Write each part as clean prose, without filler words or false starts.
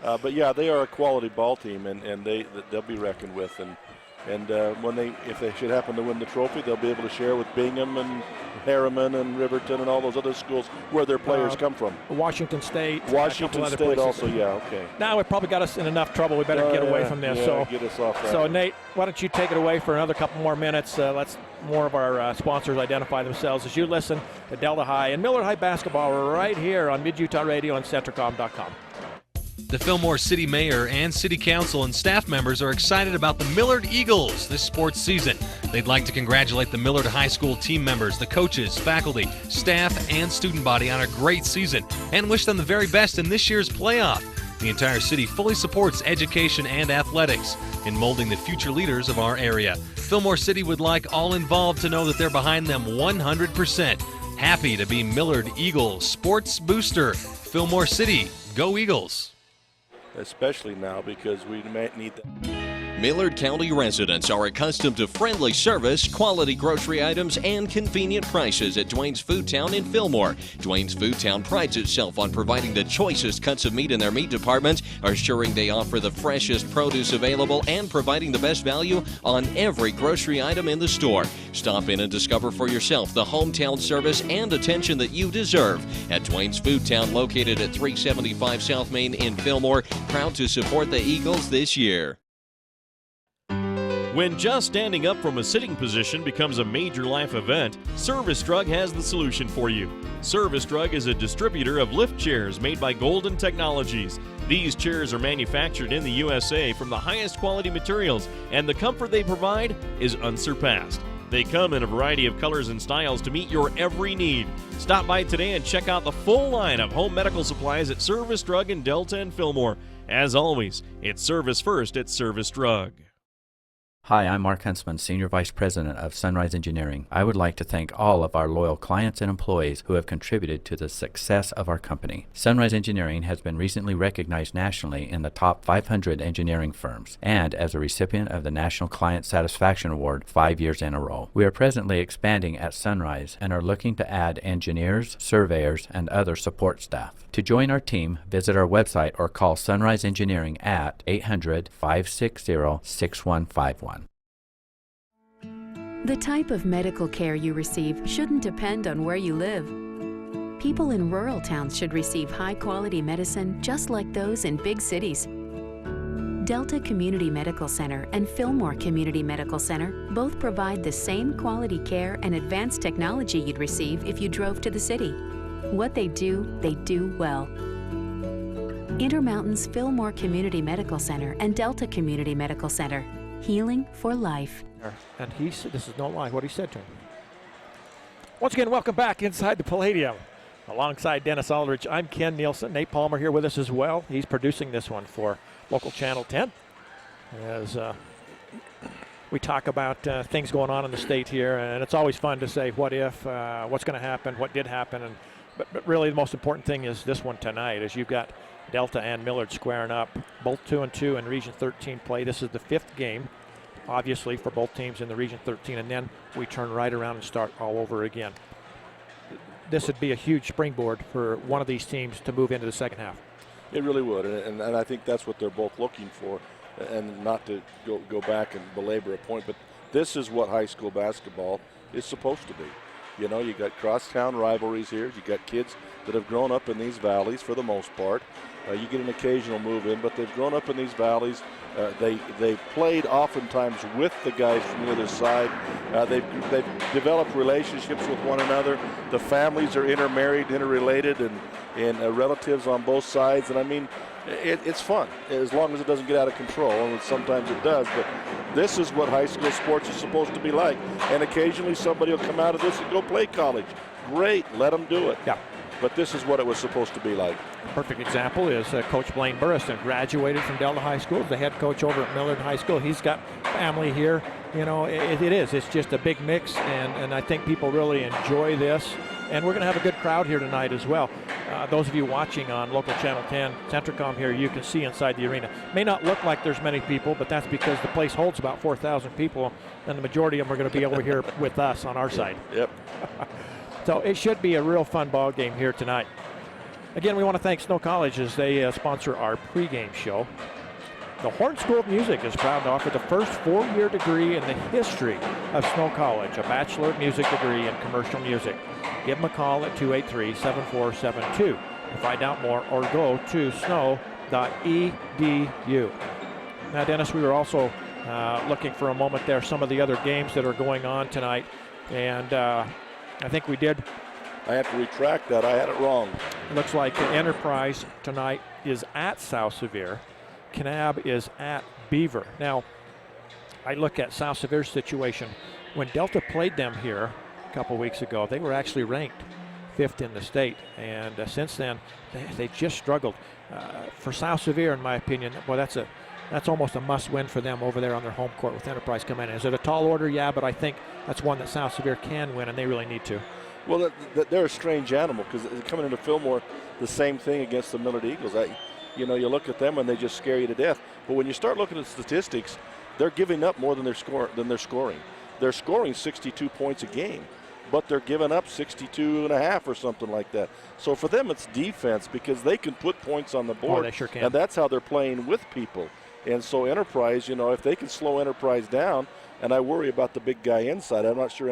But yeah, they are a quality ball team, and they'll be reckoned with. And if they should happen to win the trophy, they'll be able to share with Bingham and Harriman and Riverton and all those other schools where their players come from. Washington State. Washington State also, yeah, okay. Now we've probably got us in enough trouble. We better get away from this. Yeah, get us off that. So, Nate, why don't you take it away for another couple more minutes? Let's more of our sponsors identify themselves as you listen to Delta High and Millard High basketball right here on Mid-Utah Radio and Centricom.com. The Fillmore City Mayor and City Council and staff members are excited about the Millard Eagles this sports season. They'd like to congratulate the Millard High School team members, the coaches, faculty, staff, and student body on a great season and wish them the very best in this year's playoff. The entire city fully supports education and athletics in molding the future leaders of our area. Fillmore City would like all involved to know that they're behind them 100%. Happy to be Millard Eagles Sports Booster. Fillmore City, go Eagles! Especially now because we might need that. Millard County residents are accustomed to friendly service, quality grocery items, and convenient prices at Dwayne's Food Town in Fillmore. Dwayne's Food Town prides itself on providing the choicest cuts of meat in their meat department, assuring they offer the freshest produce available, and providing the best value on every grocery item in the store. Stop in and discover for yourself the hometown service and attention that you deserve at Dwayne's Food Town, located at 375 South Main in Fillmore. Proud to support the Eagles this year. When just standing up from a sitting position becomes a major life event, Service Drug has the solution for you. Service Drug is a distributor of lift chairs made by Golden Technologies. These chairs are manufactured in the USA from the highest quality materials, and the comfort they provide is unsurpassed. They come in a variety of colors and styles to meet your every need. Stop by today and check out the full line of home medical supplies at Service Drug in Delta and Fillmore. As always, it's service first at Service Drug. Hi, I'm Mark Huntsman, Senior Vice President of Sunrise Engineering. I would like to thank all of our loyal clients and employees who have contributed to the success of our company. Sunrise Engineering has been recently recognized nationally in the top 500 engineering firms and as a recipient of the National Client Satisfaction Award 5 years in a row. We are presently expanding at Sunrise and are looking to add engineers, surveyors, and other support staff. To join our team, visit our website or call Sunrise Engineering at 800-560-6151. The type of medical care you receive shouldn't depend on where you live. People in rural towns should receive high-quality medicine just like those in big cities. Delta Community Medical Center and Fillmore Community Medical Center both provide the same quality care and advanced technology you'd receive if you drove to the city. What they do well. Intermountain's Fillmore Community Medical Center and Delta Community Medical Center. Healing for life. And this is no lie, what he said to him. Once again, welcome back inside the Palladium. Alongside Dennis Aldridge, I'm Ken Nielsen. Nate Palmer here with us as well. He's producing this one for local Channel 10. As we talk about things going on in the state here, and it's always fun to say what if, what's going to happen, what did happen, but really the most important thing is this one tonight, as you've got Delta and Millard squaring up, both 2-2 in Region 13 play. This is the fifth game, obviously, for both teams in the Region 13, and then we turn right around and start all over again. This would be a huge springboard for one of these teams to move into the second half. It really would, and I think that's what they're both looking for, and not to go back and belabor a point, but this is what high school basketball is supposed to be. You know, you got crosstown rivalries here. You got kids that have grown up in these valleys for the most part. You get an occasional move in, but they've grown up in these valleys. They've played oftentimes with the guys from the other side. They've developed relationships with one another. The families are intermarried, interrelated, and relatives on both sides. And I mean, it's fun as long as it doesn't get out of control, and sometimes it does. But this is what high school sports is supposed to be like. And occasionally somebody will come out of this and go play college. Great, let them do it. Yeah. But this is what it was supposed to be like. Perfect example is Coach Blaine Burrison, graduated from Delta High School, the head coach over at Millard High School. He's got family here. You know, it is. It's just a big mix, and I think people really enjoy this. And we're going to have a good crowd here tonight as well. Those of you watching on local Channel 10, Centricom here, you can see inside the arena. May not look like there's many people, but that's because the place holds about 4,000 people, and the majority of them are going to be over here with us on our side. Yep. So it should be a real fun ball game here tonight. Again, we want to thank Snow College as they sponsor our pregame show. The Horn School of Music is proud to offer the first 4-year degree in the history of Snow College, a Bachelor of Music degree in commercial music. Give them a call at 283-7472 to find out more, or go to snow.edu. Now, Dennis, we were also looking for a moment there, some of the other games that are going on tonight, and I think we did. I have to retract that. I had it wrong. It looks like Enterprise tonight is at South Sevier. Kanab is at Beaver. Now, I look at South Sevier's situation. When Delta played them here a couple weeks ago, they were actually ranked 5th in the state, and since then they just struggled. For South Sevier, in my opinion, well, that's almost a must-win for them over there on their home court with Enterprise coming in. Is it a tall order? Yeah, but I think that's one that South Sevier can win, and they really need to. Well, they're a strange animal, because coming into Fillmore, the same thing against the Millard Eagles. You look at them and they just scare you to death. But when you start looking at statistics, they're giving up more than they're scoring. They're scoring 62 points a game, but they're giving up 62 and a half or something like that. So for them, it's defense, because they can put points on the board. Oh, they sure can. And that's how they're playing with people. And so Enterprise, if they can slow Enterprise down, and I worry about the big guy inside. I'm not sure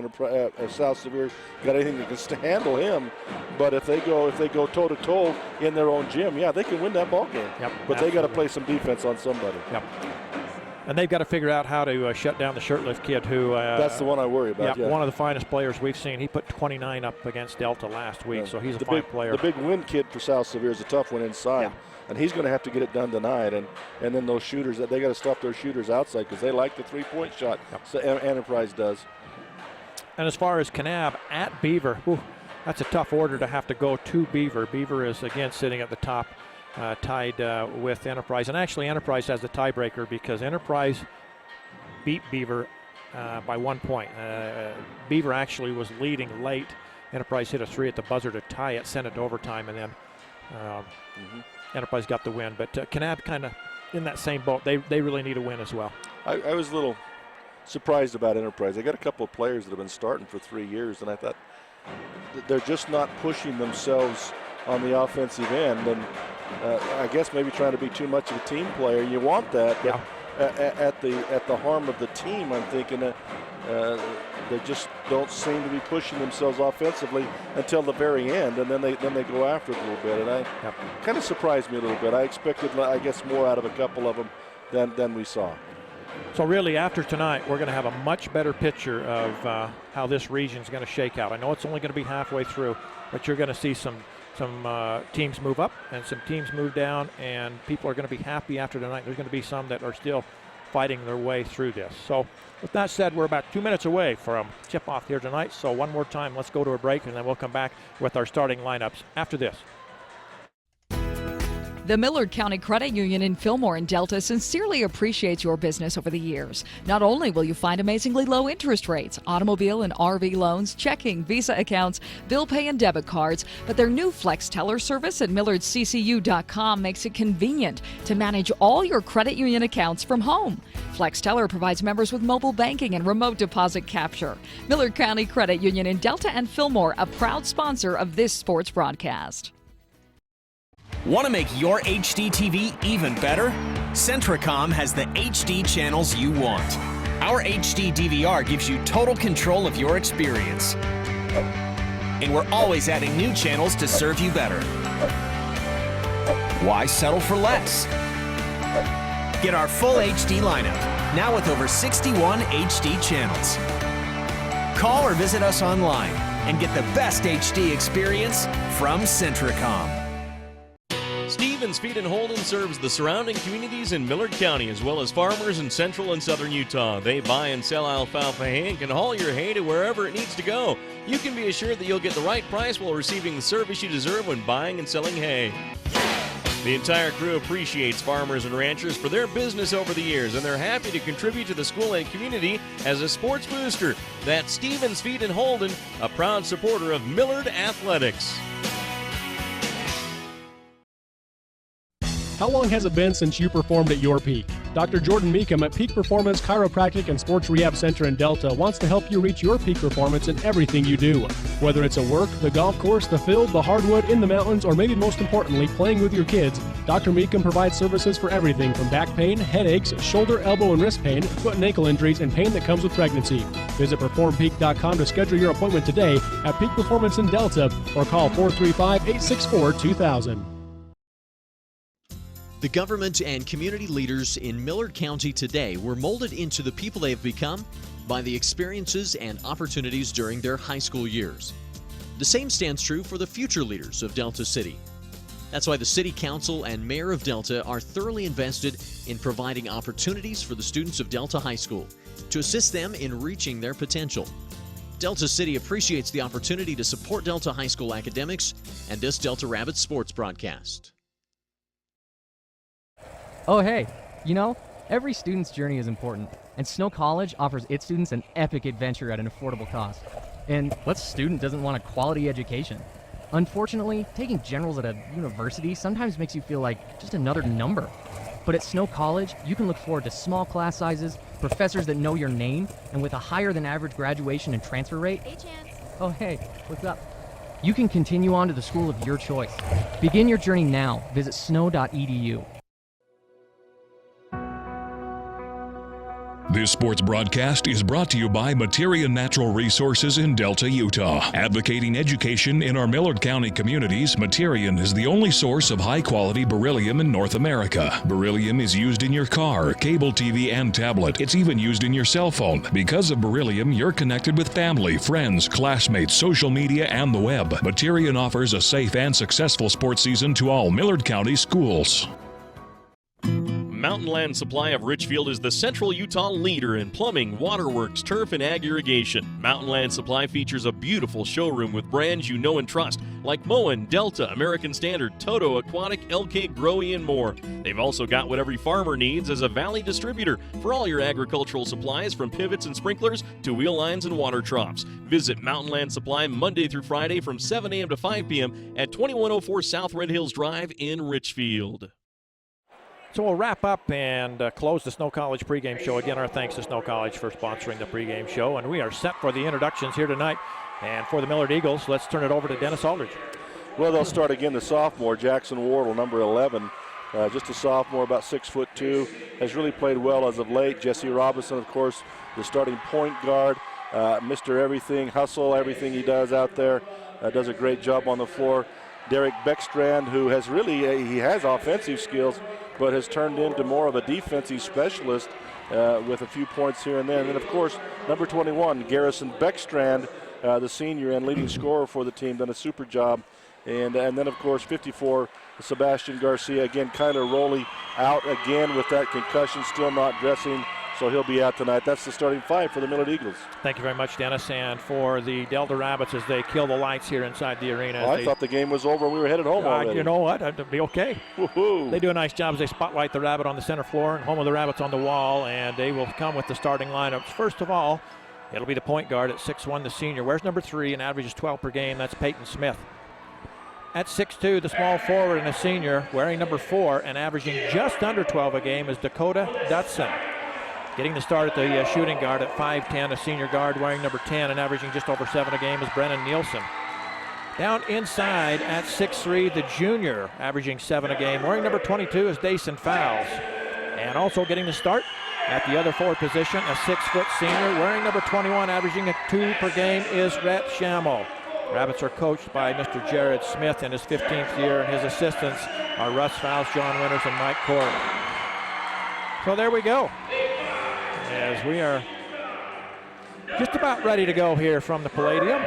South Sevier got anything that can handle him. But if they go toe-to-toe in their own gym, yeah, they can win that ball game. Yep, but they got to play some defense on somebody. Yep. And they've got to figure out how to shut down the shirtlift kid who... that's the one I worry about, yeah. One of the finest players we've seen. He put 29 up against Delta last week, so he's a fine player. The big win kid for South Sevier is a tough one inside. Yeah. And he's going to have to get it done tonight. And then those shooters, they got to stop their shooters outside, because they like the three-point shot. Yep. So Enterprise does. And as far as Kanab at Beaver, that's a tough order to have to go to Beaver. Beaver is, again, sitting at the top, tied with Enterprise. And actually, Enterprise has the tiebreaker, because Enterprise beat Beaver by 1 point. Beaver actually was leading late. Enterprise hit a 3 at the buzzer to tie it, sent it to overtime, and then Enterprise got the win. But Kanab kind of in that same boat. They really need a win as well. I was a little surprised about Enterprise. They got a couple of players that have been starting for 3 years, and I thought they're just not pushing themselves on the offensive end. And I guess maybe trying to be too much of a team player. You want that, but at the harm of the team, I'm thinking that they just don't seem to be pushing themselves offensively until the very end, and then they go after it a little bit. And kind of surprised me a little bit. I expected, I guess, more out of a couple of them than we saw. So really, after tonight, we're going to have a much better picture of how this region is going to shake out. I know it's only going to be halfway through, but you're going to see some teams move up and some teams move down, and people are going to be happy after tonight. There's going to be some that are still fighting their way through this. So with that said, we're about 2 minutes away from tip-off here tonight. So one more time, let's go to a break, and then we'll come back with our starting lineups after this. The Millard County Credit Union in Fillmore and Delta sincerely appreciates your business over the years. Not only will you find amazingly low interest rates, automobile and RV loans, checking, Visa accounts, bill pay and debit cards, but their new Flex Teller service at millardccu.com makes it convenient to manage all your credit union accounts from home. Flex Teller provides members with mobile banking and remote deposit capture. Millard County Credit Union in Delta and Fillmore, a proud sponsor of this sports broadcast. Want to make your HD TV even better? Centricom has the HD channels you want. Our HD DVR gives you total control of your experience. And we're always adding new channels to serve you better. Why settle for less? Get our full HD lineup, now with over 61 HD channels. Call or visit us online and get the best HD experience from Centricom. Stevens Feed and Holden serves the surrounding communities in Millard County as well as farmers in central and southern Utah. They buy and sell alfalfa hay and can haul your hay to wherever it needs to go. You can be assured that you'll get the right price while receiving the service you deserve when buying and selling hay. The entire crew appreciates farmers and ranchers for their business over the years, and they're happy to contribute to the school and community as a sports booster. That's Stevens Feed and Holden, a proud supporter of Millard Athletics. How long has it been since you performed at your peak? Dr. Jordan Meekum at Peak Performance Chiropractic and Sports Rehab Center in Delta wants to help you reach your peak performance in everything you do. Whether it's at work, the golf course, the field, the hardwood, in the mountains, or maybe most importantly, playing with your kids, Dr. Meekum provides services for everything from back pain, headaches, shoulder, elbow, and wrist pain, foot and ankle injuries, and pain that comes with pregnancy. Visit PerformPeak.com to schedule your appointment today at Peak Performance in Delta or call 435-864-2000. The government and community leaders in Millard County today were molded into the people they have become by the experiences and opportunities during their high school years. The same stands true for the future leaders of Delta City. That's why the City Council and Mayor of Delta are thoroughly invested in providing opportunities for the students of Delta High School to assist them in reaching their potential. Delta City appreciates the opportunity to support Delta High School academics and this Delta Rabbits sports broadcast. Oh hey, you know, every student's journey is important, and Snow College offers its students an epic adventure at an affordable cost. And what student doesn't want a quality education? Unfortunately, taking generals at a university sometimes makes you feel like just another number. But at Snow College, you can look forward to small class sizes, professors that know your name, and with a higher than average graduation and transfer rate. Hey, Chance. Oh hey, what's up? You can continue on to the school of your choice. Begin your journey now. Visit snow.edu. This sports broadcast is brought to you by Materia Natural Resources in Delta, Utah. Advocating education in our Millard County communities, Materian is the only source of high-quality beryllium in North America. Beryllium is used in your car, cable TV, and tablet. It's even used in your cell phone. Because of beryllium, you're connected with family, friends, classmates, social media, and the web. Materian offers a safe and successful sports season to all Millard County schools. Mountain Land Supply of Richfield is the Central Utah leader in plumbing, waterworks, turf, and ag irrigation. Mountain Land Supply features a beautiful showroom with brands you know and trust, like Moen, Delta, American Standard, Toto, Aquatic, LK, Growy, and more. They've also got what every farmer needs as a Valley distributor for all your agricultural supplies, from pivots and sprinklers to wheel lines and water troughs. Visit Mountain Land Supply Monday through Friday from 7 a.m. to 5 p.m. at 2104 South Red Hills Drive in Richfield. So we'll wrap up and close the Snow College pregame show. Again, our thanks to Snow College for sponsoring the pregame show. And we are set for the introductions here tonight. And for the Millard Eagles, let's turn it over to Dennis Aldridge. Well, they'll start again the sophomore, Jackson Wardle, number 11. Just a sophomore, about 6'2", has really played well as of late. Jesse Robinson, of course, the starting point guard. Mr. Everything, hustle, everything he does out there. Does a great job on the floor. Derek Beckstrand, who has really, he has offensive skills, but has turned into more of a defensive specialist with a few points here and there. And then, of course, number 21, Garrison Beckstrand, the senior and leading scorer for the team, done a super job. And then, of course, 54, Sebastian Garcia, again, kind of rolling out again with that concussion, still not dressing. So he'll be out tonight. That's the starting five for the Millard Eagles. Thank you very much, Dennis. And for the Delta Rabbits, as they kill the lights here inside the arena. I thought the game was over and we were headed home already. You know what? It'll be okay. Woo-hoo. They do a nice job as they spotlight the Rabbit on the center floor and home of the Rabbits on the wall, and they will come with the starting lineups. First of all, it'll be the point guard at 6'1", the senior. Wears number 3 and averages 12 per game. That's Peyton Smith. At 6'2", the small forward and a senior, wearing number 4 and averaging just under 12 a game, is Dakota Dutson. Getting the start at the shooting guard at 5'10", a senior guard wearing number 10 and averaging just over 7 a game, is Brennan Nielsen. Down inside at 6'3", the junior, averaging 7 a game, wearing number 22, is Dason Fowles. And also getting the start at the other forward position, a 6-foot senior wearing number 21, averaging a 2 per game, is Rhett Schammel. Rabbits are coached by Mr. Jared Smith in his 15th year, and his assistants are Russ Fowles, John Winters, and Mike Corey. So there we go, as we are just about ready to go here from the Palladium.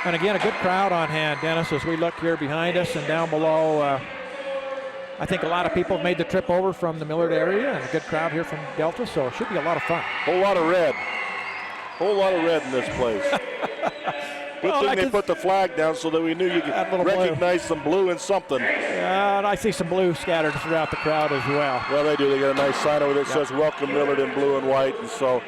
And again, a good crowd on hand, Dennis, as we look here behind us and down below. I think a lot of people have made the trip over from the Millard area, and a good crowd here from Delta, so it should be a lot of fun. Whole lot of red. Whole lot of red in this place. Good thing they put the flag down so that we knew you could recognize some blue and something. Yeah, and I see some blue scattered throughout the crowd as well. Well, they do. They got a nice sign over there that says "Welcome Millard" in blue and white, and so,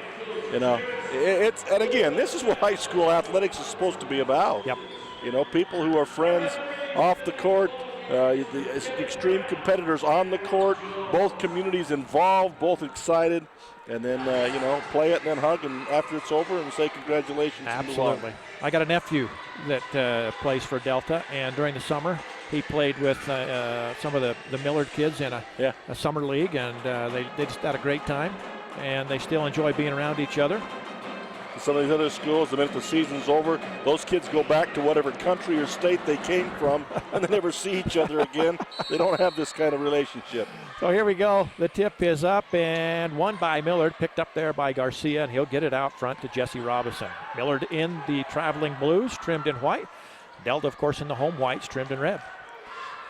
you know, it's. And again, this is what high school athletics is supposed to be about. Yep. You know, people who are friends off the court, the extreme competitors on the court, both communities involved, both excited, and then, play it and then hug, and after it's over, and say congratulations. Absolutely. I got a nephew that plays for Delta, and during the summer, he played with some of the Millard kids in a summer league, and they just had a great time, and they still enjoy being around each other. Some of these other schools, the minute the season's over, those kids go back to whatever country or state they came from, and they never see each other again. They don't have this kind of relationship. So here we go. The tip is up and won by Millard, picked up there by Garcia, and he'll get it out front to Jesse Robinson. Millard in the traveling blues, trimmed in white. Delta, of course, in the home whites, trimmed in red.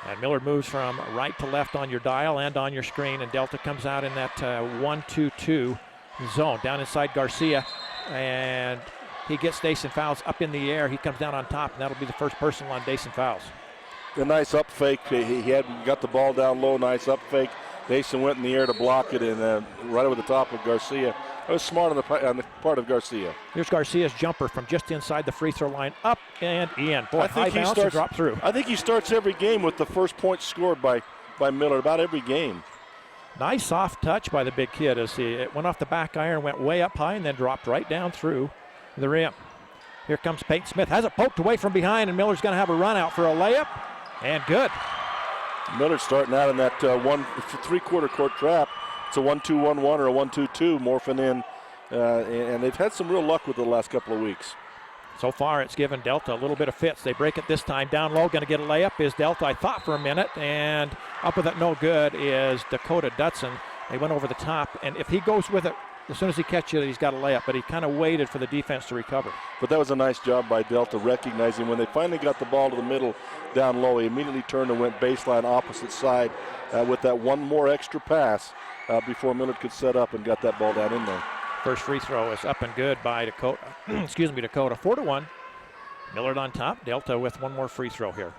And Millard moves from right to left on your dial and on your screen, and Delta comes out in that 1-2-2 zone. Down inside Garcia, and he gets Dason Fowles up in the air. He comes down on top, and that'll be the first personal on Dason Fowles. A nice up fake. He got the ball down low, nice up fake. Dason went in the air to block it, and right over the top of Garcia. That was smart on the part of Garcia. Here's Garcia's jumper from just inside the free throw line, up and in. Boy, high bounce and drop through. I think he starts every game with the first point scored by Millard, about every game. Nice soft touch by the big kid as it went off the back iron, went way up high, and then dropped right down through the rim. Here comes Peyton Smith. Has it poked away from behind, and Millard's going to have a run out for a layup. And good. Millard starting out in that 3/4 court trap. It's a 1-2-1-1 or a 1-2-2 morphing in. And they've had some real luck with it the last couple of weeks. So far, it's given Delta a little bit of fits. They break it this time. Down low, going to get a layup is Delta. I thought for a minute, and up with it, no good, is Dakota Dutson. They went over the top, and if he goes with it, as soon as he catches it, he's got a layup, but he kind of waited for the defense to recover. But that was a nice job by Delta recognizing when they finally got the ball to the middle down low, he immediately turned and went baseline opposite side with that one more extra pass before Millard could set up and got that ball down in there. First free throw is up and good by Dakota. Dakota 4-1. Millard on top. Delta with one more free throw here.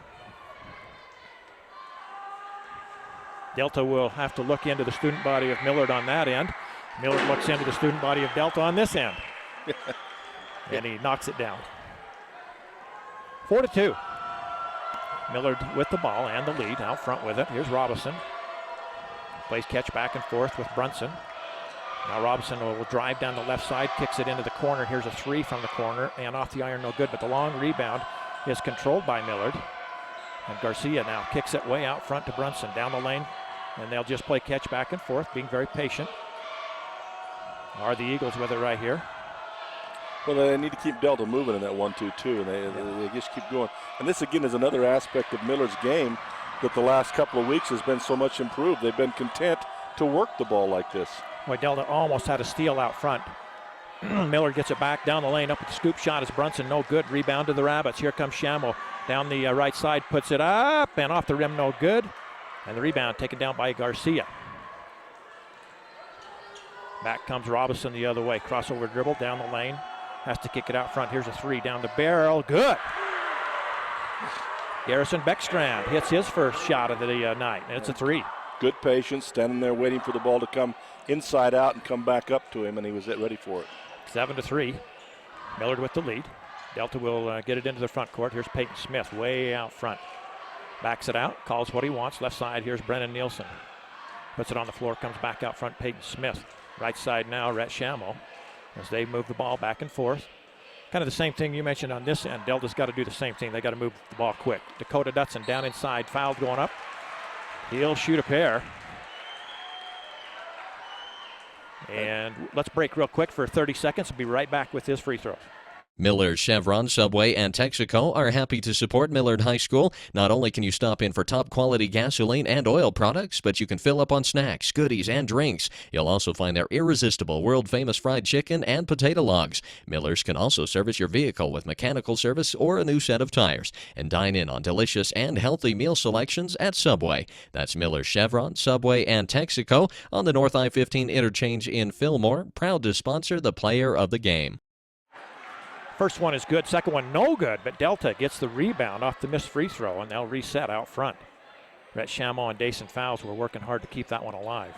Delta will have to look into the student body of Millard on that end. Millard looks into the student body of Delta on this end. And he knocks it down. 4-2. Millard with the ball and the lead out front with it. Here's Robinson. Plays catch back and forth with Brunson. Now Robinson will drive down the left side, kicks it into the corner. Here's a three from the corner, and off the iron, no good. But the long rebound is controlled by Millard. And Garcia now kicks it way out front to Brunson down the lane. And they'll just play catch back and forth, being very patient. Are the Eagles with it right here? Well, they need to keep Delta moving in that 1-2-2, and they just keep going. And this, again, is another aspect of Millard's game that the last couple of weeks has been so much improved. They've been content to work the ball like this. Boy, Delta almost had a steal out front. Millard gets it back down the lane, up with the scoop shot as Brunson, no good. Rebound to the Rabbits. Here comes Shamo down the right side, puts it up, and off the rim, no good. And the rebound taken down by Garcia. Back comes Robinson the other way. Crossover dribble down the lane. Has to kick it out front. Here's a three down the barrel. Good. Garrison Beckstrand hits his first shot of the night, and it's a three. Good patience, standing there waiting for the ball to come inside out and come back up to him, and he was ready for it. 7-3. Millard with the lead. Delta will get it into the front court. Here's Peyton Smith way out front. Backs it out, calls what he wants. Left side, here's Brennan Nielsen. Puts it on the floor, comes back out front, Peyton Smith. Right side now, Rhett Shamo, as they move the ball back and forth. Kind of the same thing you mentioned on this end. Delta's got to do the same thing. They got to move the ball quick. Dakota Dutson down inside, fouled going up. He'll shoot a pair. And let's break real quick for 30 seconds. We'll be right back with his free throws. Miller, Chevron, Subway, and Texaco are happy to support Millard High School. Not only can you stop in for top-quality gasoline and oil products, but you can fill up on snacks, goodies, and drinks. You'll also find their irresistible world-famous fried chicken and potato logs. Miller's can also service your vehicle with mechanical service or a new set of tires. And dine in on delicious and healthy meal selections at Subway. That's Miller, Chevron, Subway, and Texaco on the North I-15 interchange in Fillmore, proud to sponsor the player of the game. First one is good, second one no good, but Delta gets the rebound off the missed free throw, and they'll reset out front. Rhett Shamo and Dason Fowles were working hard to keep that one alive.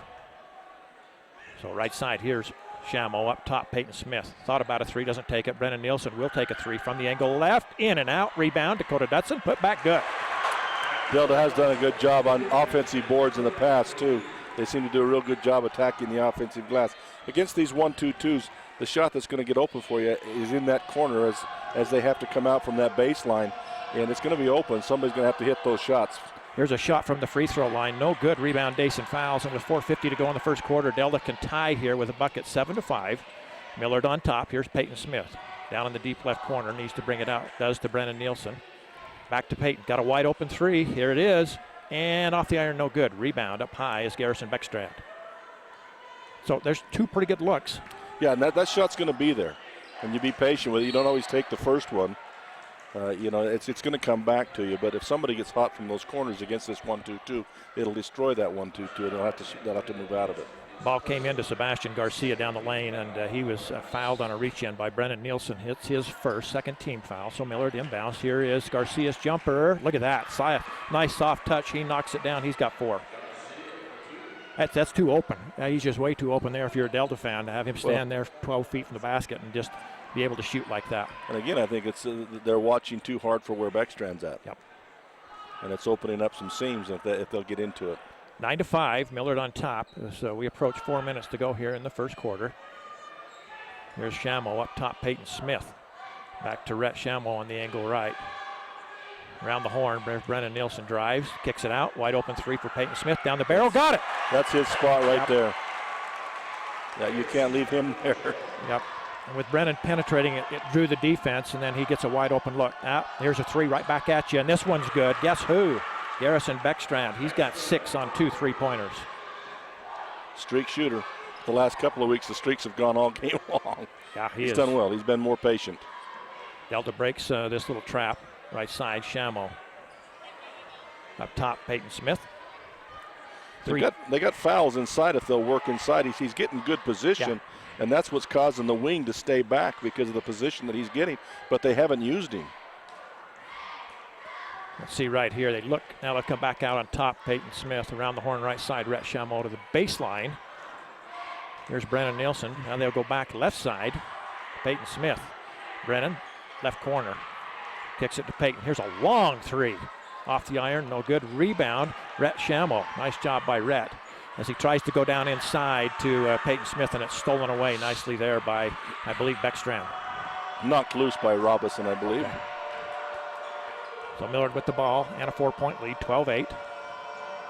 So right side, here's Shamo up top, Peyton Smith. Thought about a three, doesn't take it. Brennan Nielsen will take a three from the angle left, in and out, rebound, Dakota Dutson, put back good. Delta has done a good job on offensive boards in the past, too. They seem to do a real good job attacking the offensive glass. Against these 1-2-2s, the shot that's going to get open for you is in that corner as they have to come out from that baseline, and it's going to be open. Somebody's going to have to hit those shots. Here's a shot from the free throw line. No good. Rebound, Dason Fowles. And with 4:50 to go in the first quarter, Delta can tie here with a bucket 7-5. Millard on top. Here's Peyton Smith. Down in the deep left corner. Needs to bring it out. Does to Brennan Nielsen. Back to Peyton. Got a wide open three. Here it is. And off the iron, no good. Rebound up high is Garrison Beckstrand. So there's two pretty good looks. Yeah, and that shot's going to be there. And you be patient with it. You don't always take the first one. It's going to come back to you. But if somebody gets hot from those corners against this 1-2-2, it'll destroy that 1-2-2, and they'll have to move out of it. Ball came into Sebastian Garcia down the lane, and he was fouled on a reach-in by Brennan Nielsen. Hits his second team foul. So Millard inbounds. Here is Garcia's jumper. Look at that. Nice soft touch. He knocks it down. He's got 4. That's too open. He's just way too open there if you're a Delta fan to have him stand there 12 feet from the basket and just be able to shoot like that. And again, I think it's they're watching too hard for where Beckstrand's at. Yep. And it's opening up some seams if they'll get into it. 9-5, Millard on top. So we approach 4 minutes to go here in the first quarter. Here's Shamo up top, Peyton Smith. Back to Rhett Shamo on the angle right. Around the horn, Brennan Nielsen drives, kicks it out. Wide open three for Peyton Smith. Down the barrel, got it. That's his spot right there. Yeah, you can't leave him there. Yep. And with Brennan penetrating it drew the defense, and then he gets a wide open look. Here's a three right back at you, and this one's good. Guess who? Garrison Beckstrand. He's got 6 on 2 3-pointers. Streak shooter. The last couple of weeks, the streaks have gone all game long. Yeah, he's done well. He's been more patient. Delta breaks this little trap. Right side, Shamo. Up top, Peyton Smith. They got fouls inside if they'll work inside. He's getting good position, and that's what's causing the wing to stay back because of the position that he's getting, but they haven't used him. Let's see right here. They look. Now they'll come back out on top, Peyton Smith. Around the horn right side, Rhett Shamo to the baseline. Here's Brennan Nielsen. Now they'll go back left side. Peyton Smith. Brennan, left corner. Kicks it to Peyton. Here's a long three. Off the iron, no good. Rebound, Rhett Shamo. Nice job by Rhett as he tries to go down inside to Peyton Smith, and it's stolen away nicely there by, I believe, Beckstrand. Knocked loose by Robinson, I believe. Okay. So Millard with the ball and a 4-point lead, 12-8.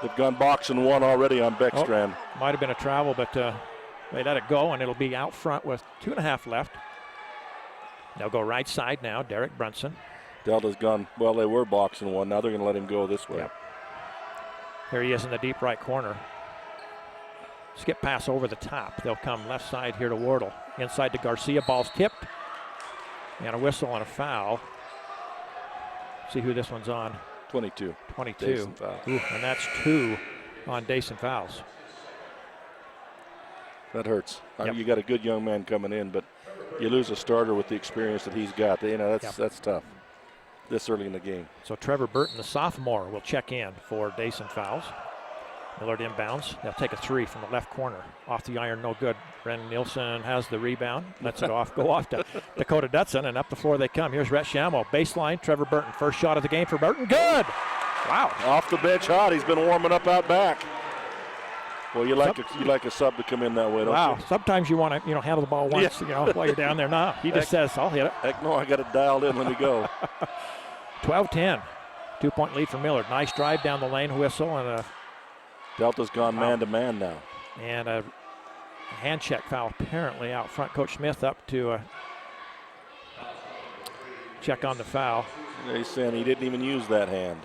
They've gone boxing one already on Beckstrand. Might have been a travel, but they let it go, and it'll be out front with 2.5 left. They'll go right side now, Derek Brunson. Delta's gone, well, they were boxing one. Now they're going to let him go this way. Yep. Here he is in the deep right corner. Skip pass over the top. They'll come left side here to Wardle. Inside to Garcia. Ball's tipped. And a whistle and a foul. See who this one's on. 22. 22. And that's 2 on Dason Fowles. That hurts. Yep. You got a good young man coming in, but you lose a starter with the experience that he's got. That's tough this early in the game. So Trevor Burton, the sophomore, will check in for Dason Fowles. Millard inbounds. They'll take a three from the left corner. Off the iron, no good. Brennan Nielsen has the rebound. Lets it go off to Dakota Dutson, and up the floor they come. Here's Rhett Shamo. Baseline, Trevor Burton. First shot of the game for Burton. Good! Wow. Off the bench hot. He's been warming up out back. Well, you like a sub to come in that way, don't you? Wow. Sometimes you want to handle the ball once, while you're down there. No, he just says, I'll hit it. Heck no, I got it dialed in. Let me go. 12-10. 2-point lead for Millard. Nice drive down the lane, whistle, and Delta's gone man-to-man now. And a hand check foul apparently out front. Coach Smith up to check on the foul. He's saying he didn't even use that hand.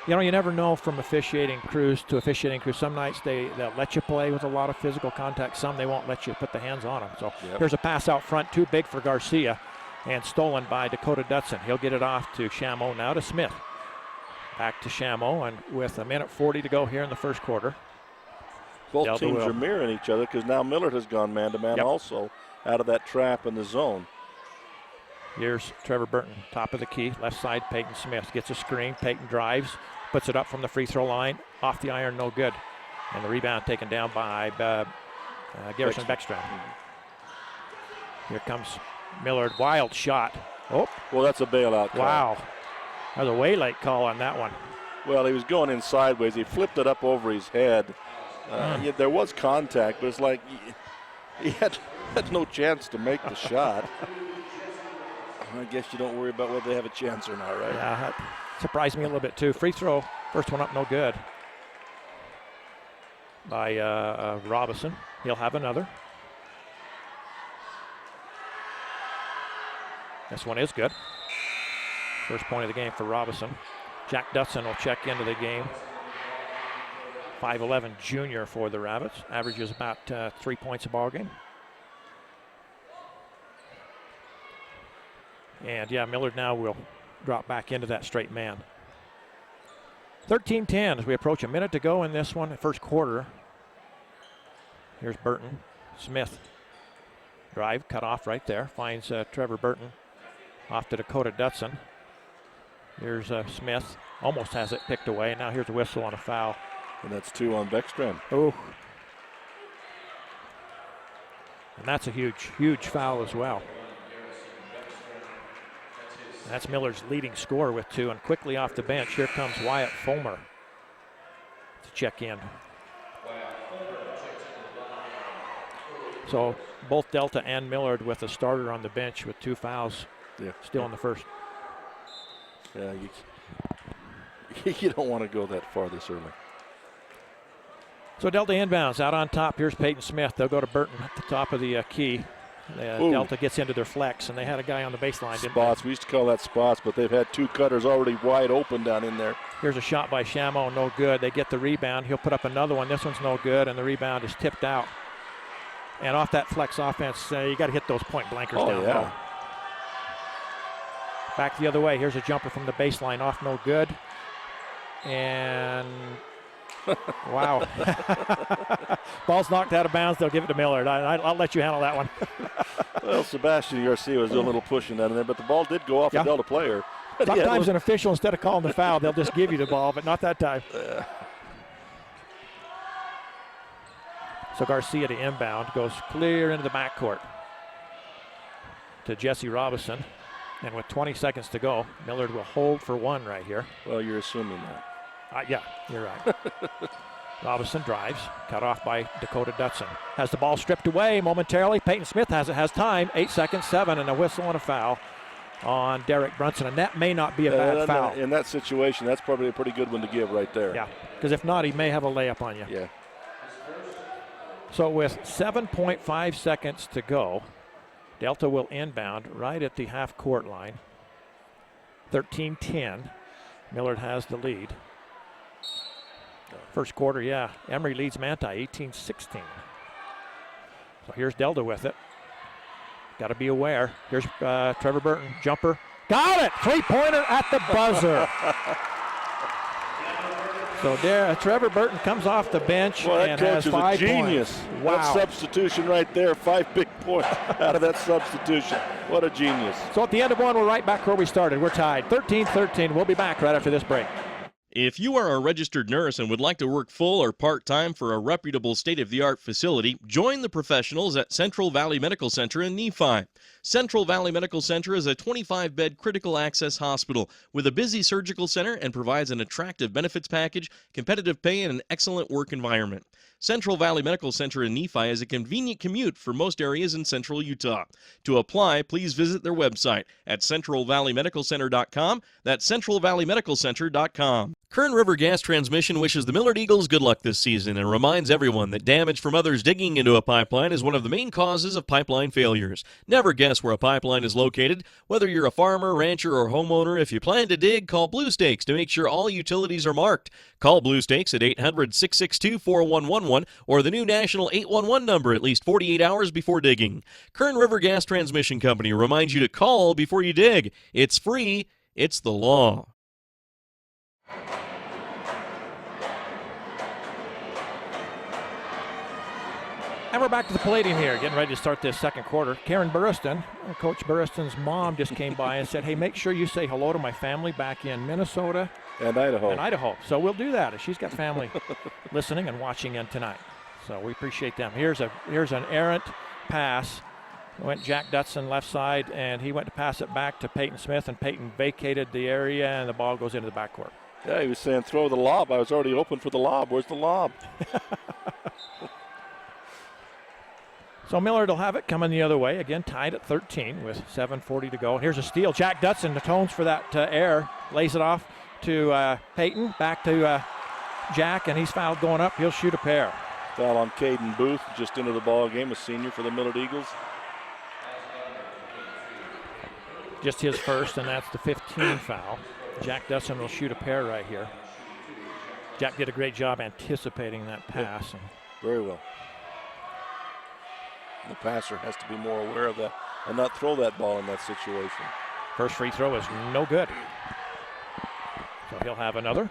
You never know from officiating crews to officiating crews. Some nights they'll let you play with a lot of physical contact. Some they won't let you put the hands on them. So Here's a pass out front, too big for Garcia, and stolen by Dakota Dutson. He'll get it off to Shamo, now to Smith. Back to Shamo, and with 1:40 to go here in the first quarter. Both Delta teams will. are mirroring each other because now Millard has gone man-to-man also out of that trap in the zone. Here's Trevor Burton, top of the key, left side, Peyton Smith gets a screen. Peyton drives, puts it up from the free throw line, off the iron, no good. And the rebound taken down by Garrison Beckstrand. Here comes Millard, wild shot. Oh, well, that's a bailout call. Wow. That was a way late call on that one. Well, he was going in sideways. He flipped it up over his head. Yeah, there was contact, but it's like he had no chance to make the shot. I guess you don't worry about whether they have a chance or not, right? Yeah, that surprised me a little bit too. Free throw, first one up, no good. By Robinson. He'll have another. This one is good. First point of the game for Robinson. Jack Dutson will check into the game. 5'11" junior for the Rabbits. Averages about 3 points a ball game. And yeah, Millard now will drop back into that straight man. 13-10 as we approach a minute to go in this one, first quarter. Here's Burton. Smith. Drive, cut off right there. Finds Trevor Burton. Off to Dakota Dutson. Here's Smith. Almost has it picked away. Now here's a whistle on a foul. And that's 2 on Beckstrand. Oh. And that's a huge, huge foul as well. That's Millard's leading scorer with 2. And quickly off the bench, here comes Wyatt Fulmer to check in. So both Delta and Millard with a starter on the bench with 2 fouls. Still in the first. Yeah, you don't want to go that far this early. So Delta inbounds out on top. Here's Peyton Smith. They'll go to Burton at the top of the key. Delta gets into their flex, and they had a guy on the baseline. Spots. We used to call that spots, but they've had 2 cutters already wide open down in there. Here's a shot by Shamo, no good. They get the rebound. He'll put up another one. This one's no good, and the rebound is tipped out. And off that flex offense, you got to hit those point blankers down low. Back the other way. Here's a jumper from the baseline, off no good. And wow. Ball's knocked out of bounds. They'll give it to Millard. I'll let you handle that one. Well, Sebastian Garcia was doing a little pushing down in there, but the ball did go off a Delta player. Sometimes an official, instead of calling the foul, they'll just give you the ball, but not that time. So Garcia to inbound, goes clear into the backcourt to Jesse Robinson. And with 20 seconds to go, Millard will hold for 1 right here. Well, you're assuming that. Yeah, you're right. Robinson drives, cut off by Dakota Dutson. Has the ball stripped away momentarily. Peyton Smith has time. 8 seconds, 7, and a whistle and a foul on Derek Brunson. And that may not be a bad foul. In that situation, that's probably a pretty good one to give right there. Yeah, because if not, he may have a layup on you. Yeah. So with 7.5 seconds to go, Delta will inbound right at the half-court line. 13-10. Millard has the lead. First quarter, Emory leads Manti 18-16. So here's Delta with it. Got to be aware. Here's Trevor Burton, jumper. Got it! 3-pointer at the buzzer. So there, Trevor Burton comes off the bench and has 5 genius. points. Wow. That substitution right there, 5 big points out of that substitution. What a genius. So at the end of 1, we're right back where we started. We're tied 13-13. We'll be back right after this break. If you are a registered nurse and would like to work full or part-time for a reputable state-of-the-art facility, join the professionals at Central Valley Medical Center in Nephi. Central Valley Medical Center is a 25-bed critical access hospital with a busy surgical center and provides an attractive benefits package, competitive pay, and an excellent work environment. Central Valley Medical Center in Nephi is a convenient commute for most areas in central Utah. To apply, please visit their website at centralvalleymedicalcenter.com. That's centralvalleymedicalcenter.com. Kern River Gas Transmission wishes the Millard Eagles good luck this season and reminds everyone that damage from others digging into a pipeline is one of the main causes of pipeline failures. Never guess where a pipeline is located. Whether you're a farmer, rancher, or homeowner, if you plan to dig, call Blue Stakes to make sure all utilities are marked. Call Blue Stakes at 800-662-4111 or the new national 811 number at least 48 hours before digging. Kern River Gas Transmission Company reminds you to call before you dig. It's free. It's the law. And we're back to the Palladium here, getting ready to start this second quarter. Karen Burriston, Coach Burriston's mom, just came by and said, hey, make sure you say hello to my family back in Minnesota. And Idaho. So we'll do that. She's got family listening and watching in tonight. So we appreciate them. Here's an errant pass. Went Jack Dutson left side, and he went to pass it back to Peyton Smith, and Peyton vacated the area, and the ball goes into the backcourt. Yeah, he was saying throw the lob. I was already open for the lob. Where's the lob? So Millard will have it coming the other way. Again, tied at 13 with 7:40 to go. And here's a steal. Jack Dutson atones for that error. Lays it off to Peyton. Back to Jack, and he's fouled going up. He'll shoot a pair. Foul on Caden Booth, just into the ball game, a senior for the Millard Eagles. Just his first, and that's the 15 foul. Jack Dutson will shoot a pair right here. Jack did a great job anticipating that pass. Yeah, very well. The passer has to be more aware of that and not throw that ball in that situation. First free throw is no good. So he'll have another.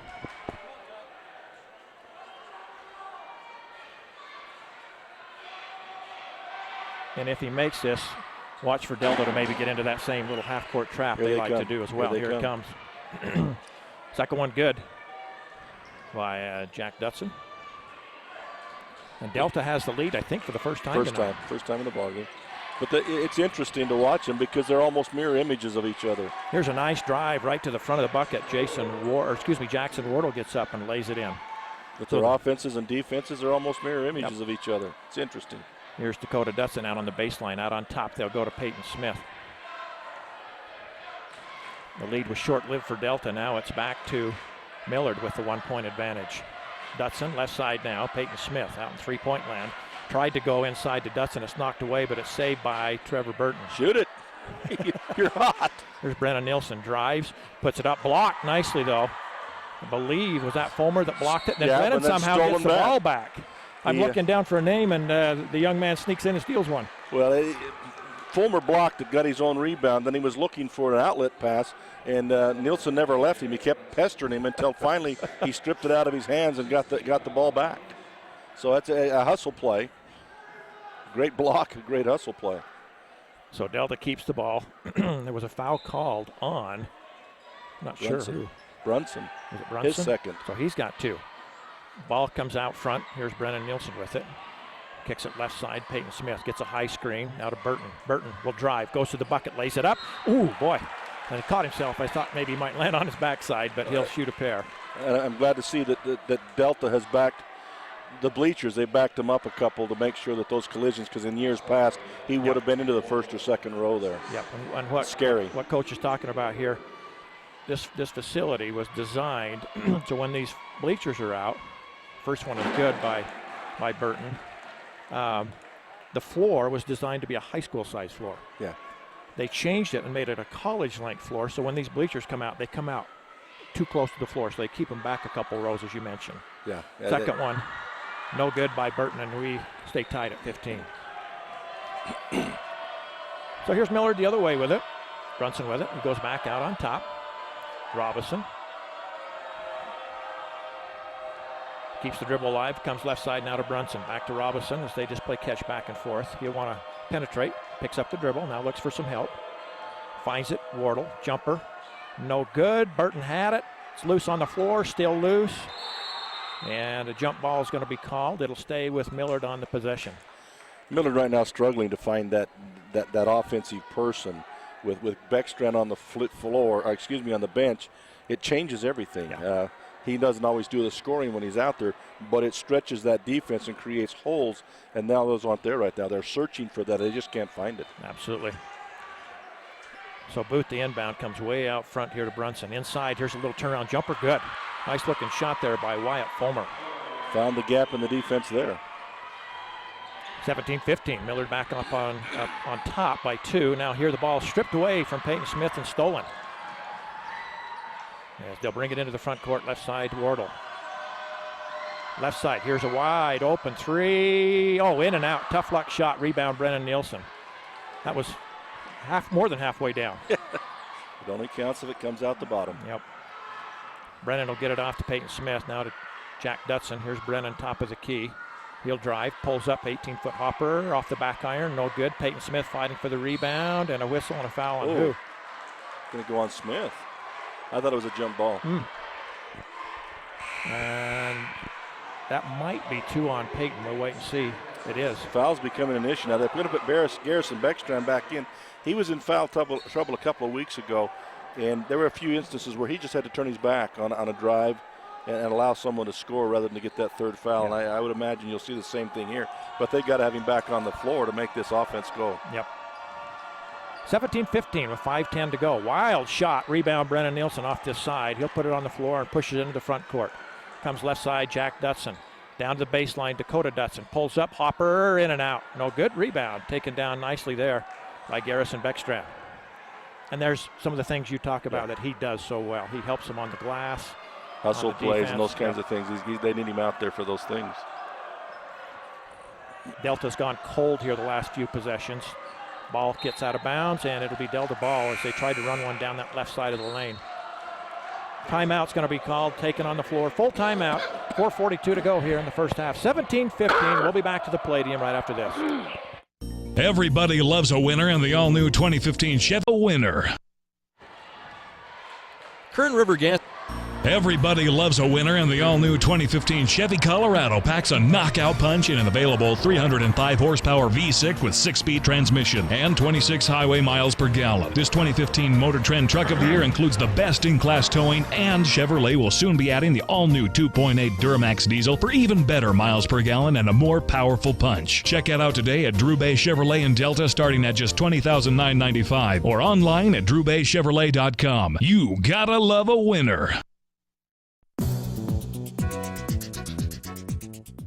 And if he makes this, watch for Delta to maybe get into that same little half-court trap they like to do as well. Here it comes. Second one good by Jack Dutson. And Delta has the lead, I think, for the first time tonight. First time in the ballgame. But it's interesting to watch them because they're almost mirror images of each other. Here's a nice drive right to the front of the bucket. Jackson Wardle gets up and lays it in. But their offenses and defenses are almost mirror images of each other. It's interesting. Here's Dakota Dutson out on the baseline. Out on top, they'll go to Peyton Smith. The lead was short-lived for Delta. Now it's back to Millard with the 1-point advantage. Dutson, left side now. Peyton Smith out in three-point land. Tried to go inside to Dutson. It's knocked away, but it's saved by Trevor Burton. Shoot it. You're hot. There's Brennan Nielsen. Drives, puts it up. Blocked nicely, though. I believe, was that Fulmer that blocked it? And then Brennan somehow gets the ball back. I'm looking down for a name, and the young man sneaks in and steals one. Well, Fulmer blocked it, got his own rebound. Then he was looking for an outlet pass, and Nielsen never left him. He kept pestering him until finally he stripped it out of his hands and got the ball back. So that's a hustle play. Great block, a great hustle play. So Delta keeps the ball. There was a foul called on, not sure who. Brunson. Was it Brunson? His second. So he's got two. Ball comes out front. Here's Brennan Nielsen with it. Kicks it left side. Peyton Smith gets a high screen. Now to Burton. Burton will drive. Goes to the bucket. Lays it up. Ooh, boy. And he caught himself. I thought maybe he might land on his backside, but he'll shoot a pair. And I'm glad to see that Delta has backed the bleachers. They backed him up a couple to make sure that those collisions, because in years past, he would have been into the first or second row there. Yep. And what scary. What Coach is talking about here, this facility was designed so when these bleachers are out, first one is good by Burton. The floor was designed to be a high school size floor. Yeah. They changed it and made it a college length floor, so when these bleachers come out, they come out too close to the floor, so they keep them back a couple rows, as you mentioned. Yeah. Second one, no good by Burton, and we stay tied at 15. So here's Millard the other way with it. Brunson with it. He goes back out on top. Robinson keeps the dribble alive, comes left side now to Brunson. Back to Robinson as they just play catch back and forth. He'll want to penetrate, picks up the dribble, now looks for some help. Finds it, Wardle, jumper, no good. Burton had it, it's loose on the floor, still loose. And a jump ball is going to be called. It'll stay with Millard on the possession. Millard right now struggling to find that offensive person. With Beckstrand on the floor, on the bench, it changes everything. Yeah. He doesn't always do the scoring when he's out there, but it stretches that defense and creates holes, and now those aren't there right now. They're searching for that. They just can't find it. Absolutely. So Booth, the inbound, comes way out front here to Brunson. Inside, here's a little turnaround jumper. Good. Nice looking shot there by Wyatt Fulmer. Found the gap in the defense there. 17-15. Millard back up on top by 2. Now here the ball stripped away from Peyton Smith and stolen. As they'll bring it into the front court, left side, Wardle. Left side, here's a wide open three. Oh, in and out. Tough luck shot. Rebound, Brennan Nielsen. That was more than halfway down. It only counts if it comes out the bottom. Yep. Brennan will get it off to Peyton Smith. Now to Jack Dutson. Here's Brennan, top of the key. He'll drive, pulls up, 18-foot hopper off the back iron, no good. Peyton Smith fighting for the rebound, and a whistle and a foul on who? Going to go on Smith. I thought it was a jump ball. And that might be 2 on Peyton. We'll wait and see. It is. Foul's becoming an issue. Now they're going to put Garrison Beckstrand back in. He was in foul trouble a couple of weeks ago. And there were a few instances where he just had to turn his back on a drive and allow someone to score rather than to get that third foul. Yeah. And I would imagine you'll see the same thing here. But they've got to have him back on the floor to make this offense go. Yep. 17-15 with 5:10 to go. Wild shot. Rebound, Brennan Nielsen off this side. He'll put it on the floor and push it into the front court. Comes left side, Jack Dutson. Down to the baseline, Dakota Dutson. Pulls up, Hopper, in and out. No good. Rebound. Taken down nicely there by Garrison Beckstrand. And there's some of the things you talk about that he does so well. He helps them on the glass. Hustle plays defense, and those kinds of things. They need him out there for those things. Delta's gone cold here the last few possessions. Ball gets out of bounds, and it'll be Delta ball as they try to run one down that left side of the lane. Timeout's going to be called, taken on the floor. Full timeout, 4:42 to go here in the first half. 17-15, we'll be back to the Palladium right after this. Everybody loves a winner, and the all-new 2015 Chevy winner. Kern River Gas. Everybody loves a winner, and the all-new 2015 Chevy Colorado packs a knockout punch in an available 305 horsepower V6 with 6-speed transmission and 26 highway miles per gallon. This 2015 Motor Trend Truck of the Year includes the best-in-class towing, and Chevrolet will soon be adding the all-new 2.8 Duramax diesel for even better miles per gallon and a more powerful punch. Check it out today at Drew Bay Chevrolet in Delta, starting at just $20,995, or online at drewbaychevrolet.com. You gotta love a winner.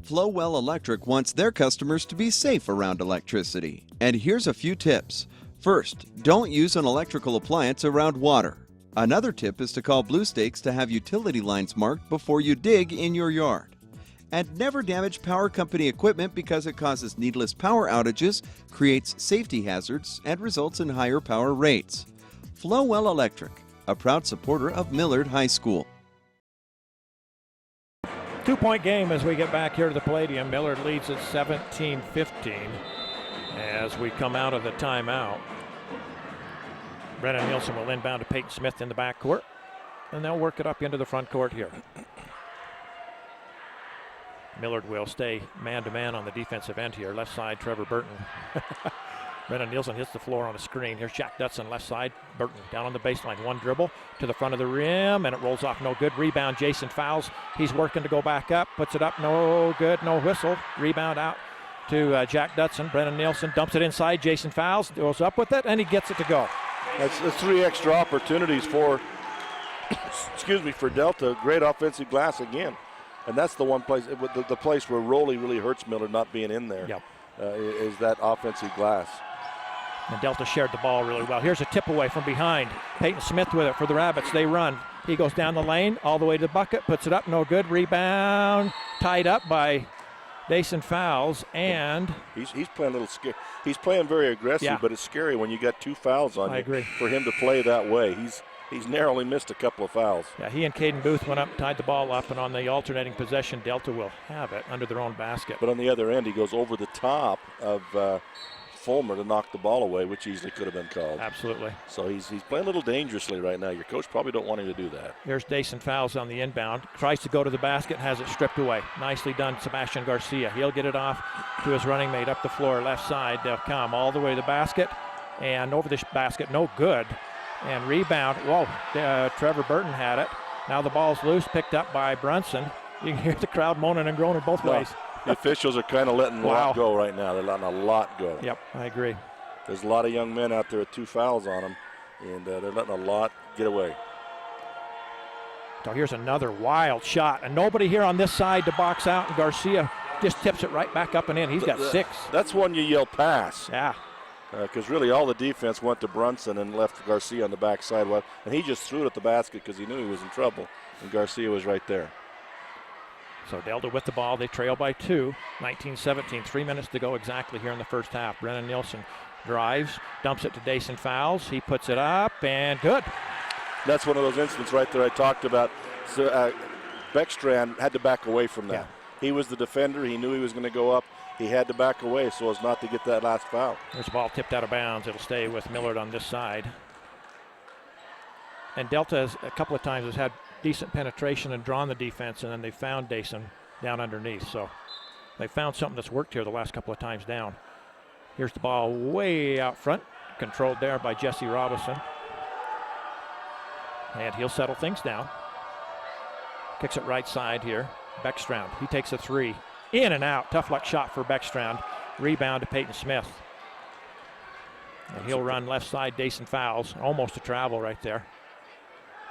Flowell Electric wants their customers to be safe around electricity. And here's a few tips. First, don't use an electrical appliance around water. Another tip is to call Blue Stakes to have utility lines marked before you dig in your yard. And never damage power company equipment because it causes needless power outages, creates safety hazards, and results in higher power rates. Flowell Electric, a proud supporter of Millard High School. 2-point game as we get back here to the Palladium. Millard leads at 17-15 as we come out of the timeout. Brennan Nielsen will inbound to Peyton Smith in the backcourt, and they'll work it up into the front court here. Millard will stay man-to-man on the defensive end here. Left side, Trevor Burton. Brennan Nielsen hits the floor on a screen. Here's Jack Dutson, left side. Burton down on the baseline. One dribble to the front of the rim, and it rolls off. No good. Rebound, Jason Fowles. He's working to go back up. Puts it up. No good. No whistle. Rebound out to Jack Dutson. Brennan Nielsen dumps it inside. Jason Fowles goes up with it, and he gets it to go. That's 3 extra opportunities for, for Delta. Great offensive glass again. And that's the one place, the place where Rowley really hurts Millard not being in there. Yep. Is that offensive glass. And Delta shared the ball really well. Here's a tip away from behind. Peyton Smith with it for the Rabbits. They run. He goes down the lane all the way to the bucket, puts it up, no good. Rebound, tied up by Jason Fowles, and he's playing a little scary. He's playing very aggressive, but it's scary when you got 2 fouls on you. I agree. For him to play that way. He's narrowly missed a couple of fouls. Yeah, he and Caden Booth went up, tied the ball up, and on the alternating possession, Delta will have it under their own basket. But on the other end, he goes over the top of Fulmer to knock the ball away, which easily could have been called. Absolutely. So he's playing a little dangerously right now. Your coach probably don't want him to do that. Here's Jason Fowles on the inbound. Tries to go to the basket, has it stripped away. Nicely done, Sebastian Garcia. He'll get it off to his running mate up the floor, left side. They'll come all the way to the basket, and over the basket, no good. And rebound, whoa, Trevor Burton had it. Now the ball's loose, picked up by Brunson. You can hear the crowd moaning and groaning both ways. The officials are kind of letting a lot go right now. They're letting a lot go. Yep, I agree. There's a lot of young men out there with 2 fouls on them, and they're letting a lot get away. So here's another wild shot, and nobody here on this side to box out, and Garcia just tips it right back up and in. He's got 6. That's one you yell pass. Yeah. Because really all the defense went to Brunson and left Garcia on the backside. And he just threw it at the basket because he knew he was in trouble. And Garcia was right there. So Delta with the ball. They trail by 2. 19-17. 3 minutes to go exactly here in the first half. Brennan Nielsen drives, dumps it to Jason Fowles. He puts it up, and good. That's one of those incidents right there I talked about. So, Beckstrand had to back away from that. Yeah. He was the defender. He knew he was going to go up. He had to back away so as not to get that last foul. There's a ball tipped out of bounds. It'll stay with Millard on this side. And Delta has, a couple of times, has had decent penetration and drawn the defense, and then they found Dason down underneath. So they found something that's worked here the last couple of times down. Here's the ball way out front, controlled there by Jesse Robinson. And he'll settle things down. Kicks it right side here. Beckstrand, he takes a three. In and out. Tough luck shot for Beckstrand. Rebound to Peyton Smith. And he'll run left side. Dason fouls. Almost a travel right there.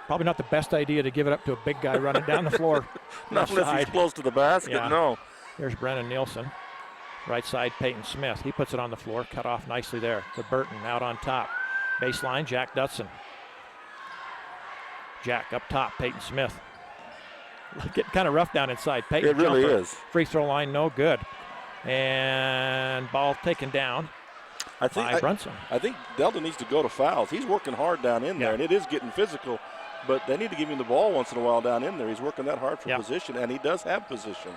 Probably not the best idea to give it up to a big guy running down the floor. Not unless he's close to the basket, yeah. No. Here's Brennan Nielsen. Right side, Peyton Smith. He puts it on the floor. Cut off nicely there. To Burton out on top. Baseline, Jack Dutson. Jack up top, Peyton Smith. Getting kind of rough down inside. Peyton it really jumper. is. Free throw line, no good. And ball taken down by Brunson. I think Delta needs to go to fouls. He's working hard down in there, and it is getting physical. But they need to give him the ball once in a while down in there. He's working that hard for position, and he does have position.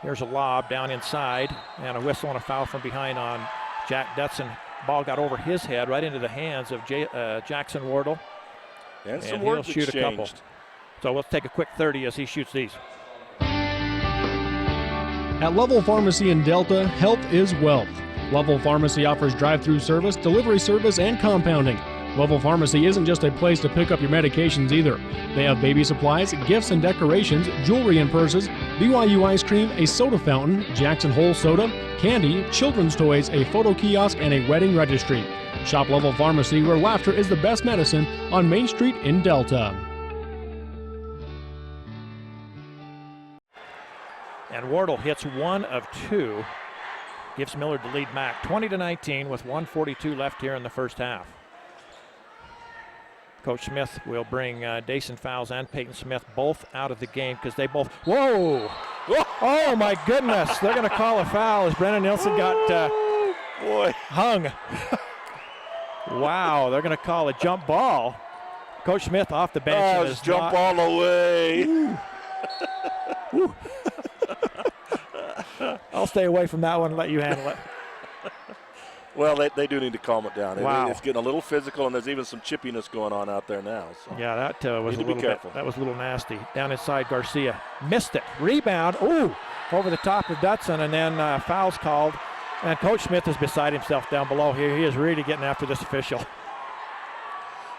Here's a lob down inside, and a whistle and a foul from behind on Jack Dutson. Ball got over his head right into the hands of Jackson Wardle. And some he'll words shoot exchanged. a couple. So we'll take a quick 30 as he shoots these. At Level Pharmacy in Delta, health is wealth. Level Pharmacy offers drive-through service, delivery service, and compounding. Level Pharmacy isn't just a place to pick up your medications either. They have baby supplies, gifts and decorations, jewelry and purses, BYU ice cream, a soda fountain, Jackson Hole soda, candy, children's toys, a photo kiosk, and a wedding registry. Shop Level Pharmacy, where laughter is the best medicine, on Main Street in Delta. And Wardle hits 1 of 2. Gives Millard the lead back 20-19 with 1:42 left here in the first half. Coach Smith will bring Dason Fowles and Peyton Smith both out of the game because they both, whoa! Oh my goodness, they're going to call a foul as Brennan Nielsen got hung. Wow, they're going to call a jump ball. Coach Smith off the bench. Oh, jump ball away. I'll stay away from that one and let you handle it. Well, they do need to calm it down. Wow. It's getting a little physical, and there's even some chippiness going on out there now. So. Yeah, that was a little bit. That was a little nasty. Down inside, Garcia missed it. Rebound. Ooh, over the top of Dutson, and then fouls called. And Coach Smith is beside himself down below here. He is really getting after this official.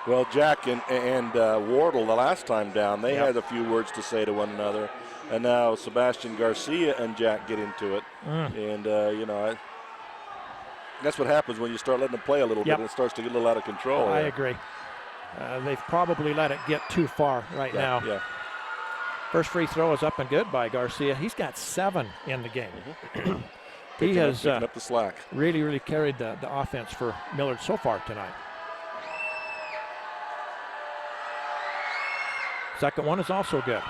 Well, Jack and Wardle, the last time down, they had a few words to say to one another. And now Sebastian Garcia and Jack get into it. And, that's what happens when you start letting them play a little bit, and it starts to get a little out of control. I agree. They've probably let it get too far now. Yeah. First free throw is up and good by Garcia. He's got 7 in the game. He has picking up the slack. Really carried the offense for Millard so far tonight. Second one is also good.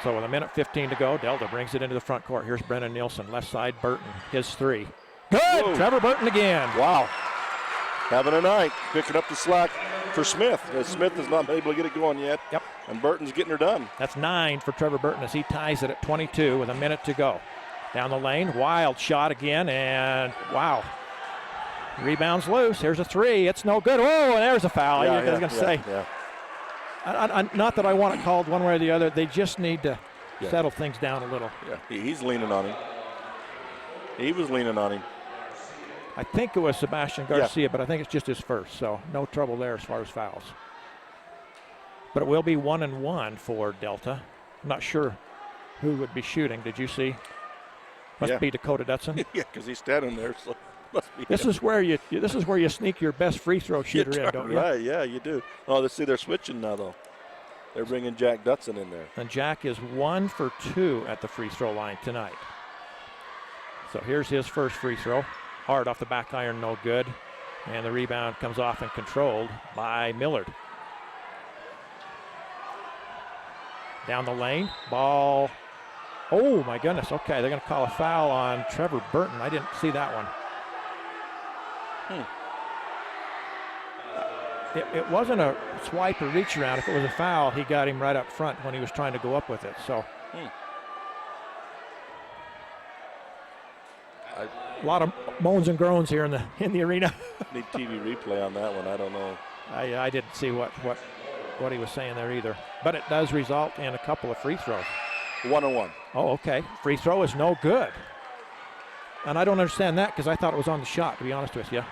So with 1:15 to go, Delta brings it into the front court. Here's Brennan Nielsen, left side, Burton, his 3. Good! Whoa. Trevor Burton again. Wow. Having a night, picking up the slack for Smith. Smith is not able to get it going yet. Yep. And Burton's getting her done. That's 9 for Trevor Burton as he ties it at 22 with 1 minute to go. Down the lane, wild shot again, and wow. Rebounds loose. Here's a 3. It's no good. Oh, and there's a foul. I was going to say. Yeah. Not that I want it called one way or the other. They just need to settle things down a little. Yeah, he's leaning on him. He was leaning on him. I think it was Sebastian Garcia, but I think it's just his first, so no trouble there as far as fouls. But it will be 1-1 for Delta. I'm not sure who would be shooting. Did you see? Must be Dakota Dutson. Yeah, because he's standing there, so must be. This is where you sneak your best free throw shooter in, don't you? Right, yeah, you do. Oh, let's see, they're switching now, though. They're bringing Jack Dutson in there. And Jack is 1 for 2 at the free throw line tonight. So here's his first free throw. Hard off the back iron, no good. And the rebound comes off and controlled by Millard. Down the lane, ball. Oh my goodness, okay, they're gonna call a foul on Trevor Burton. I didn't see that one. It wasn't a swipe or reach around. If it was a foul, he got him right up front when he was trying to go up with it, so. A lot of moans and groans here in the arena. Need TV replay on that one. I don't know. I didn't see what he was saying there either. But it does result in a couple of free throws. 1-1. Oh, okay. Free throw is no good. And I don't understand that because I thought it was on the shot, to be honest with you.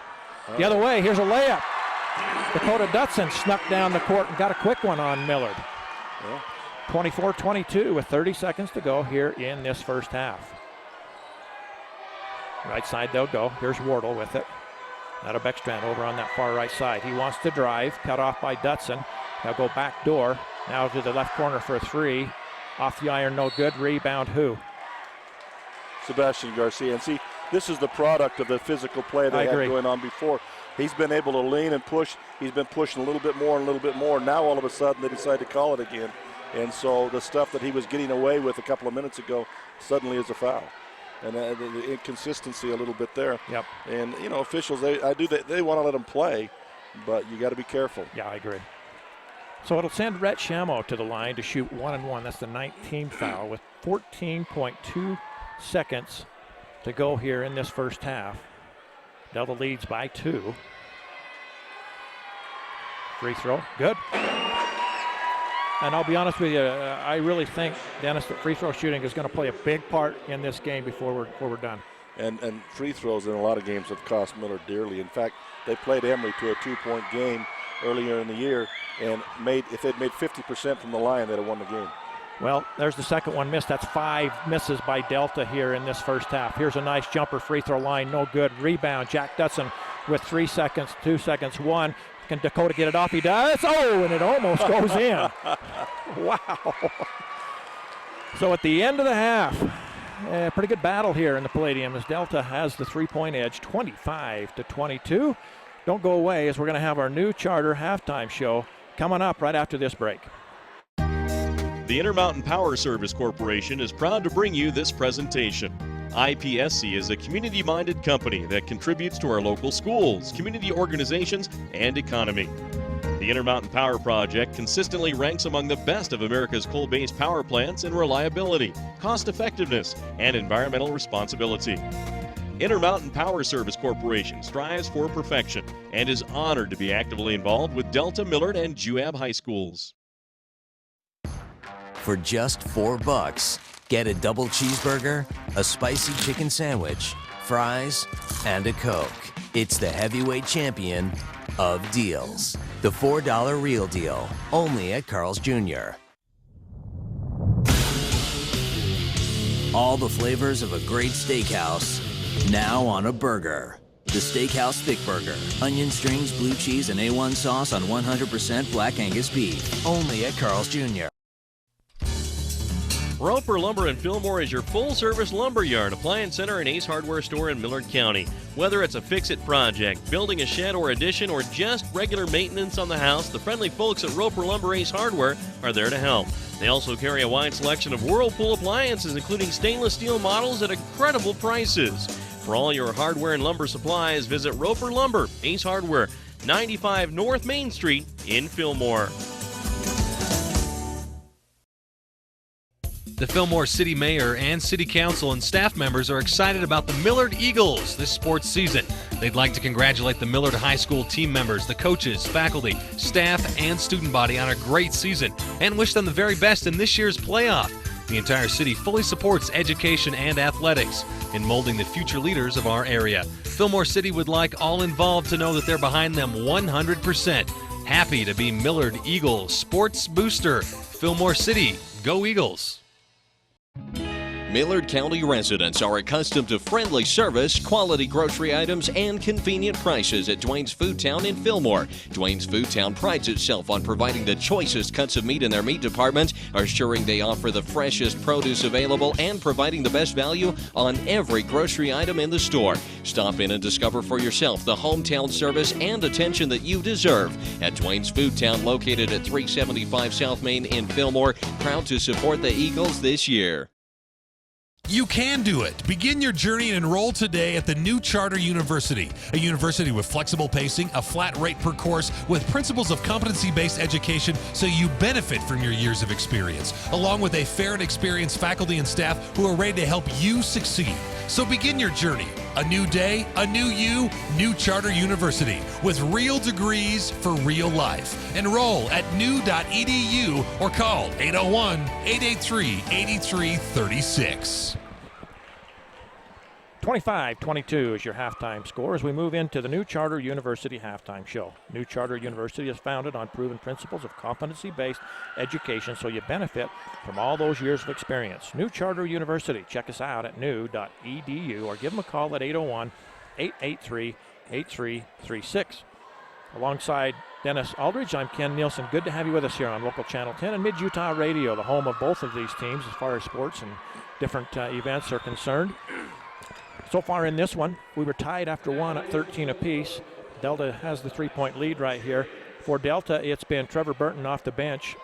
The other way, here's a layup. Dakota Dutson snuck down the court and got a quick one on Millard. Yeah. 24-22 with 30 seconds to go here in this first half. Right side they'll go. Here's Wardle with it. Out of Beckstrand over on that far right side. He wants to drive, cut off by Dutson. They'll go back door. Now to the left corner for a three. Off the iron, no good. Rebound who? Sebastian Garcia. And see, this is the product of the physical play they had going on before. He's been able to lean and push. He's been pushing a little bit more and a little bit more. Now all of a sudden they decide to call it again. And so the stuff that he was getting away with a couple of minutes ago suddenly is a foul. And the inconsistency a little bit there. Yep. And, you know, officials, they want to let him play, but you got to be careful. Yeah, I agree. So it'll send Rhett Shamo to the line to shoot 1-1. That's the 19th foul with 14.2 seconds to go here in this first half. Delta leads by 2. Free throw, good. And I'll be honest with you, I really think, Dennis, that free throw shooting is going to play a big part in this game before we're done. And free throws in a lot of games have cost Millard dearly. In fact, they played Emory to a 2-point game earlier in the year, and if they'd made 50% from the line, they'd have won the game. Well, there's the second one missed. That's 5 misses by Delta here in this first half. Here's a nice jumper, free throw line, no good. Rebound, Jack Dutson with 3 seconds, 2 seconds, 1. Can Dakota get it off? He does. Oh, and it almost goes in. Wow. So at the end of the half, pretty good battle here in the Palladium as Delta has the 3-point edge, 25-22. Don't go away as we're going to have our new charter halftime show coming up right after this break. The Intermountain Power Service Corporation is proud to bring you this presentation. IPSC is a community-minded company that contributes to our local schools, community organizations, and economy. The Intermountain Power Project consistently ranks among the best of America's coal-based power plants in reliability, cost-effectiveness, and environmental responsibility. Intermountain Power Service Corporation strives for perfection and is honored to be actively involved with Delta, Millard, and Juab High Schools. For just $4, get a double cheeseburger, a spicy chicken sandwich, fries, and a Coke. It's the heavyweight champion of deals. The $4 Real Deal, only at Carl's Jr. All the flavors of a great steakhouse, now on a burger. The Steakhouse Thick Burger. Onion strings, blue cheese, and A1 sauce on 100% Black Angus beef. Only at Carl's Jr. Roper Lumber in Fillmore is your full-service lumber yard, appliance center, and Ace Hardware store in Millard County. Whether it's a fix-it project, building a shed or addition, or just regular maintenance on the house, the friendly folks at Roper Lumber Ace Hardware are there to help. They also carry a wide selection of Whirlpool appliances, including stainless steel models at incredible prices. For all your hardware and lumber supplies, visit Roper Lumber Ace Hardware, 95 North Main Street in Fillmore. The Fillmore City Mayor and City Council and staff members are excited about the Millard Eagles this sports season. They'd like to congratulate the Millard High School team members, the coaches, faculty, staff, and student body on a great season and wish them the very best in this year's playoff. The entire city fully supports education and athletics in molding the future leaders of our area. Fillmore City would like all involved to know that they're behind them 100%. Happy to be Millard Eagles Sports Booster. Fillmore City, go Eagles! Millard County residents are accustomed to friendly service, quality grocery items, and convenient prices at Dwayne's Food Town in Fillmore. Dwayne's Food Town prides itself on providing the choicest cuts of meat in their meat department, assuring they offer the freshest produce available, and providing the best value on every grocery item in the store. Stop in and discover for yourself the hometown service and attention that you deserve at Dwayne's Food Town, located at 375 South Main in Fillmore. Proud to support the Eagles this year. You can do it. Begin your journey and enroll today at the new Charter University, a university with flexible pacing, a flat rate per course, with principles of competency-based education so you benefit from your years of experience, along with a fair and experienced faculty and staff who are ready to help you succeed. So begin your journey. A new day, a new you, New Charter University, with real degrees for real life. Enroll at new.edu or call 801-883-8336. 25-22 is your halftime score as we move into the New Charter University halftime show. New Charter University is founded on proven principles of competency-based education, so you benefit from all those years of experience. New Charter University. Check us out at new.edu or give them a call at 801-883-8336. Alongside Dennis Aldridge, I'm Ken Nielsen. Good to have you with us here on Local Channel 10 and Mid-Utah Radio, the home of both of these teams as far as sports and different events are concerned. So far in this one, we were tied after one at 13 apiece. Delta has the 3-point lead right here. For Delta, it's been Trevor Burton off the bench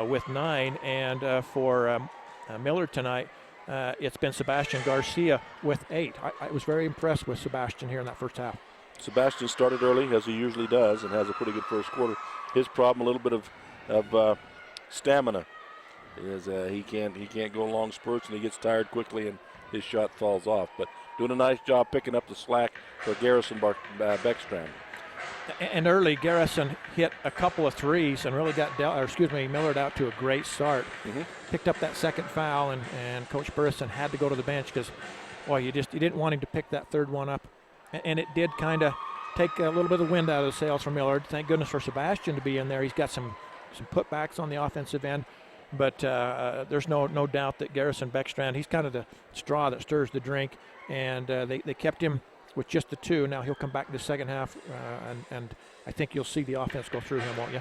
with 9, and for Millard tonight, it's been Sebastian Garcia with 8. I was very impressed with Sebastian here in that first half. Sebastian started early, as he usually does, and has a pretty good first quarter. His problem, a little bit of stamina, is he can't go long spurts, and he gets tired quickly, and his shot falls off. But doing a nice job picking up the slack for Garrison Beckstrand. And early, Garrison hit a couple of threes and really got Millard out to a great start. Picked up that second foul, and Coach Burrison had to go to the bench because, boy, you didn't want him to pick that third one up. And it did kind of take a little bit of wind out of the sails for Millard. Thank goodness for Sebastian to be in there. He's got some putbacks on the offensive end. But there's no doubt that Garrison Beckstrand, he's kind of the straw that stirs the drink. And they kept him with just the 2. Now he'll come back in the second half, and I think you'll see the offense go through him, won't you?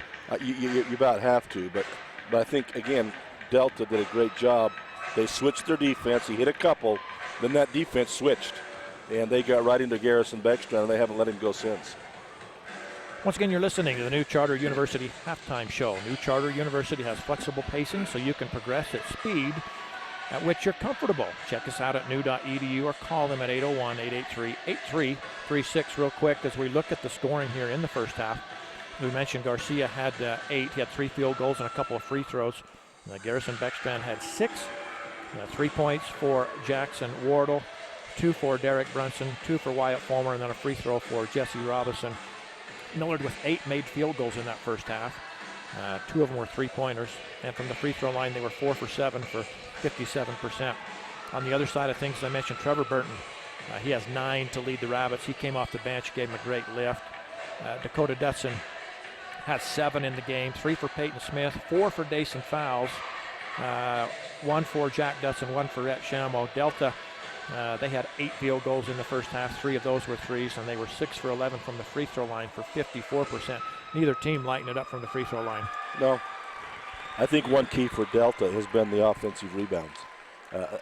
You about have to. But I think, again, Delta did a great job. They switched their defense. He hit a couple. Then that defense switched. And they got right into Garrison Beckstrand, and they haven't let him go since. Once again, you're listening to the New Charter University halftime show. New Charter University has flexible pacing so you can progress at speed at which you're comfortable. Check us out at new.edu or call them at 801-883-8336 real quick as we look at the scoring here in the first half. We mentioned Garcia had 8. He had 3 field goals and a couple of free throws. Garrison Beckstrand had 6. 3 points for Jackson Wardle, 2 for Derek Brunson, 2 for Wyatt Fulmer, and then a free throw for Jesse Robinson. Millard with 8 made field goals in that first half. 2 of them were 3-pointers, and from the free throw line they were 4 for 7 for 57%. On the other side of things, as I mentioned, Trevor Burton, he has 9 to lead the Rabbits. He came off the bench, gave him a great lift. Dakota Dutson had 7 in the game, 3 for Peyton Smith, 4 for Dason Fowles, 1 for Jack Dutson, 1 for Rhett Shamo. Delta, they had 8 field goals in the first half. 3 of those were threes, and they were 6 for 11 from the free throw line for 54%. Neither team lightened it up from the free throw line. No. I think one key for Delta has been the offensive rebounds.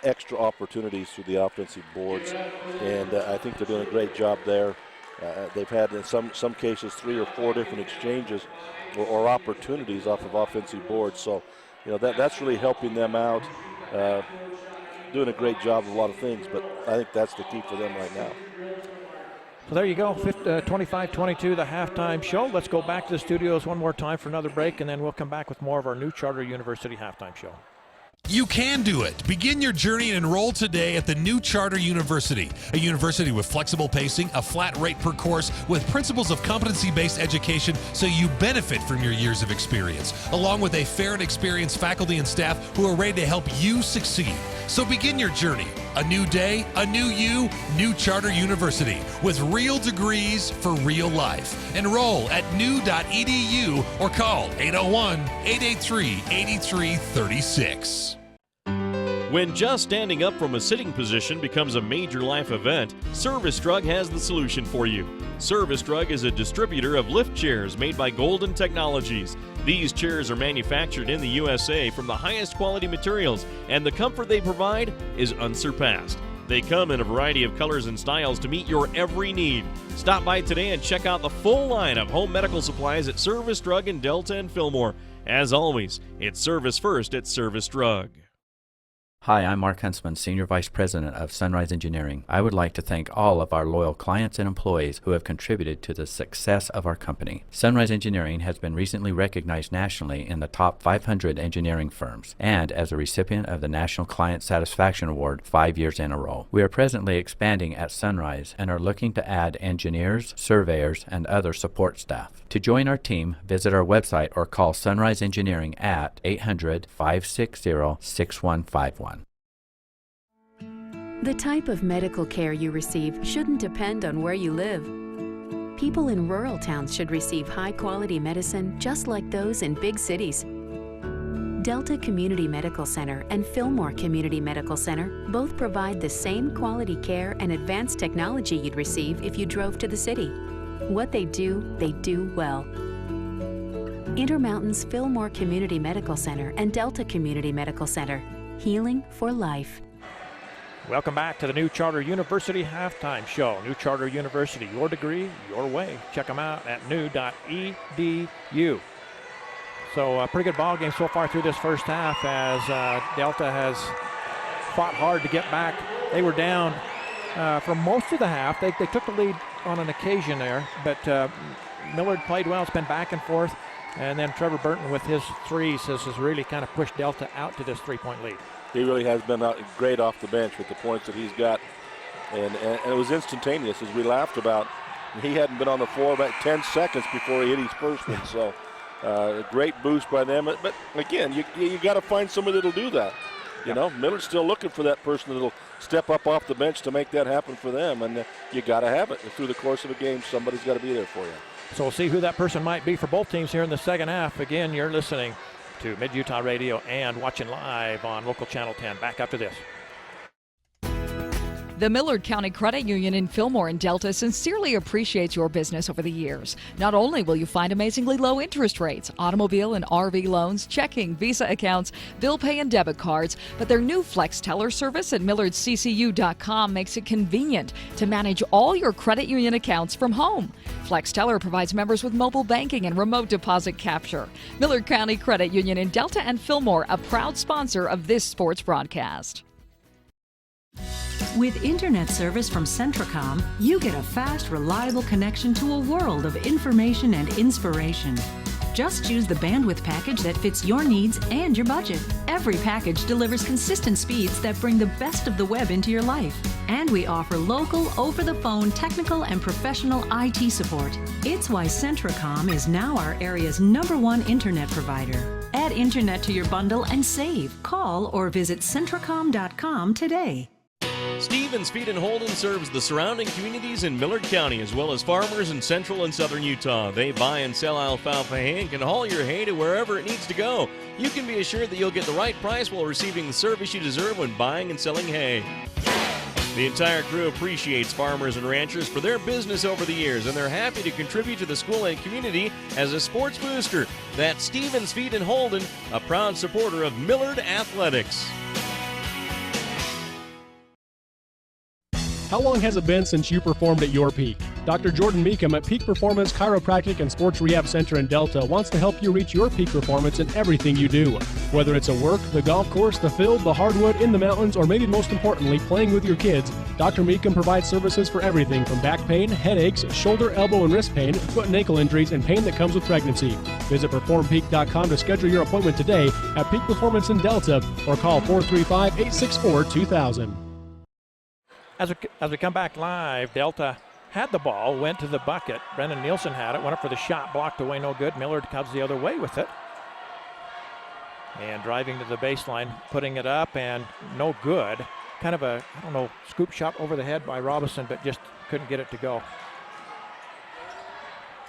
Extra opportunities through the offensive boards, and I think they're doing a great job there. They've had, in some cases, 3 or 4 different exchanges or opportunities off of offensive boards. So, that's really helping them out. Doing a great job of a lot of things, but I think that's the key for them right now. So there you go, 25-22, the halftime show. Let's go back to the studios one more time for another break, and then we'll come back with more of our New Charter University halftime show. You can do it. Begin your journey and enroll today at the New Charter University, a university with flexible pacing, a flat rate per course, with principles of competency-based education so you benefit from your years of experience, along with a fair and experienced faculty and staff who are ready to help you succeed. So begin your journey. A new day, a new you, New Charter University, with real degrees for real life. Enroll at new.edu or call 801-883-8336. When just standing up from a sitting position becomes a major life event, Service Drug has the solution for you. Service Drug is a distributor of lift chairs made by Golden Technologies. These chairs are manufactured in the USA from the highest quality materials, and the comfort they provide is unsurpassed. They come in a variety of colors and styles to meet your every need. Stop by today and check out the full line of home medical supplies at Service Drug in Delta and Fillmore. As always, it's service first at Service Drug. Hi, I'm Mark Huntsman, Senior Vice President of Sunrise Engineering. I would like to thank all of our loyal clients and employees who have contributed to the success of our company. Sunrise Engineering has been recently recognized nationally in the top 500 engineering firms and as a recipient of the National Client Satisfaction Award 5 years in a row. We are presently expanding at Sunrise and are looking to add engineers, surveyors, and other support staff. To join our team, visit our website or call Sunrise Engineering at 800-560-6151. The type of medical care you receive shouldn't depend on where you live. People in rural towns should receive high-quality medicine just like those in big cities. Delta Community Medical Center and Fillmore Community Medical Center both provide the same quality care and advanced technology you'd receive if you drove to the city. What they do well. Intermountain's Fillmore Community Medical Center and Delta Community Medical Center. Healing for life. Welcome back to the New Charter University Halftime Show. New Charter University, your degree, your way. Check them out at new.edu. So a pretty good ball game so far through this first half as Delta has fought hard to get back. They were down for most of the half. They took the lead on an occasion there, but Millard played well. It's been back and forth. And then Trevor Burton with his threes has really kind of pushed Delta out to this three-point lead. He really has been great off the bench with the points that he's got. And it was instantaneous, as we laughed about. He hadn't been on the floor about 10 seconds before he hit his first one. So a great boost by them. But again, you got to find somebody that'll do that. You know, Millard's still looking for that person that'll step up off the bench to make that happen for them. And you got to have it. Through the course of a game, somebody's got to be there for you. So we'll see who that person might be for both teams here in the second half. Again, you're listening to Mid-Utah Radio and watching live on Local Channel 10. Back after this. The Millard County Credit Union in Fillmore and Delta sincerely appreciates your business over the years. Not only will you find amazingly low interest rates, automobile and RV loans, checking, Visa accounts, bill pay and debit cards, but their new Flex Teller service at millardccu.com makes it convenient to manage all your credit union accounts from home. Flex Teller provides members with mobile banking and remote deposit capture. Millard County Credit Union in Delta and Fillmore, a proud sponsor of this sports broadcast. With internet service from Centracom, you get a fast, reliable connection to a world of information and inspiration. Just choose the bandwidth package that fits your needs and your budget. Every package delivers consistent speeds that bring the best of the web into your life. And we offer local, over-the-phone, technical, and professional IT support. It's why Centracom is now our area's #1 internet provider. Add internet to your bundle and save. Call or visit Centracom.com today. Stevens Feed and Holden serves the surrounding communities in Millard County as well as farmers in central and southern Utah. They buy and sell alfalfa hay and can haul your hay to wherever it needs to go. You can be assured that you'll get the right price while receiving the service you deserve when buying and selling hay. The entire crew appreciates farmers and ranchers for their business over the years, and they're happy to contribute to the school and community as a sports booster. That's Stevens Feed and Holden, a proud supporter of Millard Athletics. How long has it been since you performed at your peak? Dr. Jordan Meekum at Peak Performance Chiropractic and Sports Rehab Center in Delta wants to help you reach your peak performance in everything you do. Whether it's at work, the golf course, the field, the hardwood, in the mountains, or maybe most importantly, playing with your kids, Dr. Meekum provides services for everything from back pain, headaches, shoulder, elbow, and wrist pain, foot and ankle injuries, and pain that comes with pregnancy. Visit PerformPeak.com to schedule your appointment today at Peak Performance in Delta or call 435-864-2000. As we come back live, Delta had the ball, went to the bucket. Brendan Nielsen had it, went up for the shot, blocked away, no good. Millard comes the other way with it. And driving to the baseline, putting it up, and no good. Kind of a, scoop shot over the head by Robinson, but just couldn't get it to go.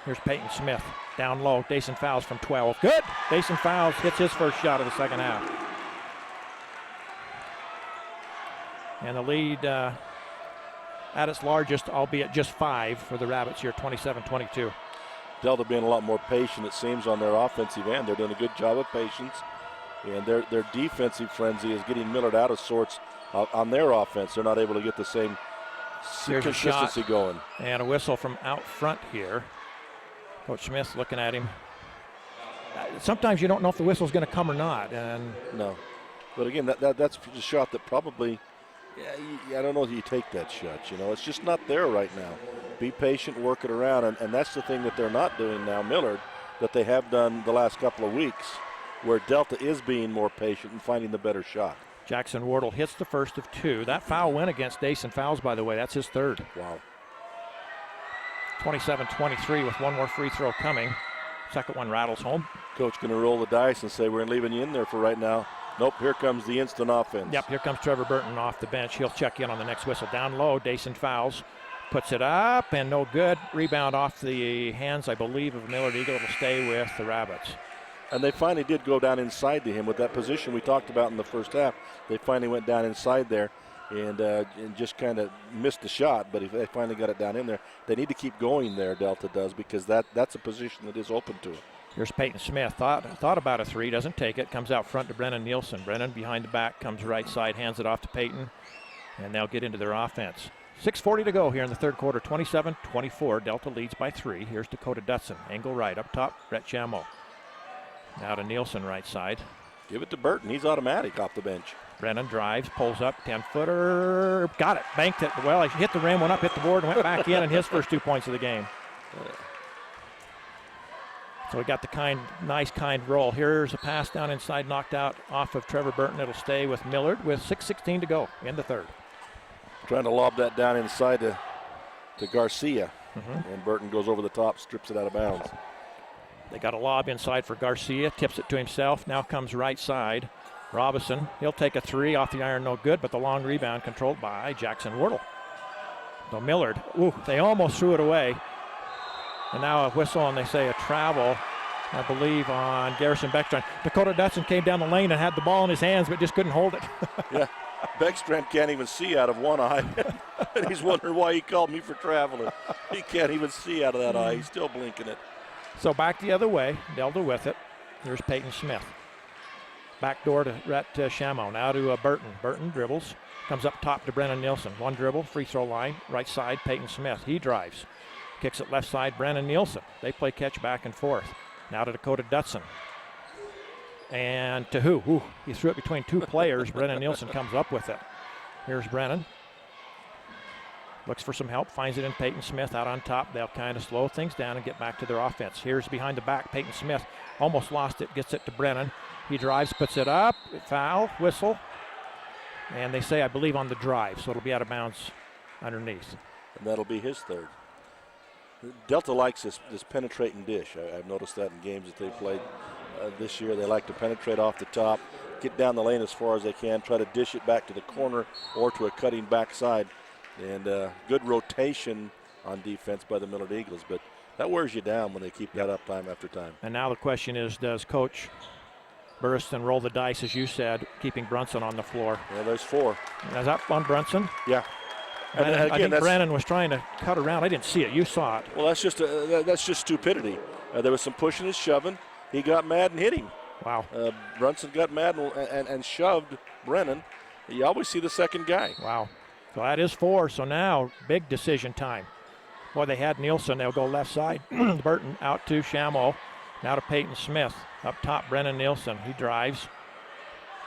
Here's Peyton Smith, down low. Dason Fowles from 12. Good! Dason Fowles hits his first shot of the second half. And the lead at its largest, albeit just 5 for the Rabbits here, 27-22. Delta being a lot more patient, it seems, on their offensive end. They're doing a good job of patience. And their defensive frenzy is getting Millard out of sorts on their offense. They're not able to get the same consistency going. And a whistle from out front here. Coach Smith's looking at him. Sometimes you don't know if the whistle's going to come or not. And no. But again, that's a shot that probably, I don't know if you take that shot. It's just not there right now. Be patient, work it around. And that's the thing that they're not doing now, Millard, that they have done the last couple of weeks, where Delta is being more patient and finding the better shot. Jackson Wardle hits the first of 2. That foul went against Dason Fowles, by the way. That's his third. Wow. 27-23 with one more free throw coming. Second one rattles home. Coach going to roll the dice and say, we're leaving you in there for right now. Nope, here comes the instant offense. Yep, here comes Trevor Burton off the bench. He'll check in on the next whistle. Down low, Dason fouls. Puts it up, and no good. Rebound off the hands, I believe, of Millard Eagle. It'll stay with the Rabbits. And they finally did go down inside to him with that position we talked about in the first half. They finally went down inside there and just kind of missed the shot, but if they finally got it down in there, they need to keep going there, Delta does, because that's a position that is open to it. Here's Peyton Smith. Thought about a three, doesn't take it. Comes out front to Brennan Nielsen. Brennan behind the back, comes right side, hands it off to Peyton, and they'll get into their offense. 6:40 to go here in the third quarter. 27-24. Delta leads by 3. Here's Dakota Dutson. Angle right up top. Brett Chamo. Now to Nielsen right side. Give it to Burton. He's automatic off the bench. Brennan drives, pulls up, 10-footer. Got it. Banked it. Well, he hit the rim, went up, hit the board, and went back in, and his first 2 points of the game. So we got the nice roll. Here's a pass down inside, knocked out off of Trevor Burton. It'll stay with Millard with 6:16 to go in the third. Trying to lob that down inside to Garcia. And Burton goes over the top, strips it out of bounds. They got a lob inside for Garcia, tips it to himself, now comes right side. Robinson, he'll take a three off the iron, no good, but the long rebound controlled by Jackson Wardle. So Millard, they almost threw it away. And now a whistle, and they say a travel, I believe, on Garrison Beckstrand. Dakota Dutson came down the lane and had the ball in his hands, but just couldn't hold it. Yeah, Beckstrand can't even see out of one eye. And he's wondering why he called me for traveling. He can't even see out of that eye. He's still blinking it. So back the other way, Delta with it. Here's Peyton Smith. Back door to Rhett Chamo. Now to Burton. Burton dribbles. Comes up top to Brennan Nielsen. One dribble, free throw line. Right side, Peyton Smith. He drives. Kicks it left side, Brennan Nielsen. They play catch back and forth. Now to Dakota Dutson. And to who? He threw it between two players. Brennan Nielsen comes up with it. Here's Brennan. Looks for some help, finds it in Peyton Smith out on top. They'll kind of slow things down and get back to their offense. Here's behind the back, Peyton Smith. Almost lost it, gets it to Brennan. He drives, puts it up, foul, whistle. And they say, I believe, on the drive, so it'll be out of bounds underneath. And that'll be his third. Delta likes this penetrating dish. I've noticed that in games that they've played this year. They like to penetrate off the top, get down the lane as far as they can, try to dish it back to the corner or to a cutting backside. And good rotation on defense by the Millard Eagles, but that wears you down when they keep that up time after time. And now the question is, does Coach Burriston roll the dice, as you said, keeping Brunson on the floor? Yeah, there's 4. Is that on Brunson? Yeah. And again, I think Brandon was trying to cut around. I didn't see it. You saw it. Well, that's just stupidity. There was some pushing and shoving. He got mad and hit him. Wow. Brunson got mad and shoved Brennan. You always see the second guy. Wow. So that is 4. So now big decision time. Boy, they had Nielsen. They'll go left side. Burton out to Chamo. Now to Peyton Smith. Up top, Brennan Nielsen. He drives.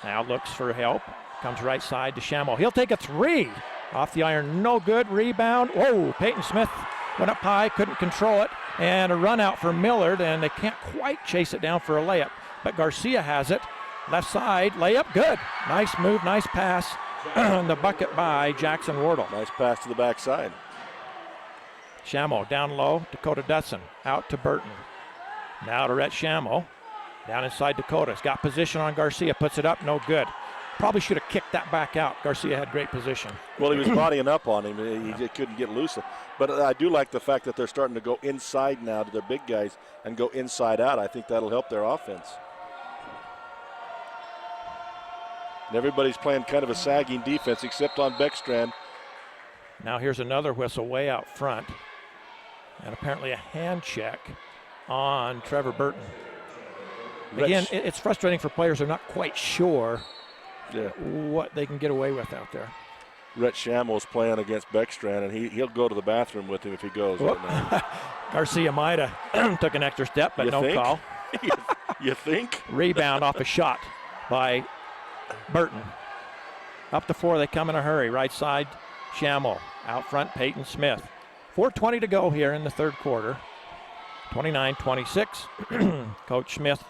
Now looks for help. Comes right side to Chamo. He'll take a 3. Off the iron, no good. Rebound. Whoa, Peyton Smith went up high, couldn't control it. And a run out for Millard, and they can't quite chase it down for a layup. But Garcia has it. Left side, layup, good. Nice move, nice pass. The bucket by Jackson Wardle. Nice pass to the backside. Chamo down low, Dakota Dutson out to Burton. Now to Rhett Chamo. Down inside Dakota. He's got position on Garcia, puts it up, no good. Probably should have kicked that back out. Garcia had great position. Well, he was bodying up on him. He couldn't get loose. But I do like the fact that they're starting to go inside now to their big guys and go inside out. I think that'll help their offense. And everybody's playing kind of a sagging defense except on Beckstrand. Now here's another whistle way out front. And apparently a hand check on Trevor Burton. Again, it's frustrating for players who are not quite sure what they can get away with out there. Rhett Chamo's playing against Beckstrand, and he'll go to the bathroom with him if he goes right now. Garcia might have took an extra step, but no call. You think? Rebound off a shot by Burton. Up the floor, they come in a hurry. Right side, Chamo. Out front, Peyton Smith. 4:20 to go here in the third quarter. 29-26. Coach Smith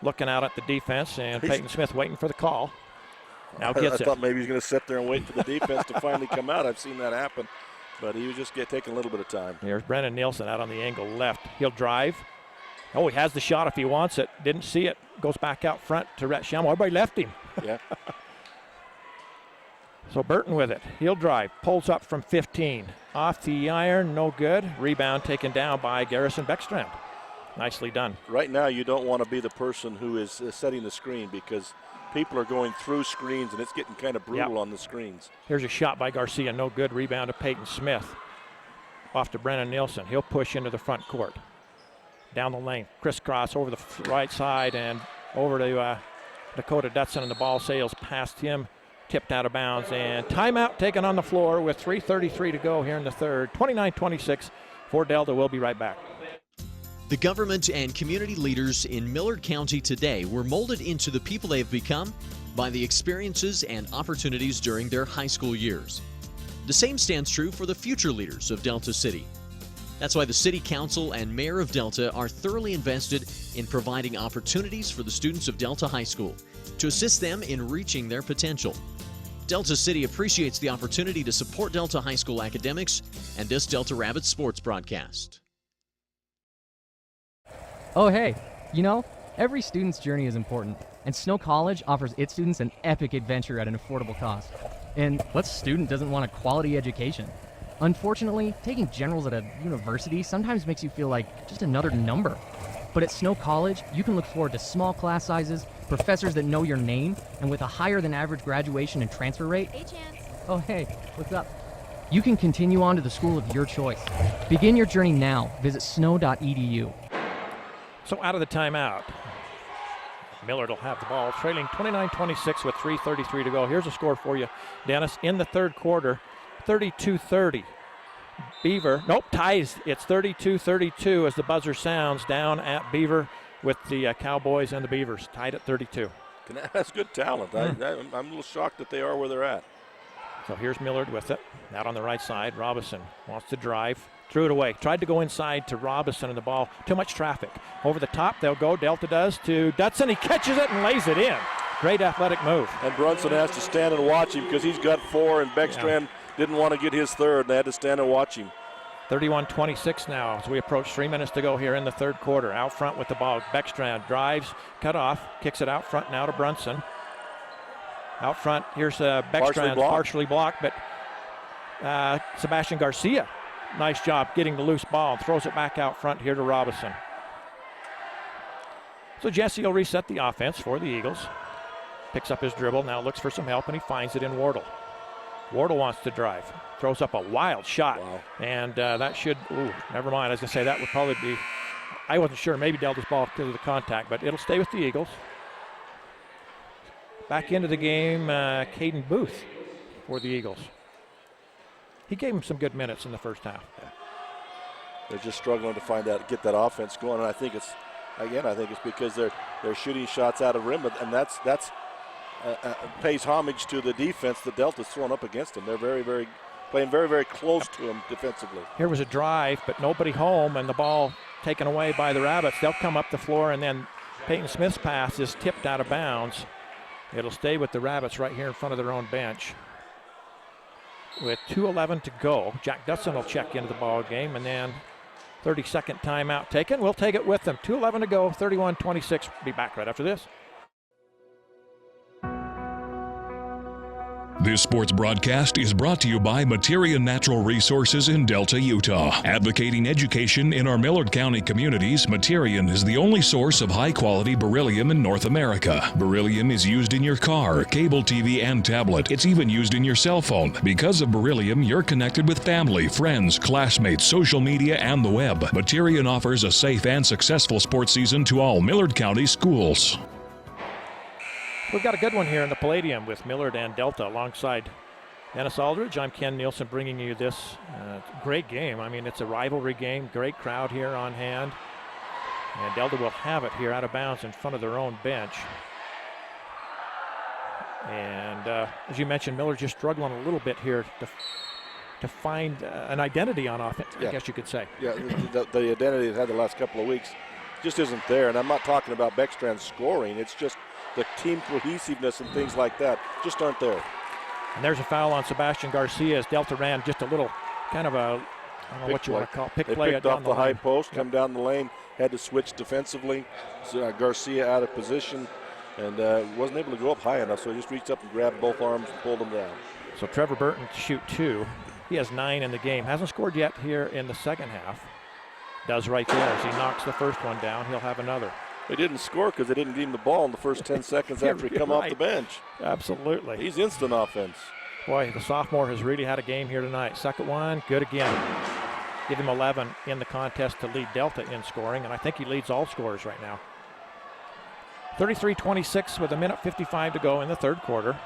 looking out at the defense, and Peyton Smith waiting for the call. Now gets I thought maybe he was going to sit there and wait for the defense to finally come out. I've seen that happen, but he was just taking a little bit of time. Here's Brennan Nielsen out on the angle left. He'll drive. Oh, he has the shot if he wants it. Didn't see it. Goes back out front to Rhett Chamo. Everybody left him. Yeah. So Burton with it. He'll drive. Pulls up from 15. Off the iron, no good. Rebound taken down by Garrison Beckstrand. Nicely done. Right now, you don't want to be the person who is setting the screen because people are going through screens and it's getting kind of brutal on the screens. Here's a shot by Garcia. No good. Rebound to Peyton Smith. Off to Brennan Nielsen. He'll push into the front court. Down the lane. Crisscross over the right side and over to Dakota Dutson, and the ball sails past him. Tipped out of bounds, and timeout taken on the floor with 3:33 to go here in the third. 29-26 for Delta. We'll be right back. The government and community leaders in Millard County today were molded into the people they have become by the experiences and opportunities during their high school years. The same stands true for the future leaders of Delta City. That's why the City Council and Mayor of Delta are thoroughly invested in providing opportunities for the students of Delta High School to assist them in reaching their potential. Delta City appreciates the opportunity to support Delta High School academics and this Delta Rabbits sports broadcast. Oh, hey, you know, every student's journey is important, and Snow College offers its students an epic adventure at an affordable cost. And what student doesn't want a quality education? Unfortunately, taking generals at a university sometimes makes you feel like just another number. But at Snow College, you can look forward to small class sizes, professors that know your name, and with a higher than average graduation and transfer rate. Hey, Chance. Oh, hey, what's up? You can continue on to the school of your choice. Begin your journey now. Visit snow.edu. So out of the timeout, Millard will have the ball, trailing 29-26 with 3:33 to go. Here's a score for you, Dennis. In the third quarter, 32-30. Beaver, ties. It's 32-32 as the buzzer sounds down at Beaver with the Cowboys and the Beavers tied at 32. That's good talent. I'm a little shocked that they are where they're at. So here's Millard with it. Out on the right side, Robinson wants to drive. Threw it away. Tried to go inside to Robinson and the ball. Too much traffic. Over the top, they'll go. Delta does to Dutson. He catches it and lays it in. Great athletic move. And Brunson has to stand and watch him because he's got 4, and Beckstrand didn't want to get his third, and they had to stand and watch him. 31-26 now as we approach 3 minutes to go here in the third quarter. Out front with the ball. Beckstrand drives, cut off, kicks it out front now to Brunson. Out front, here's Beckstrand, partially blocked, but Sebastian Garcia, nice job getting the loose ball and throws it back out front here to Robinson. So Jesse will reset the offense for the Eagles. Picks up his dribble, now looks for some help, and he finds it in Wardle. Wardle wants to drive, throws up a wild shot, and that should, never mind. I was going to say that would probably be, I wasn't sure, maybe Delta's ball because of the contact, but it'll stay with the Eagles. Back into the game, Caden Booth for the Eagles. He gave him some good minutes in the first half. Yeah. They're just struggling to get that offense going, and I think it's because they're shooting shots out of rim, and that's pays homage to the defense that Delta's thrown up against them. They're playing very, very close to them defensively. Here was a drive, but nobody home, and the ball taken away by the Rabbits. They'll come up the floor, and then Peyton Smith's pass is tipped out of bounds. It'll stay with the Rabbits right here in front of their own bench. With 2:11 to go, Jack Dutson will check into the ball game, and then 30-second timeout taken. We'll take it with them. 2:11 to go, 31-26. Be back right after this. This sports broadcast is brought to you by Materia Natural Resources in Delta, Utah. Advocating education in our Millard County communities, Materian is the only source of high-quality beryllium in North America. Beryllium is used in your car, cable TV, and tablet. It's even used in your cell phone. Because of beryllium, you're connected with family, friends, classmates, social media, and the web. Materian offers a safe and successful sports season to all Millard County schools. We've got a good one here in the Palladium with Millard and Delta alongside Dennis Aldridge. I'm Ken Nielsen bringing you this great game. I mean, it's a rivalry game, great crowd here on hand. And Delta will have it here out of bounds in front of their own bench. And as you mentioned, Millard just struggling a little bit here to find an identity on offense, I guess you could say. Yeah, the identity they've had the last couple of weeks just isn't there. And I'm not talking about Beckstrand scoring. It's just the team cohesiveness and things like that just aren't there. And there's a foul on Sebastian Garcia as Delta ran just a little kind of a, I don't know what you want to call it, pick play. They picked off the high post, come down the lane, had to switch defensively. So, Garcia out of position. and wasn't able to go up high enough, so he just reached up and grabbed both arms and pulled him down. So Trevor Burton to shoot 2. He has 9 in the game. Hasn't scored yet here in the second half. Does right there as he knocks the first one down. He'll have another. They didn't score because they didn't give him the ball in the first 10 seconds after he come off the bench. Absolutely. He's instant offense. Boy, the sophomore has really had a game here tonight. Second one, good again. Give him 11 in the contest to lead Delta in scoring, and I think he leads all scorers right now. 33-26 with 1:55 to go in the third quarter.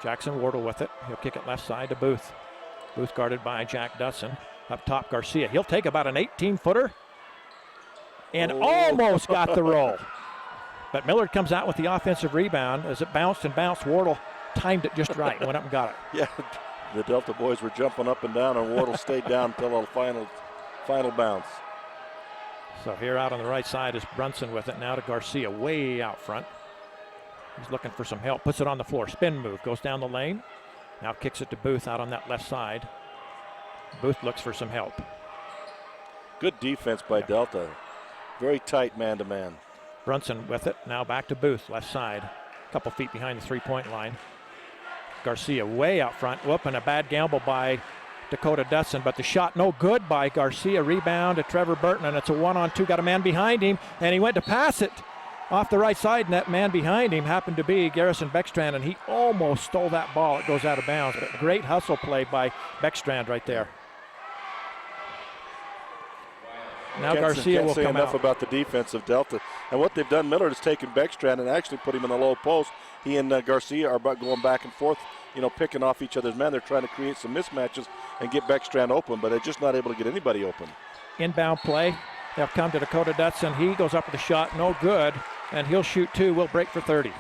Jackson Wardle with it. He'll kick it left side to Booth. Booth guarded by Jack Dutson. Up top, Garcia. He'll take about an 18-footer and almost got the roll. But Millard comes out with the offensive rebound. As it bounced and bounced, Wardle timed it just right and went up and got it. Yeah, the Delta boys were jumping up and down, and Wardle stayed down until the final bounce. So here out on the right side is Brunson with it now to Garcia, way out front. He's looking for some help, puts it on the floor, spin move, goes down the lane. Now kicks it to Booth out on that left side. Booth looks for some help. Good defense by Delta. Very tight man-to-man. Brunson with it, now back to Booth, left side. A couple feet behind the three-point line. Garcia way out front. Whoop, and a bad gamble by Dakota Dutson, but the shot no good by Garcia. Rebound to Trevor Burton, and it's a 1-on-2. Got a man behind him, and he went to pass it off the right side, and that man behind him happened to be Garrison Beckstrand, and he almost stole that ball. It goes out of bounds, but great hustle play by Beckstrand right there. Now Garcia will come out. Can't say enough about the defense of Delta. And what they've done, Millard has taken Beckstrand and actually put him in the low post. He and Garcia are going back and forth, picking off each other's men. They're trying to create some mismatches and get Beckstrand open, but they're just not able to get anybody open. Inbound play. They'll come to Dakota Dutson. He goes up with a shot, no good, and he'll shoot 2. We'll break for 30.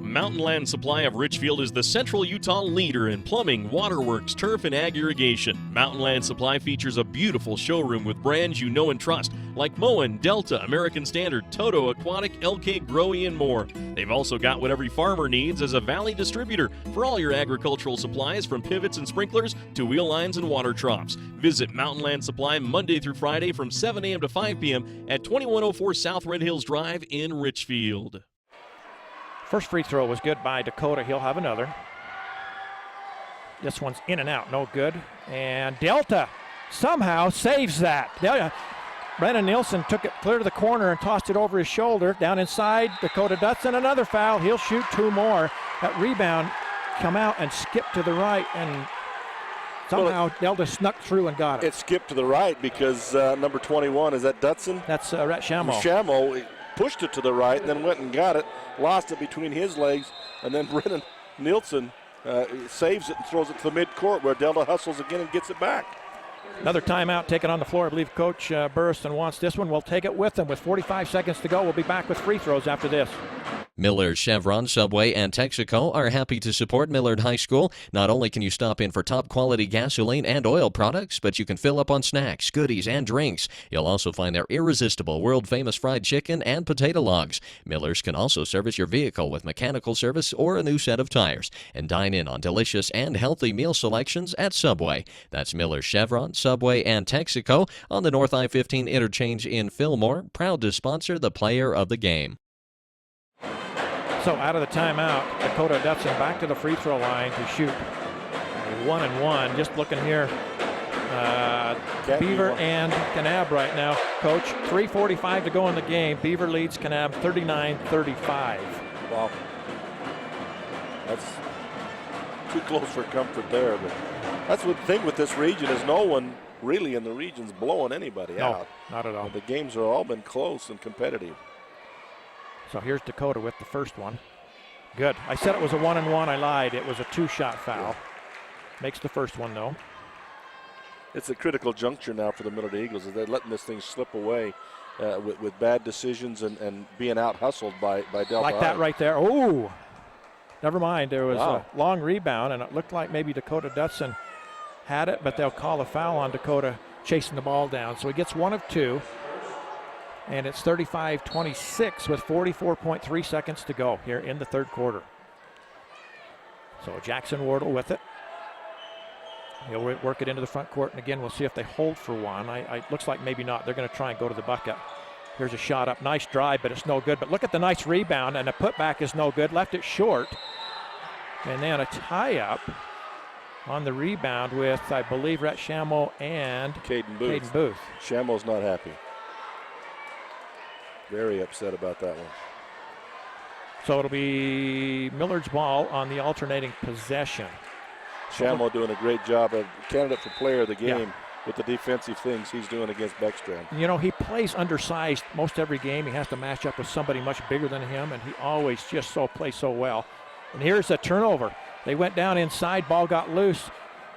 Mountain Land Supply of Richfield is the Central Utah leader in plumbing, waterworks, turf, and ag irrigation. Mountain Land Supply features a beautiful showroom with brands you know and trust, like Moen, Delta, American Standard, Toto, Aquatic, LK, Growy, and more. They've also got what every farmer needs as a Valley distributor for all your agricultural supplies, from pivots and sprinklers to wheel lines and water troughs. Visit Mountain Land Supply Monday through Friday from 7 a.m. to 5 p.m. at 2104 South Red Hills Drive in Richfield. First free throw was good by Dakota. He'll have another. This one's in and out, no good. And Delta somehow saves that. Brennan Nielsen took it clear to the corner and tossed it over his shoulder. Down inside, Dakota Dutson, another foul. He'll shoot 2 more. That rebound come out and skip to the right, and somehow Delta snuck through and got it. It skipped to the right because number 21, is that Dutson? That's Rhett Shamo. Shamo pushed it to the right and then went and got it, lost it between his legs, and then Brennan Nielsen saves it and throws it to the midcourt where Delta hustles again and gets it back. Another timeout taken on the floor. I believe Coach Burriston wants this one. We'll take it with him with 45 seconds to go. We'll be back with free throws after this. Miller, Chevron, Subway, and Texaco are happy to support Millard High School. Not only can you stop in for top-quality gasoline and oil products, but you can fill up on snacks, goodies, and drinks. You'll also find their irresistible, world-famous fried chicken and potato logs. Miller's can also service your vehicle with mechanical service or a new set of tires. And dine in on delicious and healthy meal selections at Subway. That's Miller, Chevron, Subway, and Texaco on the North I-15 interchange in Fillmore, proud to sponsor the player of the game. So out of the timeout, Dakota Dutson back to the free throw line to shoot 1-and-1. Just looking here, Beaver and Kanab right now. Coach, 3:45 to go in the game. Beaver leads Kanab 39-35. Wow. That's too close for comfort there. But that's the thing with this region is no one really in the region's blowing anybody out. Not at all. The games have all been close and competitive. So here's Dakota with the first one. Good. I said it was a 1-and-1. I lied. It was a 2-shot foul. Makes the first one, though. It's a critical juncture now for the Millard Eagles. They're letting this thing slip away with bad decisions and being out-hustled by Delta. Like that right there. Oh, never mind. There was a long rebound, and it looked like maybe Dakota Dutson had it, but they'll call a foul on Dakota chasing the ball down. So he gets 1 of 2. And it's 35-26 with 44.3 seconds to go here in the third quarter. So Jackson Wardle with it. He'll work it into the front court, and again, we'll see if they hold for one. Looks like maybe not. They're going to try and go to the bucket. Here's a shot up. Nice drive, but it's no good. But look at the nice rebound, and the putback is no good. Left it short. And then a tie-up on the rebound with, I believe, Rhett Shamo and Caden Booth. Shamo's not happy. Very upset about that one. So it'll be Millard's ball on the alternating possession. Shamo doing a great job, of candidate for player of the game with the defensive things he's doing against Beckstrand. You know, he plays undersized most every game. He has to match up with somebody much bigger than him, and he always just plays so well. And here's a turnover. They went down inside, ball got loose.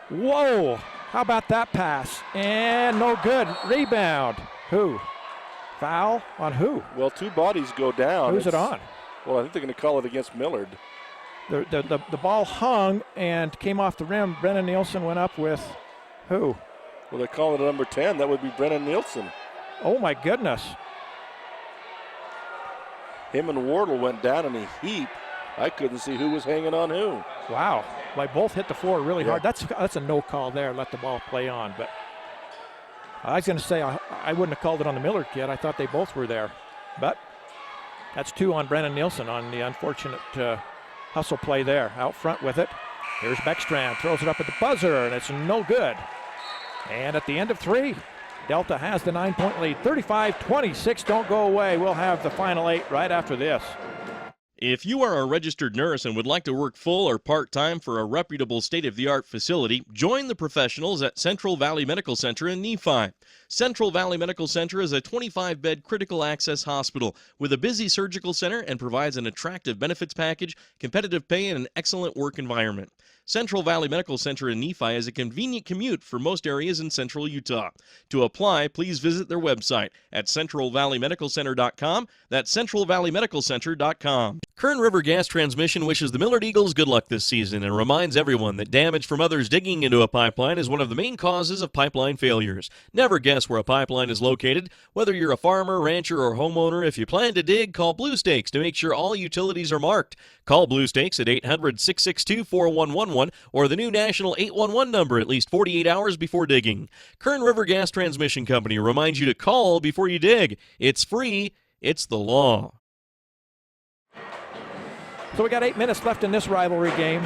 Whoa, how about that pass? And no good, rebound. Who? Foul on who? Well, two bodies go down. Who's it on? Well, I think they're going to call it against Millard. The ball hung and came off the rim. Brennan Nielsen went up with who? Well, they're calling it number 10. That would be Brennan Nielsen. Oh, my goodness. Him and Wardle went down in a heap. I couldn't see who was hanging on who. Wow. Like both hit the floor really hard. That's a no call there. Let the ball play on. But I was going to say I wouldn't have called it on the Millard kid. I thought they both were there. But that's 2 on Brennan Nielsen on the unfortunate hustle play there. Out front with it. Here's Beckstrand. Throws it up at the buzzer, and it's no good. And at the end of 3, Delta has the 9-point lead. 35-26. Don't go away. We'll have the final 8 right after this. If you are a registered nurse and would like to work full or part-time for a reputable state-of-the-art facility, join the professionals at Central Valley Medical Center in Nephi. Central Valley Medical Center is a 25-bed critical access hospital with a busy surgical center and provides an attractive benefits package, competitive pay, and an excellent work environment. Central Valley Medical Center in Nephi is a convenient commute for most areas in central Utah. To apply, please visit their website at centralvalleymedicalcenter.com. That's centralvalleymedicalcenter.com. Kern River Gas Transmission wishes the Millard Eagles good luck this season and reminds everyone that damage from others digging into a pipeline is one of the main causes of pipeline failures. Never guess where a pipeline is located. Whether you're a farmer, rancher, or homeowner, if you plan to dig, call Blue Stakes to make sure all utilities are marked. Call Blue Stakes at 800-662-4111 or the new national 811 number at least 48 hours before digging. Kern River Gas Transmission Company reminds you to call before you dig. It's free. It's the law. So we got 8 minutes left in this rivalry game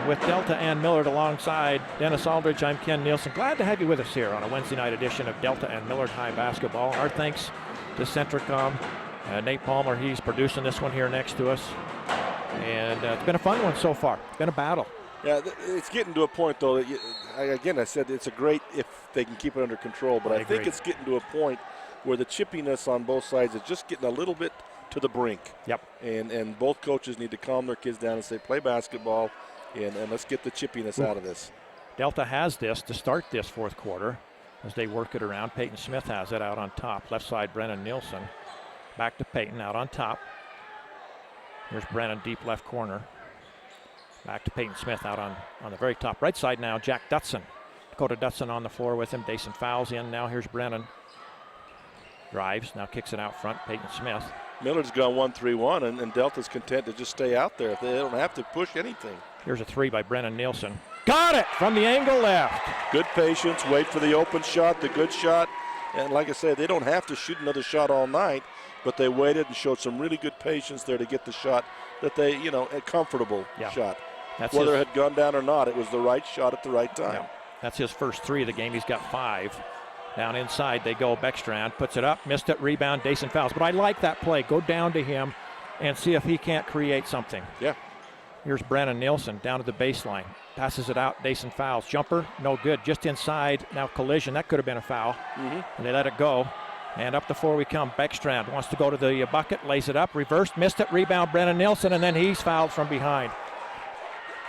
with Delta and Millard alongside Dennis Aldridge. I'm Ken Nielsen. Glad to have you with us here on a Wednesday night edition of Delta and Millard High Basketball. Our thanks to Centricom. Nate Palmer, he's producing this one here next to us. And it's been a fun one so far. It's been a battle. Yeah, it's getting to a point, though, that I said it's a great if they can keep it under control, but I think it's getting to a point where the chippiness on both sides is just getting a little bit to the brink. Yep. And both coaches need to calm their kids down and say, play basketball, and let's get the chippiness out of this. Delta has this to start this fourth quarter as they work it around. Peyton Smith has it out on top. Left side, Brennan Nielsen. Back to Peyton, out on top. Here's Brennan, deep left corner. Back to Peyton Smith out on the very top. Right side now, Jack Dutson. Dakota Dutson on the floor with him. Dason fouls in. Now here's Brennan. Drives, now kicks it out front. Peyton Smith. Millard's gone 1-3-1, and Delta's content to just stay out there. They don't have to push anything. Here's a 3 by Brennan Nielsen. Got it from the angle left. Good patience, wait for the open shot, the good shot. And like I said, they don't have to shoot another shot all night, but they waited and showed some really good patience there to get the shot that they, a comfortable shot. Whether it had gone down or not, it was the right shot at the right time. Yeah. That's his first 3 of the game. He's got 5. Down inside they go. Beckstrand puts it up, missed it, rebound, Dason fouls. But I like that play. Go down to him and see if he can't create something. Yeah. Here's Brennan Nielsen down to the baseline. Passes it out, Dason fouls. Jumper, no good. Just inside, now collision. That could have been a foul. And they let it go. And up the floor we come. Beckstrand wants to go to the bucket, lays it up, reversed, missed it, rebound Brennan Nielsen, and then he's fouled from behind.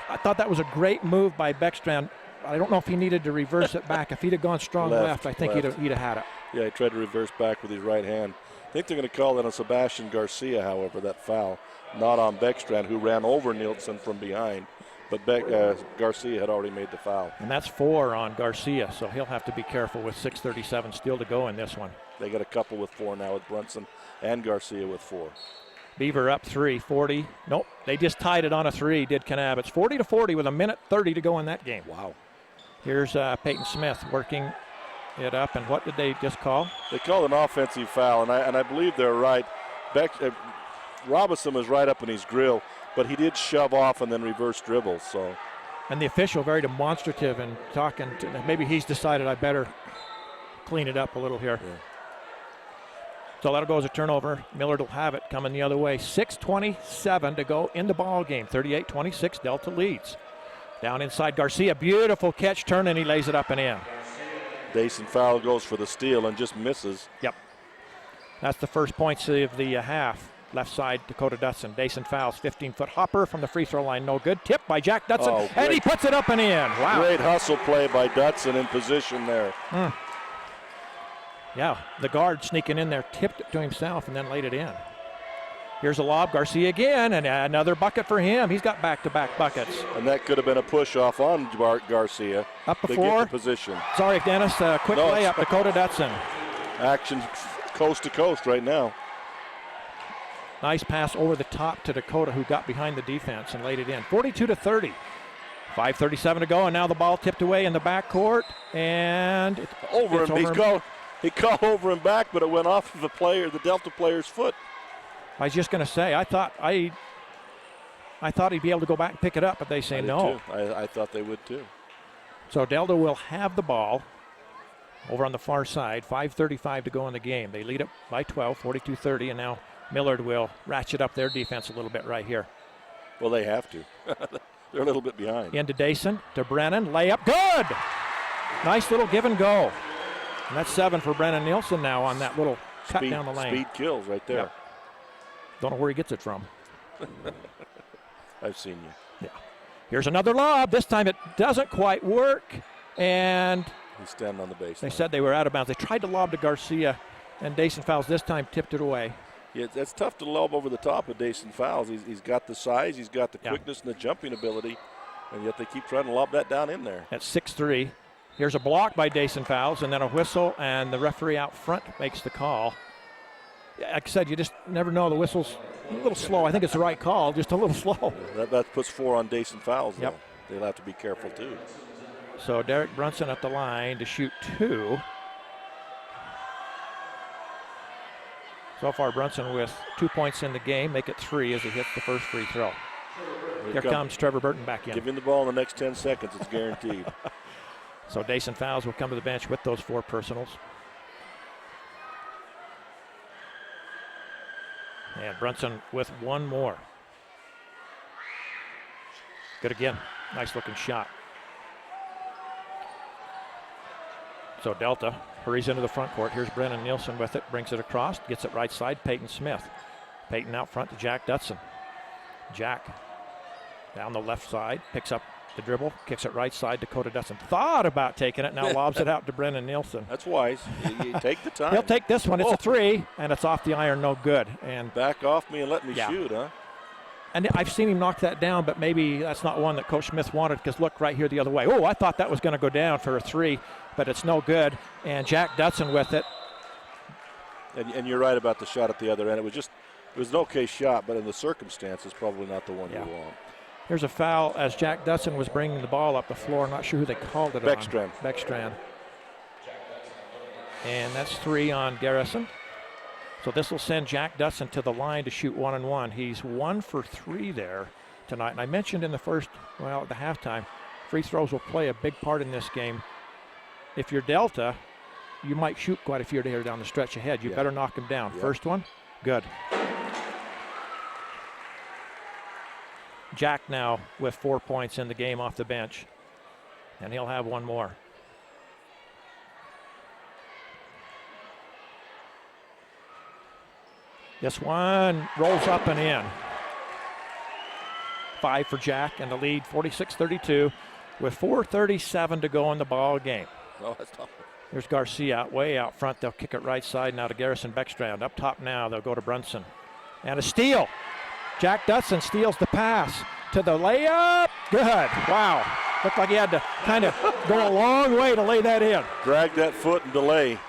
I thought that was a great move by Beckstrand. I don't know if he needed to reverse it back. If he'd have gone strong left, I think he'd have had it. Yeah, he tried to reverse back with his right hand. I think they're going to call that on Sebastian Garcia, however, that foul. Not on Beckstrand, who ran over Nielsen from behind. But Garcia had already made the foul. And that's 4 on Garcia, so he'll have to be careful with 6:37 still to go in this one. They got a couple with 4 now with Brunson and Garcia with 4. Beaver up 3, 40. Nope, they just tied it on a 3, did Kanab. It's 40-40 with 1:30 to go in that game. Wow. Here's Peyton Smith working it up, and what did they just call? They called an offensive foul, and I believe they're right. Robinson was right up in his grill, but he did shove off and then reverse dribble. So, and the official very demonstrative and talking to, maybe he's decided I better clean it up a little here. Yeah. So that'll go as a turnover. Millard will have it coming the other way. 6:27 to go in the ball game. 38-26, Delta leads. Down inside Garcia, beautiful catch, turn, and he lays it up and in. Dason Fowle goes for the steal and just misses. Yep. That's the first points of the half. Left side, Dakota Dutson. Dason Fowle's 15-foot hopper from the free throw line, no good. Tip by Jack Dutson, and he puts it up and in. Wow. Great hustle play by Dutson in position there. Yeah, the guard sneaking in there, tipped it to himself and then laid it in. Here's a lob, Garcia again, and another bucket for him. He's got back-to-back buckets. And that could have been a push-off on Garcia up to before. get the position. Sorry, Dennis, quick layup, Dakota Dutson. Action coast to coast right now. Nice pass over the top to Dakota, who got behind the defense and laid it in. 42-30. 5:37 to go, and now the ball tipped away in the backcourt, and it's over him. He called over him back, but it went off of the Delta player's foot. I was just going to say, I thought he'd be able to go back and pick it up, but they say no. I thought they would too. So Delta will have the ball over on the far side. 5:35 to go in the game. They lead it by 12, 42-30, and now Millard will ratchet up their defense a little bit right here. Well, they have to. They're a little bit behind. Into Dason, to Brennan, layup, good! Nice little give and go. And that's 7 for Brennan Nielsen now on that little cut down the lane. Speed kills right there. Yep. Don't know where he gets it from. I've seen you. Yeah. Here's another lob. This time it doesn't quite work. And he's standing on the baseline. They said they were out of bounds. They tried to lob to Garcia, and Dason Fowles this time tipped it away. Yeah, that's tough to lob over the top of Dason Fowles. He's got the size, he's got the quickness and the jumping ability, and yet they keep trying to lob that down in there. At 6'3". Here's a block by Dason Fowles, and then a whistle, and the referee out front makes the call. Like I said, you just never know. The whistle's a little slow. I think it's the right call, just a little slow. That puts 4 on Dason Fowles, though. They'll have to be careful, too. So Derek Brunson at the line to shoot 2. So far, Brunson with 2 points in the game, make it 3 as he hits the first free throw. Here comes Trevor Burton back in. Give him the ball in the next 10 seconds. It's guaranteed. So Dason Fowles will come to the bench with those 4 personals. And Brunson with 1 more. Good again. Nice looking shot. So Delta hurries into the front court. Here's Brennan Nielsen with it. Brings it across. Gets it right side. Peyton Smith. Peyton out front to Jack Dutson. Jack down the left side. Picks up the dribble. Kicks it right side. Dakota Dutson thought about taking it. Now lobs it out to Brennan Nielsen. That's wise. You take the time. He'll take this one. It's a 3, and it's off the iron. No good. And back off me and let me shoot, huh? And I've seen him knock that down, but maybe that's not one that Coach Smith wanted, because look right here the other way. Oh, I thought that was going to go down for a 3, but it's no good. And Jack Dutson with it. And you're right about the shot at the other end. It was an okay shot, but in the circumstances, probably not the one you want. Here's a foul as Jack Dutson was bringing the ball up the floor. I'm not sure who they called it on. Beckstrand. And that's 3 on Garrison. So this will send Jack Dutson to the line to shoot 1-and-1. He's 1 for 3 there tonight. And I mentioned in the at the halftime, free throws will play a big part in this game. If you're Delta, you might shoot quite a few here down the stretch ahead. You better knock them down. First one, good. Jack now with 4 points in the game off the bench. And he'll have 1 more. This one rolls up and in. 5 for Jack, and the lead 46-32 with 4:37 to go in the ball game. Oh, that's tough. There's Garcia way out front. They'll kick it right side now to Garrison Beckstrand. Up top now, they'll go to Brunson. And a steal. Jack Dutson steals the pass to the layup. Good. Wow. Looked like he had to kind of go a long way to lay that in. Drag that foot and delay.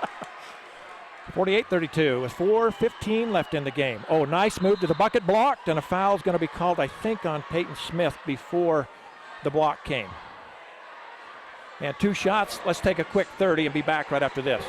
48-32 with 4:15 left in the game. Oh, nice move to the bucket, blocked, and a foul's going to be called, I think, on Peyton Smith before the block came. And 2 shots. Let's take a quick 30 and be back right after this.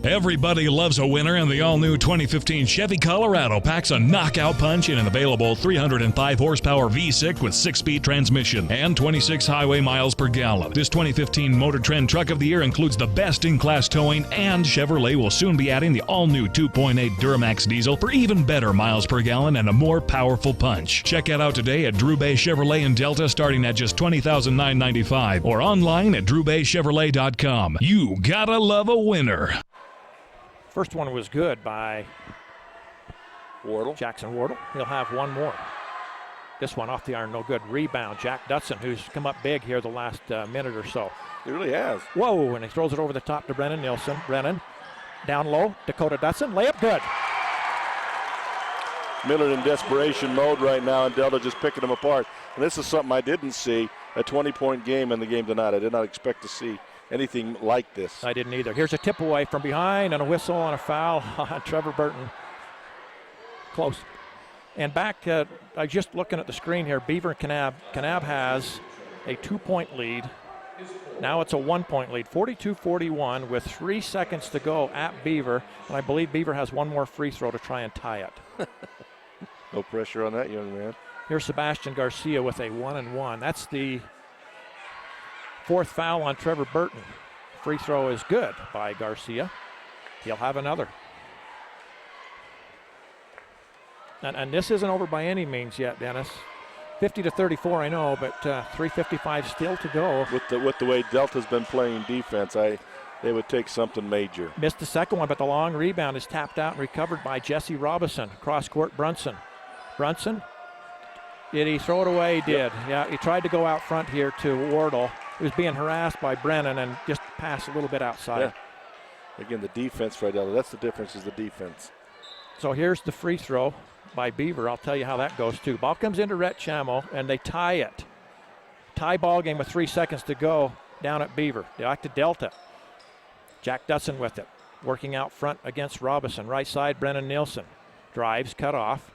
Everybody loves a winner, and the all-new 2015 Chevy Colorado packs a knockout punch in an available 305 horsepower V6 with 6-speed transmission and 26 highway miles per gallon. This 2015 Motor Trend Truck of the Year includes the best-in-class towing, and Chevrolet will soon be adding the all-new 2.8 Duramax diesel for even better miles per gallon and a more powerful punch. Check it out today at Drew Bay Chevrolet in Delta, starting at just $20,995, or online at drewbaychevrolet.com. You gotta love a winner. First one was good by Wardle. Jackson Wardle. He'll have one more. This one off the iron, no good. Rebound, Jack Dutson, who's come up big here the last minute or so. He really has. Whoa, and he throws it over the top to Brennan Nielsen. Brennan, down low, Dakota Dutson, layup good. Millard in desperation mode right now, and Delta just picking them apart. And this is something I didn't see, a 20-point game in the game tonight. I did not expect to see anything like this. I didn't either. Here's a tip away from behind and a whistle on a foul on Trevor Burton. Close. And back, I'm just looking at the screen here, Beaver and Kanab. Kanab has a 2-point lead. Now it's a 1-point lead, 42-41 with 3 seconds to go at Beaver. And I believe Beaver has one more free throw to try and tie it. No pressure on that young man. Here's Sebastian Garcia with a 1-and-1. That's the 4th foul on Trevor Burton. Free throw is good by Garcia. He'll have another. And this isn't over by any means yet, Dennis. 50-34, I know, but 3:55 still to go. With the way Delta's been playing defense, they would take something major. Missed the second one, but the long rebound is tapped out and recovered by Jesse Robinson. Cross court, Brunson. Brunson, did he throw it away? He did. Yeah, he tried to go out front here to Wardle. He was being harassed by Brennan and just passed a little bit outside. Yeah. Again, the defense for Delta. That's the difference, is the defense. So here's the free throw by Beaver. I'll tell you how that goes too. Ball comes into Rhett Chamo and they tie it. Tie ball game with 3 seconds to go down at Beaver. Back to Delta. Jack Dutson with it. Working out front against Robinson. Right side, Brennan Nielsen. Drives, cut off.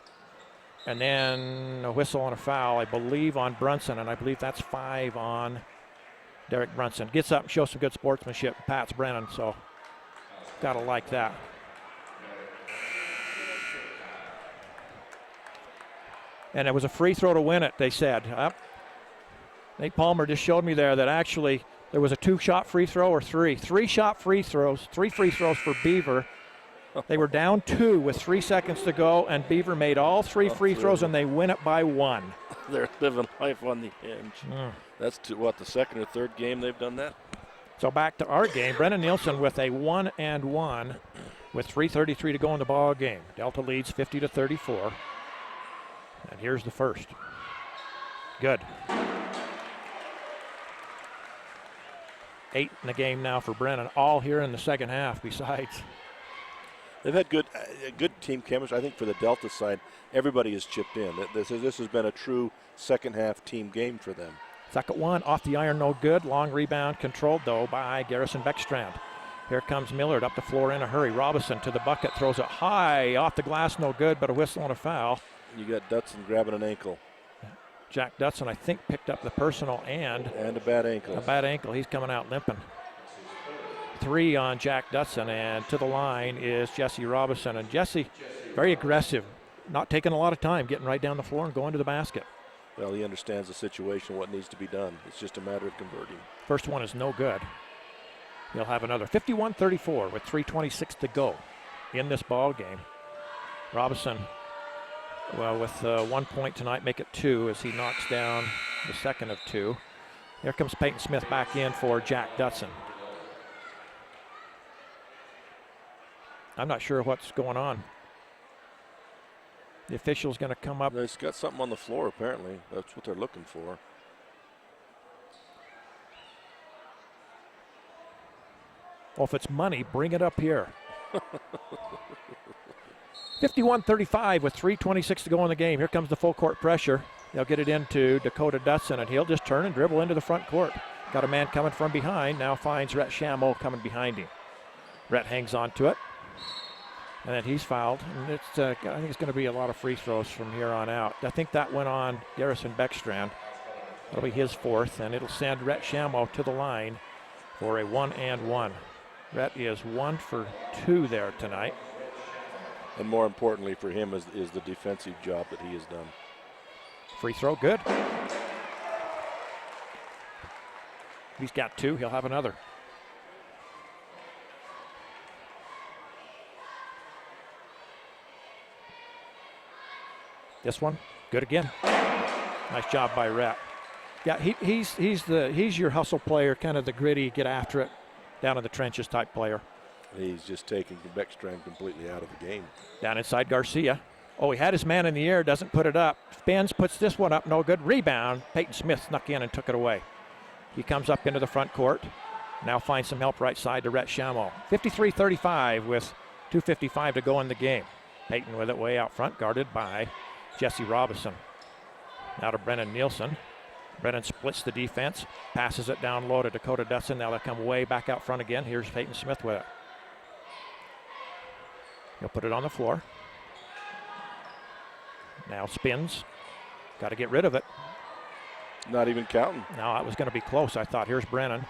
And then a whistle and a foul, I believe, on Brunson. And I believe that's 5 on Derek Brunson. Gets up and shows some good sportsmanship. Pats Brennan, so gotta like that. And it was a free throw to win it, they said. Nate Palmer just showed me there that actually there was a 2-shot free throw or 3. 3-shot free throws, 3 free throws for Beaver. They were down 2 with 3 seconds to go, and Beaver made all 3 free throws, and they win it by 1. They're living life on the edge. That's the second or third game they've done that? So back to our game. Brennan Nielsen with a 1-and-1 with 3:33 to go in the ball game. Delta leads 50-34. And here's the first. Good. 8 in the game now for Brennan, all here in the second half besides. They've had good team chemistry. I think for the Delta side, everybody has chipped in. This has been a true second half team game for them. Second one off the iron, no good. Long rebound controlled though by Garrison Beckstrand. Here comes Millard up the floor in a hurry. Robinson to the bucket, throws it high off the glass, no good, but a whistle and a foul. You got Dutson grabbing an ankle. Jack Dutson, I think, picked up the personal and a bad ankle. A bad ankle. He's coming out limping. 3 on Jack Dutson, and to the line is Jesse Robinson. And Jesse, very aggressive, not taking a lot of time, getting right down the floor and going to the basket. Well, he understands the situation, what needs to be done. It's just a matter of converting. First one is no good. He'll have another. 51-34 with 3:26 to go in this ball game. Robinson, well, with 1 point tonight, make it 2 as he knocks down the second of 2. Here comes Peyton Smith back in for Jack Dutson. I'm not sure what's going on. The official's going to come up. He's got something on the floor, apparently. That's what they're looking for. Well, if it's money, bring it up here. 51-35 with 3:26 to go in the game. Here comes the full court pressure. They'll get it into Dakota Dutson, and he'll just turn and dribble into the front court. Got a man coming from behind. Now finds Rhett Chamo coming behind him. Rhett hangs on to it. And then he's fouled. And it's, I think it's going to be a lot of free throws from here on out. I think that went on Garrison Beckstrand. That'll be his fourth, and it'll send Rhett Shamo to the line for a 1-and-1. Rhett is 1 for 2 there tonight. And more importantly for him is the defensive job that he has done. Free throw, good. He's got 2, he'll have another. This one, good again. Nice job by Rhett. Yeah, he's your hustle player, kind of the gritty, get after it, down in the trenches type player. He's just taking Beckstrand completely out of the game. Down inside Garcia. Oh, he had his man in the air, doesn't put it up. Spins, puts this one up, no good. Rebound. Peyton Smith snuck in and took it away. He comes up into the front court. Now finds some help right side to Rhett Shamo. 53-35 with 2:55 to go in the game. Peyton with it way out front, guarded by Jesse Robinson. Now to Brennan Nielsen. Brennan splits the defense, passes it down low to Dakota Dutson. Now they come way back out front again. Here's Peyton Smith with it. He'll put it on the floor. Now spins. Got to get rid of it. Not even counting. No, that was going to be close, I thought. Here's Brennan.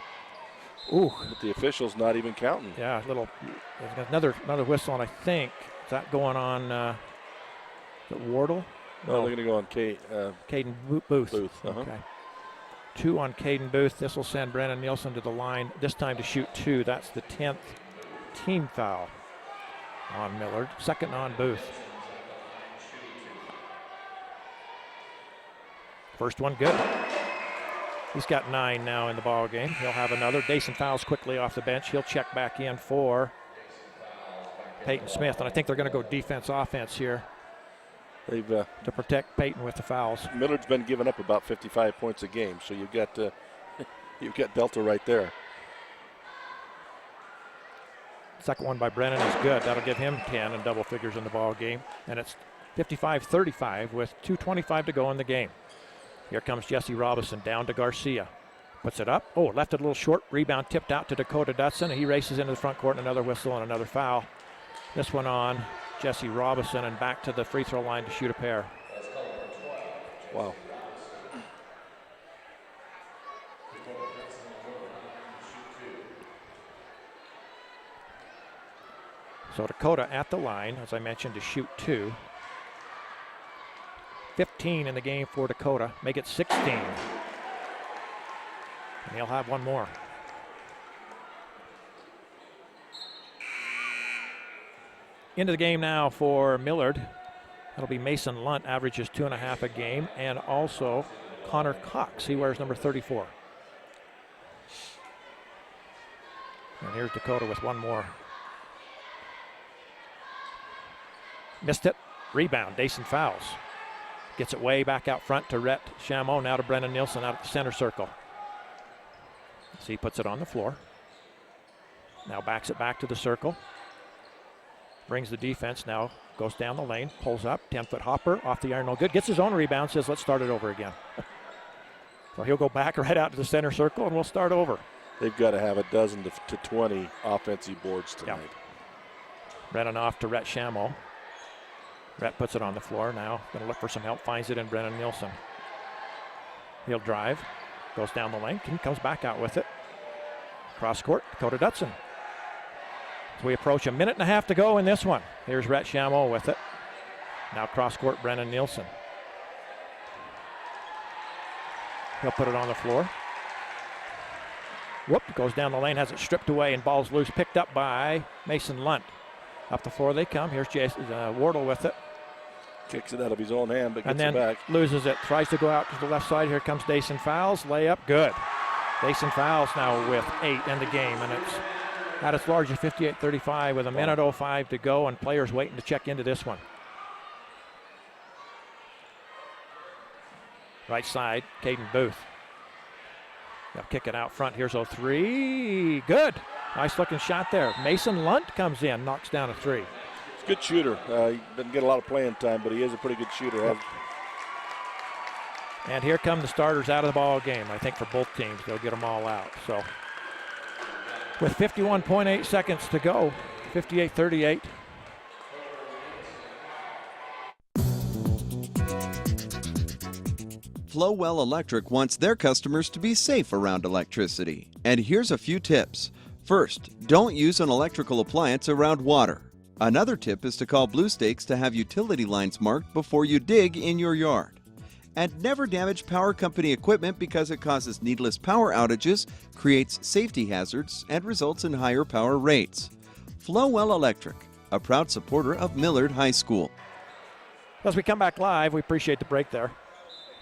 Ooh. But the official's not even counting. Yeah, another whistle, and I think, is that going on, is it Wardle? No, they're going to go on Caden Booth. Uh-huh. Okay. 2 on Caden Booth. This will send Brennan Nielsen to the line, this time to shoot 2. That's the 10th team foul on Millard. Second on Booth. First one good. He's got 9 now in the ball game. He'll have another. Dason fouls quickly off the bench. He'll check back in for Peyton Smith, and I think they're going to go defense-offense here. They've to protect Peyton with the fouls. Millard's been giving up about 55 points a game, so you've got Delta right there. Second one by Brennan is good. That'll give him 10 and double figures in the ball game, and it's 55-35 with 2:25 to go in the game. Here comes Jesse Robinson down to Garcia. Puts it up. Oh, left it a little short. Rebound tipped out to Dakota Dutson. He races into the front court, and another whistle and another foul. This one on Jesse Robinson, and back to the free throw line to shoot a pair. Wow. So Dakota at the line, as I mentioned, to shoot 2. 15 in the game for Dakota. Make it 16. And he'll have one more. Into the game now for Millard. That'll be Mason Lunt, averages 2.5 a game, and also Connor Cox. He wears number 34. And here's Dakota with one more. Missed it. Rebound. Dason fouls. Gets it way back out front to Rhett Shamo. Now to Brennan Nielsen out at the center circle. So he puts it on the floor. Now backs it back to the circle. Brings the defense. Now goes down the lane. Pulls up. 10-foot hopper. Off the iron. No good. Gets his own rebound. Says, let's start it over again. So he'll go back right out to the center circle, and we'll start over. They've got to have 12 to 20 offensive boards tonight. Yep. Brennan off to Rhett Shamo. Rhett puts it on the floor now. Going to look for some help. Finds it in Brennan Nielsen. He'll drive. Goes down the lane. Comes back out with it. Cross court. Dakota Dutson. So we approach 1.5 minutes to go in this one. Here's Rhett Shamo with it. Now cross court. Brennan Nielsen. He'll put it on the floor. Whoop. Goes down the lane. Has it stripped away and ball's loose. Picked up by Mason Lunt. Up the floor they come. Here's Wardle with it. Kicks it out of his own hand, but gets and then it back. Loses it. Tries to go out to the left side. Here comes Dason fouls. Layup, good. Dason fouls now with 8 in the game, and it's at its largest 58-35 with 1:05 to go, and players waiting to check into this one. Right side, Caden Booth. They'll kick it out front. Here's 3. Good. Nice looking shot there. Mason Lunt comes in, knocks down a 3. He's a good shooter. He doesn't get a lot of playing time, but he is a pretty good shooter. And here come the starters out of the ball game. I think for both teams, they'll get them all out. So with 51.8 seconds to go, 58-38. Flowell Electric wants their customers to be safe around electricity. And here's a few tips. First, don't use an electrical appliance around water. Another tip is to call Blue Stakes to have utility lines marked before you dig in your yard. And never damage power company equipment because it causes needless power outages, creates safety hazards, and results in higher power rates. Flowell Electric, a proud supporter of Millard High School. As we come back live, we appreciate the break there.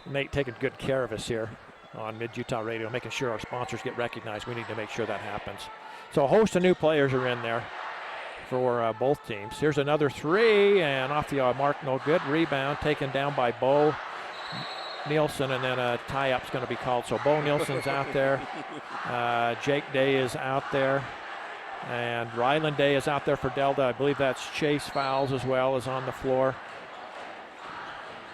Nate taking good care of us here on Mid-Utah Radio, making sure our sponsors get recognized. We need to make sure that happens. So a host of new players are in there for both teams. Here's another three, and off the mark, no good. Rebound taken down by Bo Nielsen, and then a tie-up's going to be called. So Bo Nielsen's out there. Jake Day is out there. And Ryland Day is out there for Delta. I believe that's Chase Fowles as well is on the floor.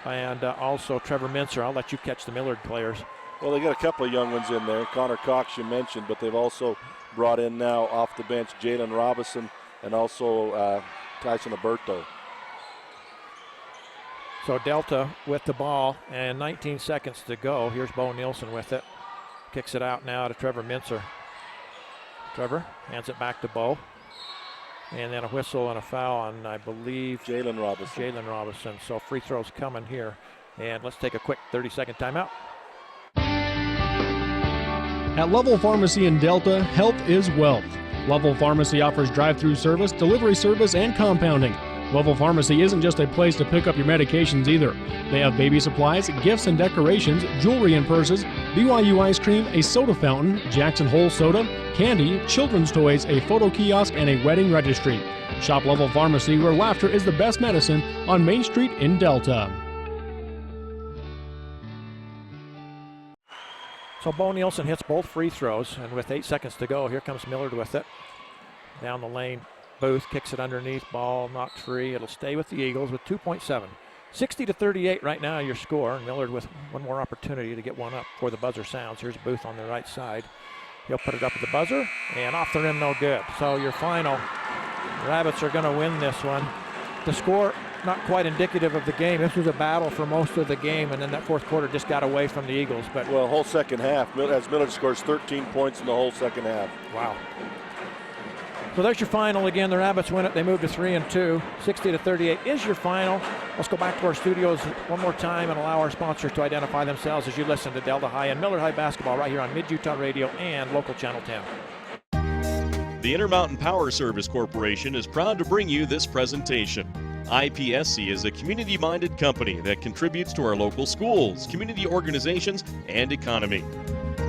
And also Trevor Mincer. I'll let you catch the Millard players. Well, they got a couple of young ones in there. Connor Cox you mentioned, but they've also brought in now off the bench Jalen Robinson and also Tyson Alberto. So Delta with the ball and 19 seconds to go. Here's Bo Nielsen with it. Kicks it out now to Trevor Mincer. Trevor hands it back to Bo. And then a whistle and a foul on, I believe, Jalen Robinson. So free throws coming here. And let's take a quick 30-second timeout. At Level Pharmacy in Delta, health is wealth. Level Pharmacy offers drive-through service, delivery service, and compounding. Level Pharmacy isn't just a place to pick up your medications either. They have baby supplies, gifts and decorations, jewelry and purses, BYU ice cream, a soda fountain, Jackson Hole soda, candy, children's toys, a photo kiosk, and a wedding registry. Shop Level Pharmacy where laughter is the best medicine on Main Street in Delta. So Bo Nielsen hits both free throws, and with 8 seconds to go, here comes Millard with it. Down the lane, Booth kicks it underneath, ball knocked free. It'll stay with the Eagles with 2.7. 60-38 right now your score. Millard with one more opportunity to get one up before the buzzer sounds. Here's Booth on the right side. He'll put it up at the buzzer, and off the rim, no good. So your final, Rabbits are going to win this one. The score, not quite indicative of the game. This was a battle for most of the game, and then that fourth quarter just got away from the Eagles. But well, whole second half, as Millard scores 13 points in the whole second half. Wow. So there's your final again. The Rabbits win it. They move to 3-2. 60-38 is your final. Let's go back to our studios one more time and allow our sponsors to identify themselves as you listen to Delta High and Millard High basketball right here on Mid-Utah Radio and local Channel 10. The Intermountain Power Service Corporation is proud to bring you this presentation. IPSC is a community-minded company that contributes to our local schools, community organizations, and economy.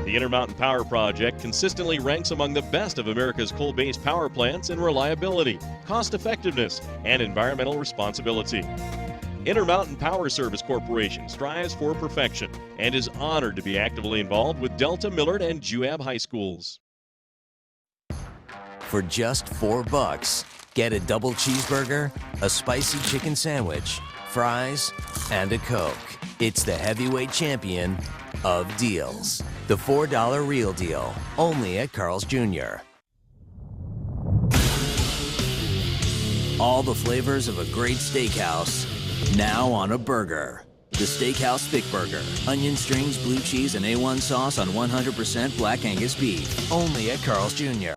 The Intermountain Power Project consistently ranks among the best of America's coal-based power plants in reliability, cost-effectiveness, and environmental responsibility. Intermountain Power Service Corporation strives for perfection and is honored to be actively involved with Delta, Millard, and Juab high schools. For just $4, get a double cheeseburger, a spicy chicken sandwich, fries, and a Coke. It's the heavyweight champion of deals. The $4 Real Deal, only at Carl's Jr. All the flavors of a great steakhouse, now on a burger. The Steakhouse Thick Burger. Onion strings, blue cheese, and A1 sauce on 100% Black Angus beef. Only at Carl's Jr.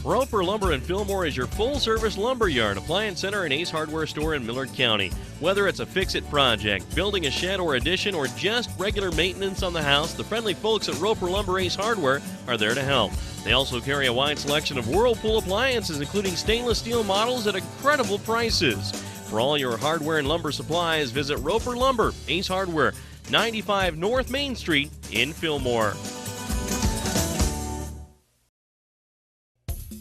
Roper Lumber in Fillmore is your full-service lumber yard, appliance center, and Ace Hardware store in Millard County. Whether it's a fix-it project, building a shed or addition, or just regular maintenance on the house, the friendly folks at Roper Lumber Ace Hardware are there to help. They also carry a wide selection of Whirlpool appliances, including stainless steel models at incredible prices. For all your hardware and lumber supplies, visit Roper Lumber Ace Hardware, 95 North Main Street in Fillmore.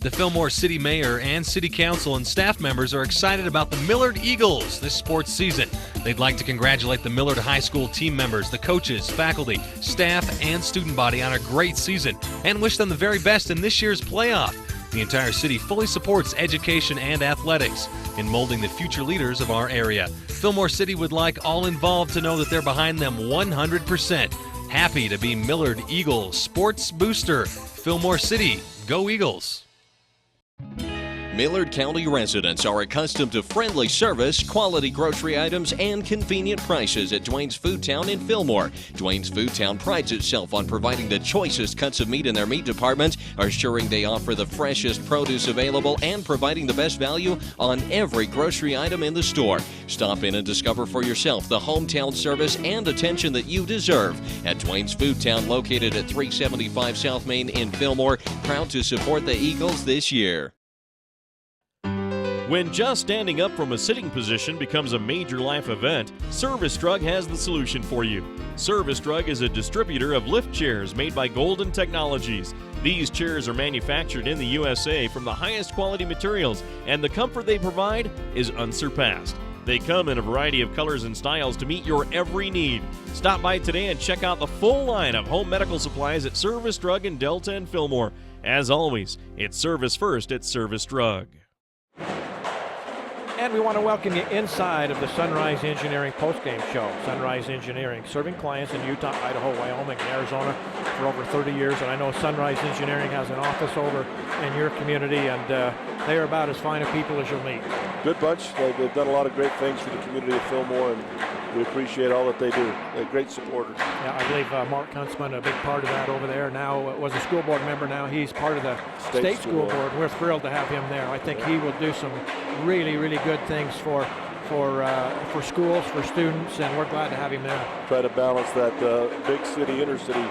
The Fillmore City Mayor and City Council and staff members are excited about the Millard Eagles this sports season. They'd like to congratulate the Millard High School team members, the coaches, faculty, staff, and student body on a great season and wish them the very best in this year's playoff. The entire city fully supports education and athletics in molding the future leaders of our area. Fillmore City would like all involved to know that they're behind them 100%. Happy to be Millard Eagles Sports Booster. Fillmore City, go Eagles! Millard County residents are accustomed to friendly service, quality grocery items, and convenient prices at Dwayne's Food Town in Fillmore. Dwayne's Food Town prides itself on providing the choicest cuts of meat in their meat department, assuring they offer the freshest produce available, and providing the best value on every grocery item in the store. Stop in and discover for yourself the hometown service and attention that you deserve at Dwayne's Food Town, located at 375 South Main in Fillmore. Proud to support the Eagles this year. When just standing up from a sitting position becomes a major life event, Service Drug has the solution for you. Service Drug is a distributor of lift chairs made by Golden Technologies. These chairs are manufactured in the USA from the highest quality materials, and the comfort they provide is unsurpassed. They come in a variety of colors and styles to meet your every need. Stop by today and check out the full line of home medical supplies at Service Drug in Delta and Fillmore. As always, it's service first at Service Drug. And we want to welcome you inside of the Sunrise Engineering postgame show. Sunrise Engineering, serving clients in Utah, Idaho, Wyoming, and Arizona for over 30 years. And I know Sunrise Engineering has an office over in your community, and they are about as fine a people as you'll meet. Good bunch. They've done a lot of great things for the community of Fillmore, and we appreciate all that they do. They're great supporters. Yeah, I believe Mark Huntsman, a big part of that over there. Now was a school board member. Now he's part of the state school board. We're thrilled to have him there. I think he will do some really, really good things for schools, for students, and we're glad to have him there. Try to balance that big city, inner city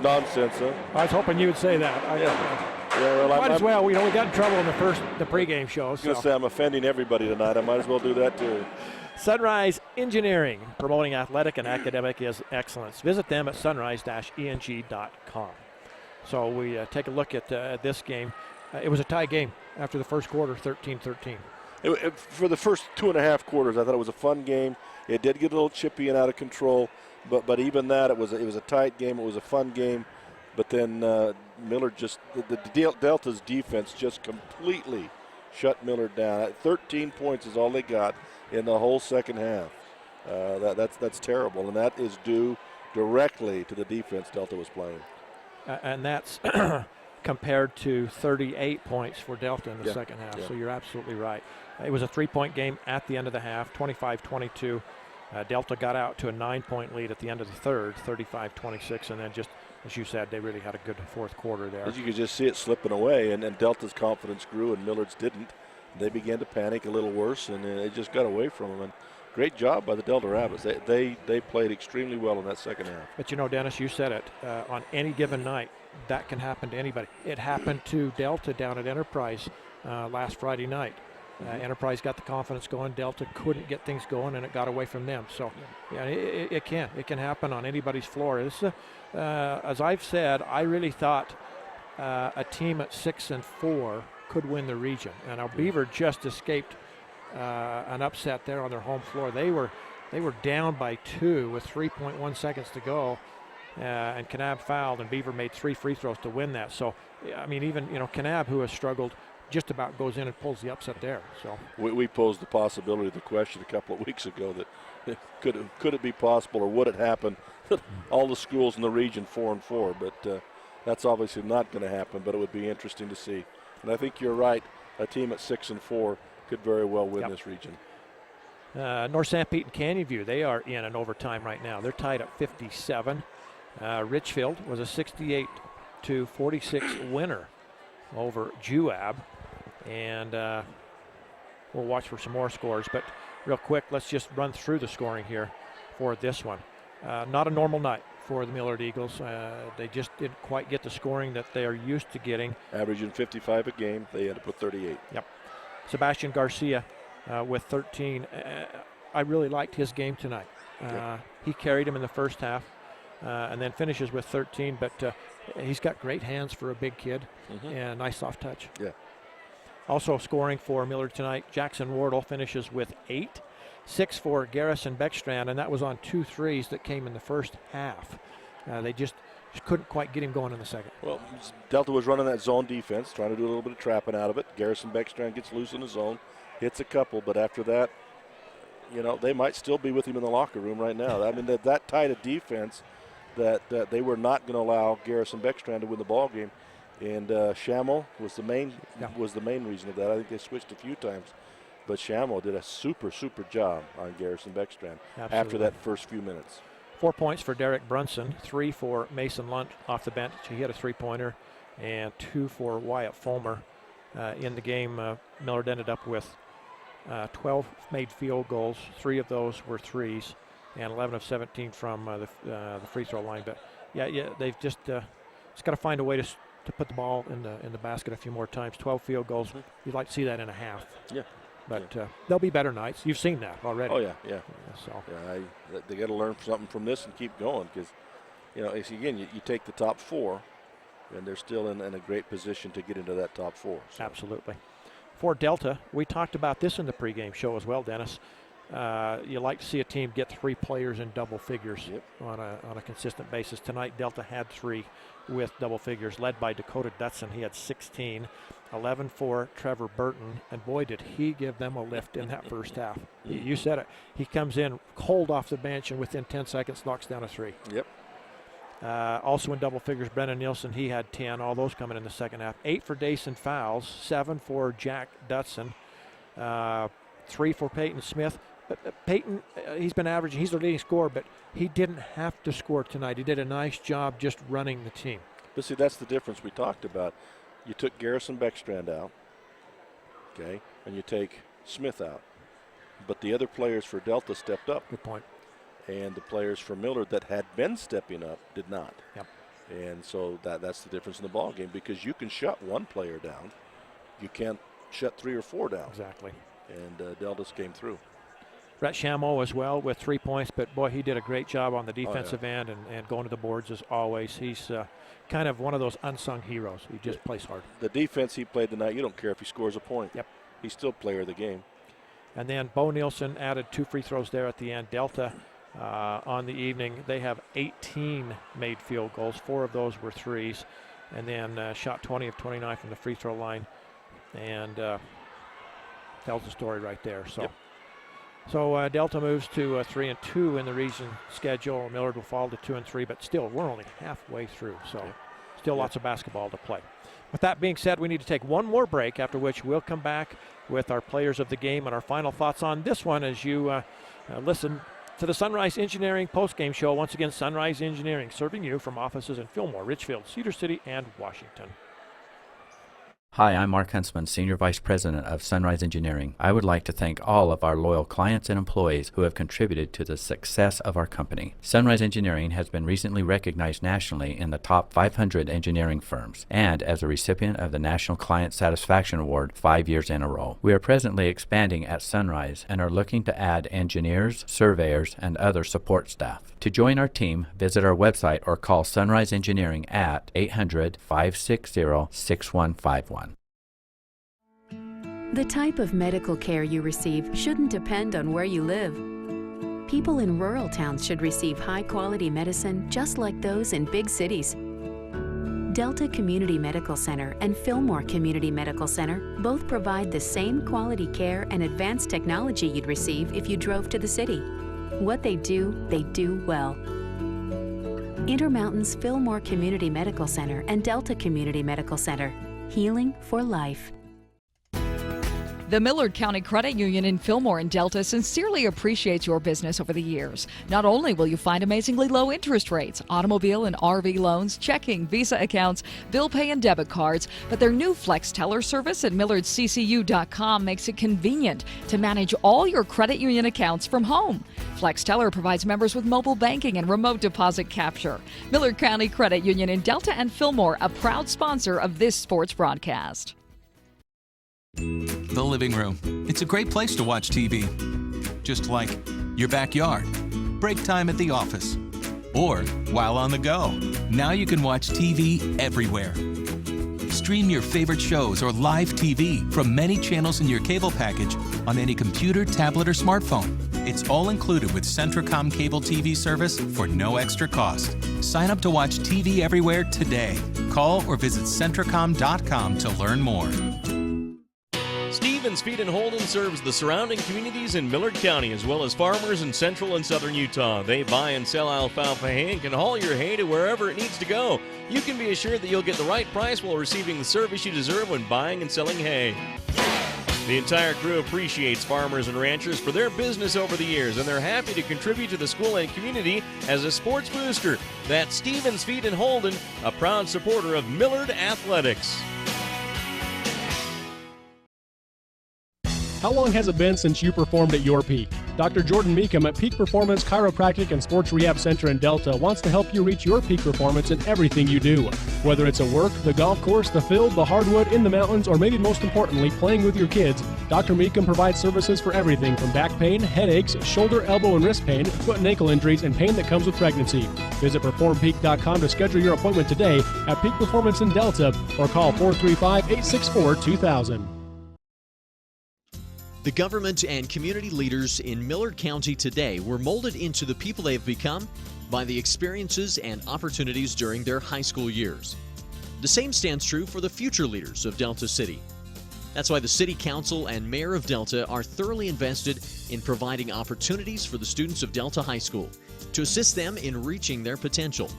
nonsense. Huh? I was hoping you would say that. Yeah, well, might as well. We got in trouble in the pregame show. I was going to say I'm offending everybody tonight. I might as well do that too. Sunrise Engineering, promoting athletic and academic excellence. Visit them at sunrise-eng.com. So we take a look at this game. It was a tie game after the first quarter, 13-13. For the first 2.5 quarters, I thought it was a fun game. It did get a little chippy and out of control, but even that, it was a tight game. It was a fun game. But then Millard the Delta's defense just completely shut Millard down. 13 points is all they got in the whole second half. That's terrible, and that is due directly to the defense Delta was playing. And that's compared to 38 points for Delta in the second half. So you're absolutely right. It was a 3-point game at the end of the half, 25-22. Delta got out to a 9-point lead at the end of the third, 35-26, and then just, as you said, they really had a good fourth quarter there. As you could just see it slipping away, and Delta's confidence grew and Millard's didn't. They began to panic a little worse, and it just got away from them. And great job by the Delta Rabbits. They played extremely well in that second half. But you know, Dennis, you said it. On any given night, that can happen to anybody. It happened to Delta down at Enterprise last Friday night. Enterprise got the confidence going. Delta couldn't get things going, and it got away from them. So, yeah, it can happen on anybody's floor. This, as I've said, I really thought a team at 6-4 could win the region. And now Beaver just escaped an upset there on their home floor. They were down by 2 with 3.1 seconds to go, and Kanab fouled, and Beaver made 3 free throws to win that. So, I mean, even Kanab, who has struggled, just about goes in and pulls the upset there. So we posed the possibility, the question a couple of weeks ago, that could it be possible, or would it happen that all the schools in the region 4-4? But that's obviously not going to happen. But it would be interesting to see. And I think you're right. A team at 6-4 could very well win this region. North St. Pete and Canyon View, they are in an overtime right now. They're tied at 57. Richfield was a 68-46 winner over Juab. And we'll watch for some more scores. But real quick, let's just run through the scoring here for this one. Not a normal night for the Millard Eagles. They just didn't quite get the scoring that they are used to getting. Averaging 55 a game. They ended up with 38. Yep. Sebastian Garcia with 13. I really liked his game tonight. He carried him in the first half and then finishes with 13. But he's got great hands for a big kid and nice soft touch. Yeah. Also scoring for Millard tonight, Jackson Wardle finishes with 8. 6 for Garrison Beckstrand, and that was on 2 threes that came in the first half. They just couldn't quite get him going in the second. Well, Delta was running that zone defense, trying to do a little bit of trapping out of it. Garrison Beckstrand gets loose in the zone, hits a couple, but after that, they might still be with him in the locker room right now. I mean, that tight a defense that they were not going to allow Garrison Beckstrand to win the ball game. And Shamel was the main reason of that. I think they switched a few times, but Shamel did a super job on Garrison Beckstrand after that first few minutes. 4 points for Derek Brunson, 3 for Mason Lunt off the bench. He had a 3-pointer, and 2 for Wyatt Fulmer. In the game, Millard ended up with 12 made field goals. 3 of those were threes, and 11 of 17 from the free throw line. But yeah, they've just got to find a way to put the ball in the basket a few more times. 12 field goals. You'd like to see that in a half. Yeah. But there'll be better nights. You've seen that already. Oh yeah. They got to learn something from this and keep going, because again, you take the top 4, and they're still in a great position to get into that top 4. So. Absolutely. For Delta, we talked about this in the pregame show as well, Dennis. You like to see a team get 3 players in double figures on a consistent basis. Tonight, Delta had 3 with double figures, led by Dakota Dutson. He had 16, 11 for Trevor Burton, and boy, did he give them a lift in that first half. You said it. He comes in cold off the bench and within 10 seconds knocks down a 3. Yep. Also in double figures, Brennan Nielsen, he had 10, all those coming in the second half. 8 for Dason Fowles, 7 for Jack Dutson, 3 for Peyton Smith. Peyton, he's been averaging, he's the leading scorer, but he didn't have to score tonight. He did a nice job just running the team. But see, that's the difference we talked about. You took Garrison Beckstrand out, okay, and you take Smith out. But the other players for Delta stepped up. Good point. And the players for Millard that had been stepping up did not. Yep. And so that's the difference in the ball game, because you can shut one player down. You can't shut 3 or 4 down. Exactly. And Deltas came through. Rhett Shamo as well with 3 points, but boy, he did a great job on the defensive end and going to the boards as always. He's kind of one of those unsung heroes. He just plays hard. The defense he played tonight, you don't care if he scores a point. Yep. He's still player of the game. And then Bo Nielsen added 2 free throws there at the end. Delta on the evening, they have 18 made field goals. 4 of those were threes, and then shot 20 of 29 from the free throw line, and tells the story right there. So. Yep. So Delta moves to 3-2 in the region schedule. Millard will fall to 2-3, but still, we're only halfway through, so still lots of basketball to play. With that being said, we need to take one more break, after which we'll come back with our players of the game and our final thoughts on this one as you listen to the Sunrise Engineering postgame show. Once again, Sunrise Engineering, serving you from offices in Fillmore, Richfield, Cedar City, and Washington. Hi, I'm Mark Huntsman, Senior Vice President of Sunrise Engineering. I would like to thank all of our loyal clients and employees who have contributed to the success of our company. Sunrise Engineering has been recently recognized nationally in the top 500 engineering firms and as a recipient of the National Client Satisfaction Award 5 years in a row. We are presently expanding at Sunrise and are looking to add engineers, surveyors, and other support staff. To join our team, visit our website or call Sunrise Engineering at 800-560-6151. The type of medical care you receive shouldn't depend on where you live. People in rural towns should receive high-quality medicine just like those in big cities. Delta Community Medical Center and Fillmore Community Medical Center both provide the same quality care and advanced technology you'd receive if you drove to the city. What they do well. Intermountain's Fillmore Community Medical Center and Delta Community Medical Center. Healing for life. The Millard County Credit Union in Fillmore and Delta sincerely appreciates your business over the years. Not only will you find amazingly low interest rates, automobile and RV loans, checking, Visa accounts, bill pay and debit cards, but their new Flex Teller service at millardccu.com makes it convenient to manage all your credit union accounts from home. Flex Teller provides members with mobile banking and remote deposit capture. Millard County Credit Union in Delta and Fillmore, a proud sponsor of this sports broadcast. The living room. It's a great place to watch TV. Just like your backyard, break time at the office, or while on the go. Now you can watch TV everywhere. Stream your favorite shows or live TV from many channels in your cable package on any computer, tablet, or smartphone. It's all included with Centracom cable TV service for no extra cost. Sign up to watch TV everywhere today. Call or visit Centracom.com to learn more. Steve Stevens Feed in Holden serves the surrounding communities in Millard County as well as farmers in central and southern Utah. They buy and sell alfalfa hay and can haul your hay to wherever it needs to go. You can be assured that you'll get the right price while receiving the service you deserve when buying and selling hay. The entire crew appreciates farmers and ranchers for their business over the years, and they're happy to contribute to the school and community as a sports booster. That's Stevens Feed in Holden, a proud supporter of Millard Athletics. How long has it been since you performed at your peak? Dr. Jordan Meekum at Peak Performance Chiropractic and Sports Rehab Center in Delta wants to help you reach your peak performance in everything you do. Whether it's at work, the golf course, the field, the hardwood, in the mountains, or maybe most importantly, playing with your kids, Dr. Meekum provides services for everything from back pain, headaches, shoulder, elbow, and wrist pain, foot and ankle injuries, and pain that comes with pregnancy. Visit PerformPeak.com to schedule your appointment today at Peak Performance in Delta or call 435-864-2000. The government and community leaders in Millard County today were molded into the people they have become by the experiences and opportunities during their high school years. The same stands true for the future leaders of Delta City. That's why the City Council and Mayor of Delta are thoroughly invested in providing opportunities for the students of Delta High School to assist them in reaching their potential.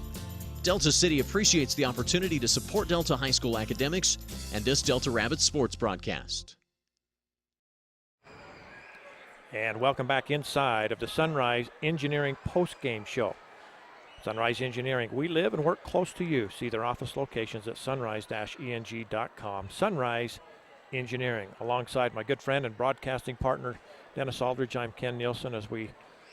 Delta City appreciates the opportunity to support Delta High School academics and this Delta Rabbits sports broadcast. And welcome back inside of the Sunrise Engineering post-game show. Sunrise Engineering, we live and work close to you. See their office locations at sunrise-eng.com. Sunrise Engineering. Alongside my good friend and broadcasting partner, Dennis Aldridge, I'm Ken Nielsen as we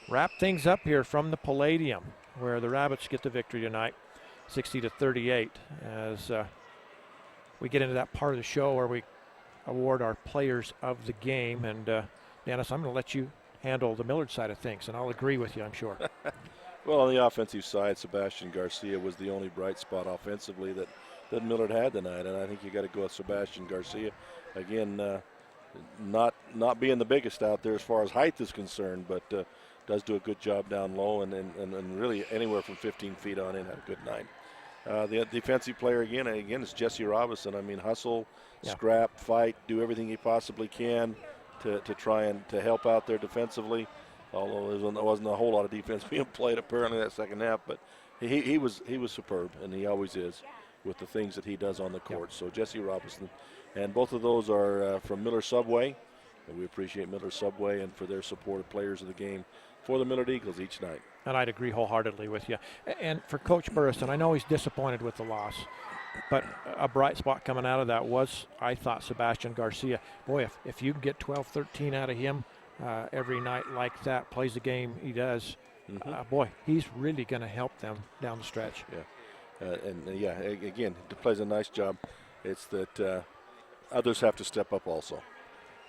wrap things up here from the Palladium, where the Rabbits get the victory tonight, 60-38, as we get into that part of the show where we award our players of the game. And Dennis, I'm going to let you handle the Millard side of things, and I'll agree with you, I'm sure. Well, on the offensive side, Sebastian Garcia was the only bright spot offensively that Millard had tonight, and I think you got to go with Sebastian Garcia. Again, not being the biggest out there as far as height is concerned, but does do a good job down low and really anywhere from 15 feet on in, had a good night. The defensive player again is Jesse Robinson. I mean, hustle, scrap, fight, do everything he possibly can to try and to help out there defensively, although there wasn't a whole lot of defense being played apparently that second half. But he was superb, and he always is with the things that he does on the court. So Jesse Robinson, and both of those are from Miller Subway, and we appreciate Miller Subway and for their support of players of the game for the Millard Eagles each night. And I'd agree wholeheartedly with you. And for Coach Burriston, I know he's disappointed with the loss, but a bright spot coming out of that was, I thought, Sebastian Garcia. Boy, if you can get 12, 13 out of him every night like that, plays the game he does, boy, he's really going to help them down the stretch. Yeah, again, he plays a nice job. It's that others have to step up also.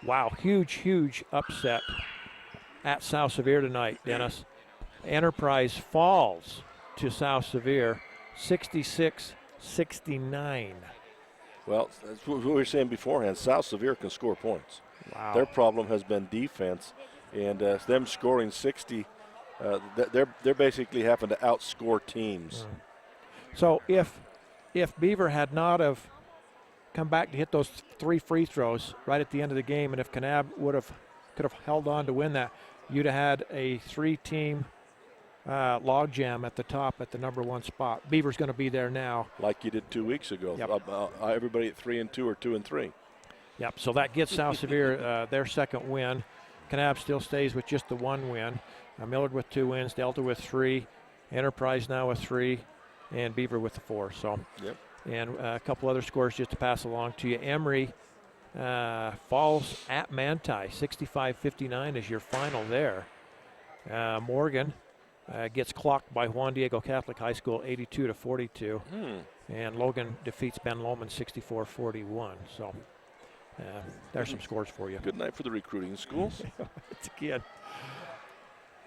Wow, huge upset at South Sevier tonight, Dennis. Enterprise falls to South Sevier, 66-69. Well, that's what we were saying beforehand. South Sevier can score points. Wow. Their problem has been defense, and them scoring 60, they're basically having to outscore teams. So if Beaver had not have come back to hit those 3 free throws right at the end of the game, and if Kanab could have held on to win that, you'd have had a 3-team logjam at the top at the number 1 spot. Beaver's going to be there now, like you did 2 weeks ago. Yep. Everybody at 3-2 or 2-3. Yep. So that gets South Sevier their second win. Kanab still stays with just the 1 win. Millard with 2 wins. Delta with 3. Enterprise now with 3, and Beaver with the 4. So. Yep. And a couple other scores just to pass along to you. Emory falls at Manti, 65-59 is your final there. Morgan gets clocked by Juan Diego Catholic High School, 82-42. And Logan defeats Ben Lomond, 64-41. So there's some scores for you. Good night for the recruiting schools. It's again.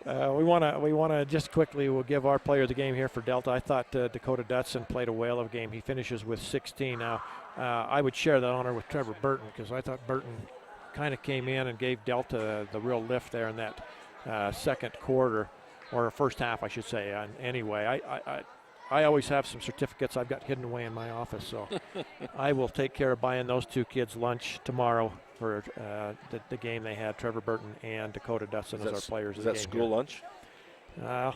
We want to just quickly, we'll give our player of the game here for Delta. I thought Dakota Dutson played a whale of a game. He finishes with 16. Now, I would share that honor with Trevor Burton, because I thought Burton kind of came in and gave Delta the real lift there in that second quarter, or first half, I should say. And anyway, I always have some certificates I've got hidden away in my office, so I will take care of buying those 2 kids lunch tomorrow for the game they had. Trevor Burton and Dakota Dutson as our players. Is that school lunch? I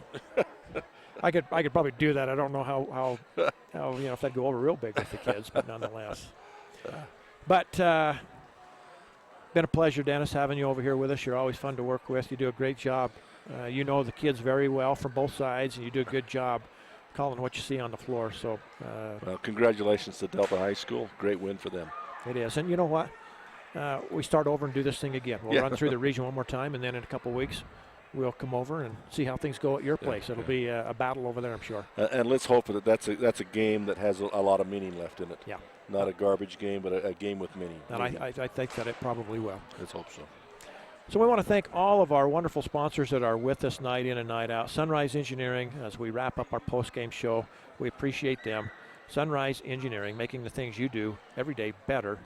could probably do that. I don't know how if that'd go over real big with the kids, but nonetheless. Been a pleasure, Dennis, having you over here with us. You're always fun to work with. You do a great job. You know the kids very well from both sides, and you do a good job calling what you see on the floor. So, well, congratulations to Delta High School. Great win for them. It is, and you know what? We start over and do this thing again. We'll run through the region one more time, and then in a couple of weeks, we'll come over and see how things go at your place. It'll be a battle over there, I'm sure. And let's hope that that's a game that has a lot of meaning left in it. Yeah. Not a garbage game, but a game with meaning. And I think that it probably will. Let's hope so. So we want to thank all of our wonderful sponsors that are with us night in and night out. Sunrise Engineering, as we wrap up our post-game show, we appreciate them. Sunrise Engineering, making the things you do every day better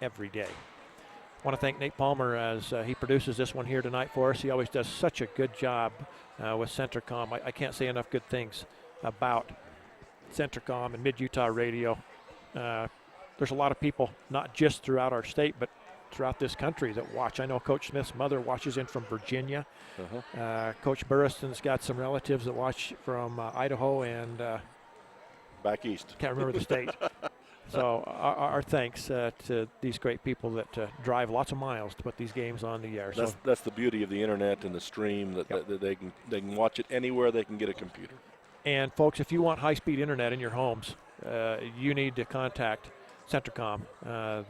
every day. I want to thank Nate Palmer as he produces this one here tonight for us. He always does such a good job with Centricom. I can't say enough good things about Centricom and Mid-Utah Radio. There's a lot of people, not just throughout our state, but throughout this country that watch. I know Coach Smith's mother watches in from Virginia. Coach Burriston's got some relatives that watch from Idaho and back east. Can't remember the state. So our thanks to these great people that drive lots of miles to put these games on the air. That's the beauty of the internet and the stream that they can watch it anywhere they can get a computer. And folks, if you want high-speed internet in your homes, you need to contact Centricom.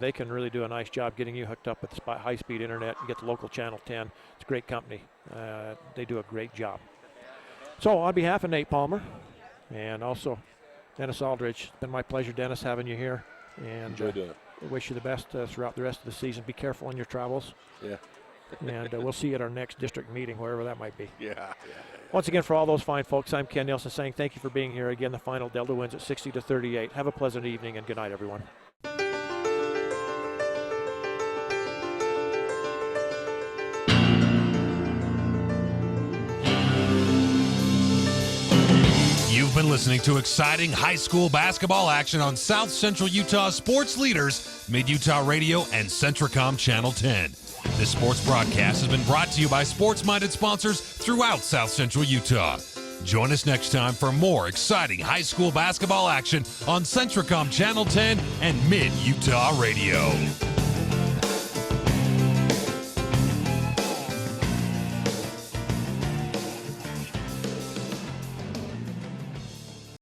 They can really do a nice job getting you hooked up with high-speed internet and get the local Channel 10. It's a great company. They do a great job. So on behalf of Nate Palmer and also Dennis Aldridge, it's been my pleasure, Dennis, having you here. And enjoy doing it. I wish you the best throughout the rest of the season. Be careful on your travels. Yeah. And we'll see you at our next district meeting, wherever that might be. Yeah. Once again, for all those fine folks, I'm Ken Nielsen saying thank you for being here. Again, the final Delta wins at 60-38. Have a pleasant evening and good night, everyone. You've been listening to exciting high school basketball action on South Central Utah sports leaders, Mid-Utah Radio and Centricom Channel 10. This sports broadcast has been brought to you by sports-minded sponsors throughout South Central Utah. Join us next time for more exciting high school basketball action on Centricom Channel 10 and Mid-Utah Radio.